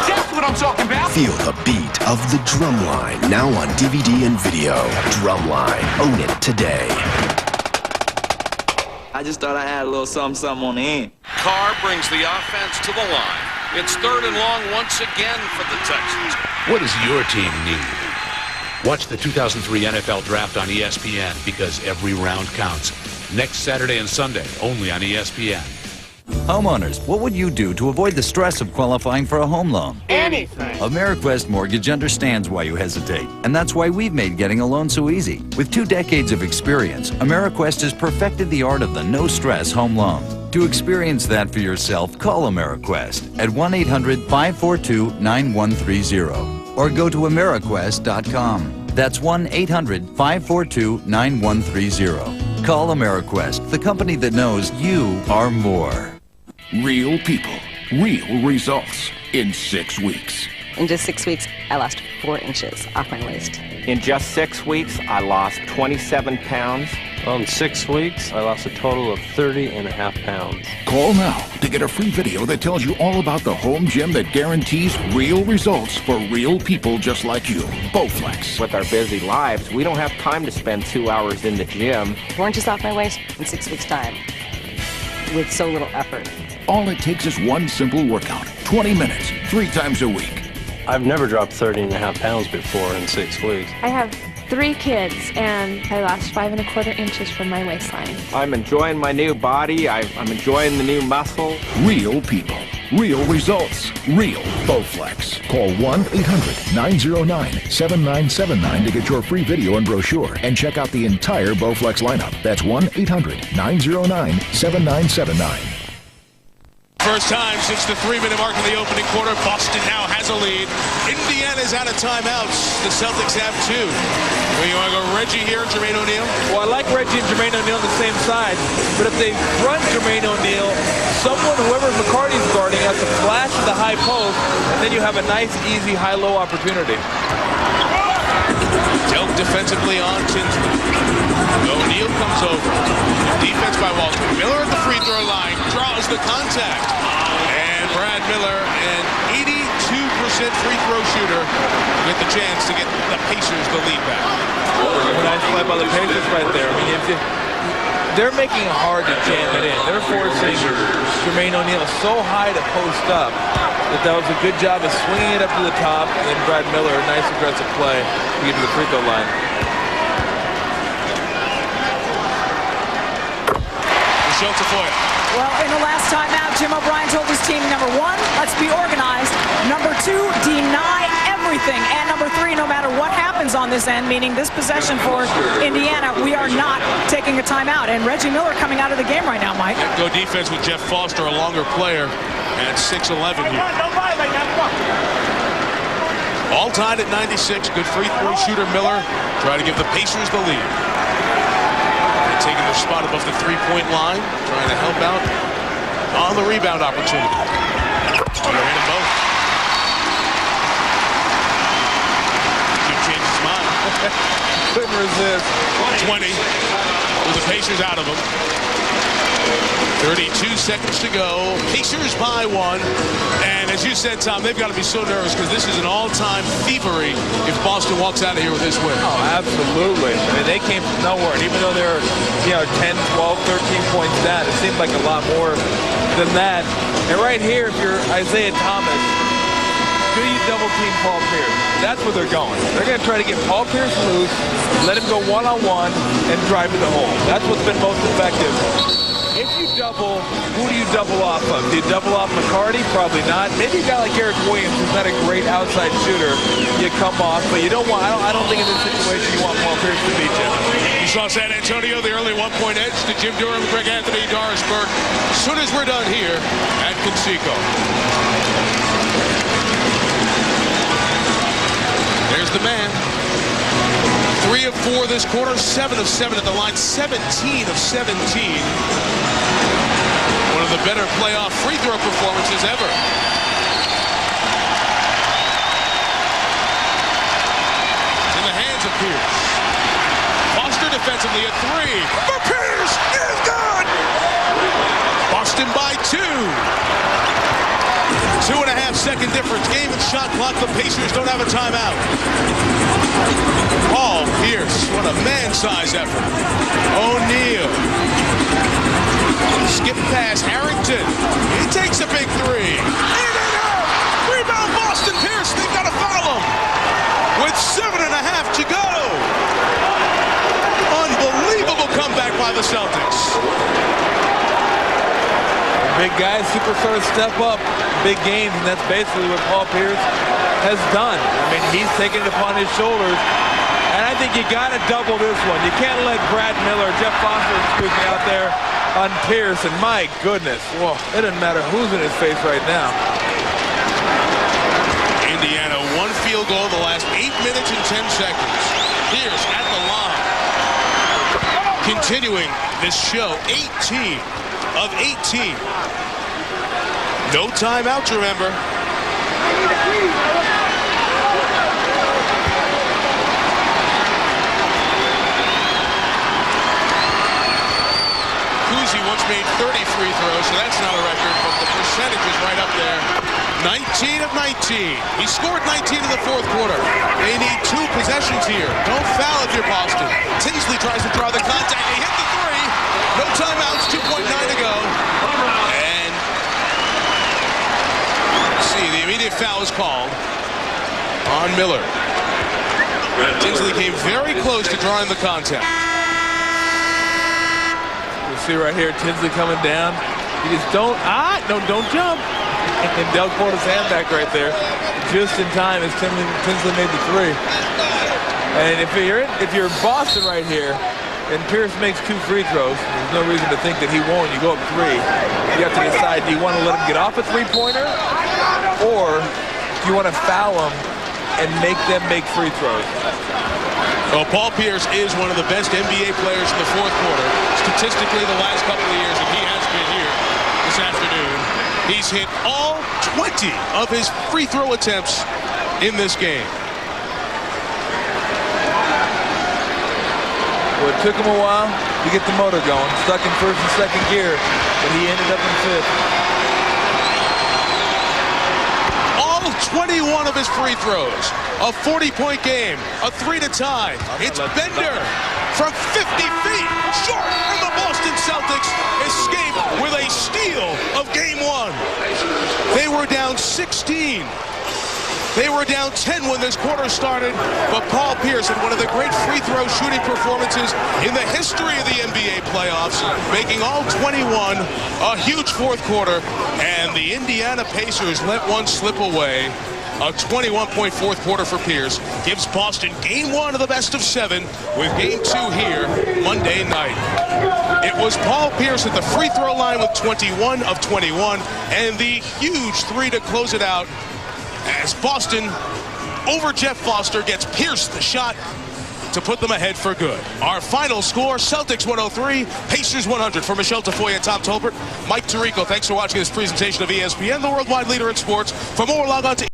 That's what I'm talking about. Feel the beat of the Drumline, now on DVD and video. Drumline, own it today. I just thought I had a little something on the end. Carr brings the offense to the line. It's 3rd and long once again for the Texans. What does your team need? Watch the 2003 NFL Draft on ESPN because every round counts. Next Saturday and Sunday, only on ESPN. Homeowners, what would you do to avoid the stress of qualifying for a home loan? Anything. AmeriQuest Mortgage understands why you hesitate, and that's why we've made getting a loan so easy. With 2 decades of experience, AmeriQuest has perfected the art of the no-stress home loan. To experience that for yourself, call AmeriQuest at 1-800-542-9130 or go to AmeriQuest.com. That's 1-800-542-9130. Call AmeriQuest, the company that knows you are more. Real people, real results in 6 weeks. In just 6 weeks, I lost 4 inches off my waist. In just 6 weeks, I lost 27 pounds. Well, in 6 weeks, I lost a total of 30.5 pounds. Call now to get a free video that tells you all about the home gym that guarantees real results for real people just like you. Bowflex. With our busy lives, we don't have time to spend 2 hours in the gym. 4 inches off my waist in 6 weeks' time with so little effort. All it takes is one simple workout, 20 minutes, 3 times a week. I've never dropped 30.5 pounds before in 6 weeks. I have 3 kids, and I lost 5¼ inches from my waistline. I'm enjoying my new body. I'm enjoying the new muscle. Real people, real results, real Bowflex. Call 1-800-909-7979 to get your free video and brochure and check out the entire Bowflex lineup. That's 1-800-909-7979. First time since the 3-minute mark of the opening quarter, Boston now has a lead. Indiana's out of timeouts. The Celtics have 2. Well, you want to go Reggie here, Jermaine O'Neal? Well, I like Reggie and Jermaine O'Neal on the same side, but if they run Jermaine O'Neal, whoever McCarty's guarding has to flash to the high post, and then you have a nice, easy, high-low opportunity. Dealt defensively on Tinsley. O'Neal comes over. Defense by Walter. Miller at the free throw line. Draws the contact. And Brad Miller, an 82% free throw shooter, with the chance to get the Pacers the lead back. Nice play by the Pacers right there. I mean, they're making it hard to jam it in. They're forcing Jermaine O'Neal so high to post up that was a good job of swinging it up to the top. And then Brad Miller, a nice aggressive play to get to the free throw line. Well, in the last time out, Jim O'Brien told his team, number 1, let's be organized. Number 2, deny everything. And number 3, no matter what happens on this end, meaning this possession for Indiana, we are not taking a timeout. And Reggie Miller coming out of the game right now, Mike. Go defense with Jeff Foster, a longer player, at 6'11 here. All tied at 96. Good free throw shooter Miller. Try to give the Pacers the lead. Taking their spot above the 3-point line, trying to help out on the rebound opportunity. Hit them both. He changed his mind. Couldn't resist. 20 with the Pacers out of them. 32 seconds to go. Pacers by 1. And as you said, Tom, they've got to be so nervous because this is an all-time thievery if Boston walks out of here with this win. Oh, absolutely. I mean, they came from nowhere. And even though they're, 10, 12, 13 points down, it seems like a lot more than that. And right here, if you're Isaiah Thomas, do you double team Paul Pierce? That's where they're going. They're going to try to get Paul Pierce loose, let him go one-on-one, and drive to the hole. That's what's been most effective. If you double, who do you double off of? Do you double off McCarty? Probably not. Maybe a guy like Eric Williams, who's not a great outside shooter, you come off, but you don't want. I don't think in this situation you want Paul Pierce to beat you. You saw San Antonio, the early 1-point edge to Jim Durham, Greg Anthony, Doris Burke. As soon as we're done here at Conseco. There's the man. 3 3 of 4 this quarter, 7 of 7 at the line, 17 of 17. One of the better playoff free throw performances ever. In the hands of Pierce. Foster defensively at 3. For Pierce is good! Boston by 2. 2.5-second difference. Game and shot clock. The Pacers don't have a timeout. Paul Pierce. What a man-size effort. O'Neal. Skip pass. Harrington. He takes a big 3. In and out. Rebound Boston. Pierce. They've got to foul him. With 7.5 to go. Unbelievable comeback by the Celtics. Big guys, superstars step up big games, and that's basically what Paul Pierce has done. I mean, he's taken it upon his shoulders, and I think you got to double this one. You can't let Brad Miller, Jeff Foster, out there on Pierce, and my goodness, whoa, it doesn't matter who's in his face right now. Indiana, 1 field goal the last 8 minutes and 10 seconds. Pierce at the line. Continuing this show, 18 of 18. No timeouts, remember. Kuzi once made 30 free throws, so that's not a record, but the percentage is right up there. 19 of 19. He scored 19 in the fourth quarter. They need 2 possessions here. Don't foul if you're Boston. Tinsley tries to draw the contact. He hit the 3. No timeouts, 2.9 to go. And see, the immediate foul is called on Miller. Tinsley came very close to drawing the contact. You see right here, Tinsley coming down. You just don't jump. And Doug pulled his hand back right there, just in time as Tinsley made the 3. And if you're Boston right here, and Pierce makes 2 free throws, there's no reason to think that he won't. You go up 3. You have to decide, do you want to let him get off a 3-pointer, or do you want to foul him and make them make free throws? Well, Paul Pierce is one of the best NBA players in the fourth quarter. Statistically, the last couple of years, and he has been here this afternoon. He's hit all 20 of his free throw attempts in this game. Well, it took him a while to get the motor going. Stuck in first and second gear, but he ended up in 5th. All 21 of his free throws. A 40-point game. A 3 to tie. It's Bender from 50 feet. Short. And the Boston Celtics escape with a steal of game 1. They were down 16. They were down 10 when this quarter started, but Paul Pierce had one of the great free throw shooting performances in the history of the NBA playoffs, making all 21, a huge fourth quarter, and the Indiana Pacers let one slip away. A 21-point fourth quarter for Pierce gives Boston game 1 of the best of 7 with game 2 here Monday night. It was Paul Pierce at the free throw line with 21 of 21 and the huge 3 to close it out as Boston over Jeff Foster gets Pierce the shot to put them ahead for good. Our final score, Celtics 103, Pacers 100. For Michelle Tafoya and Tom Tolbert, Mike Tirico, thanks for watching this presentation of ESPN, the worldwide leader in sports. For more, log on to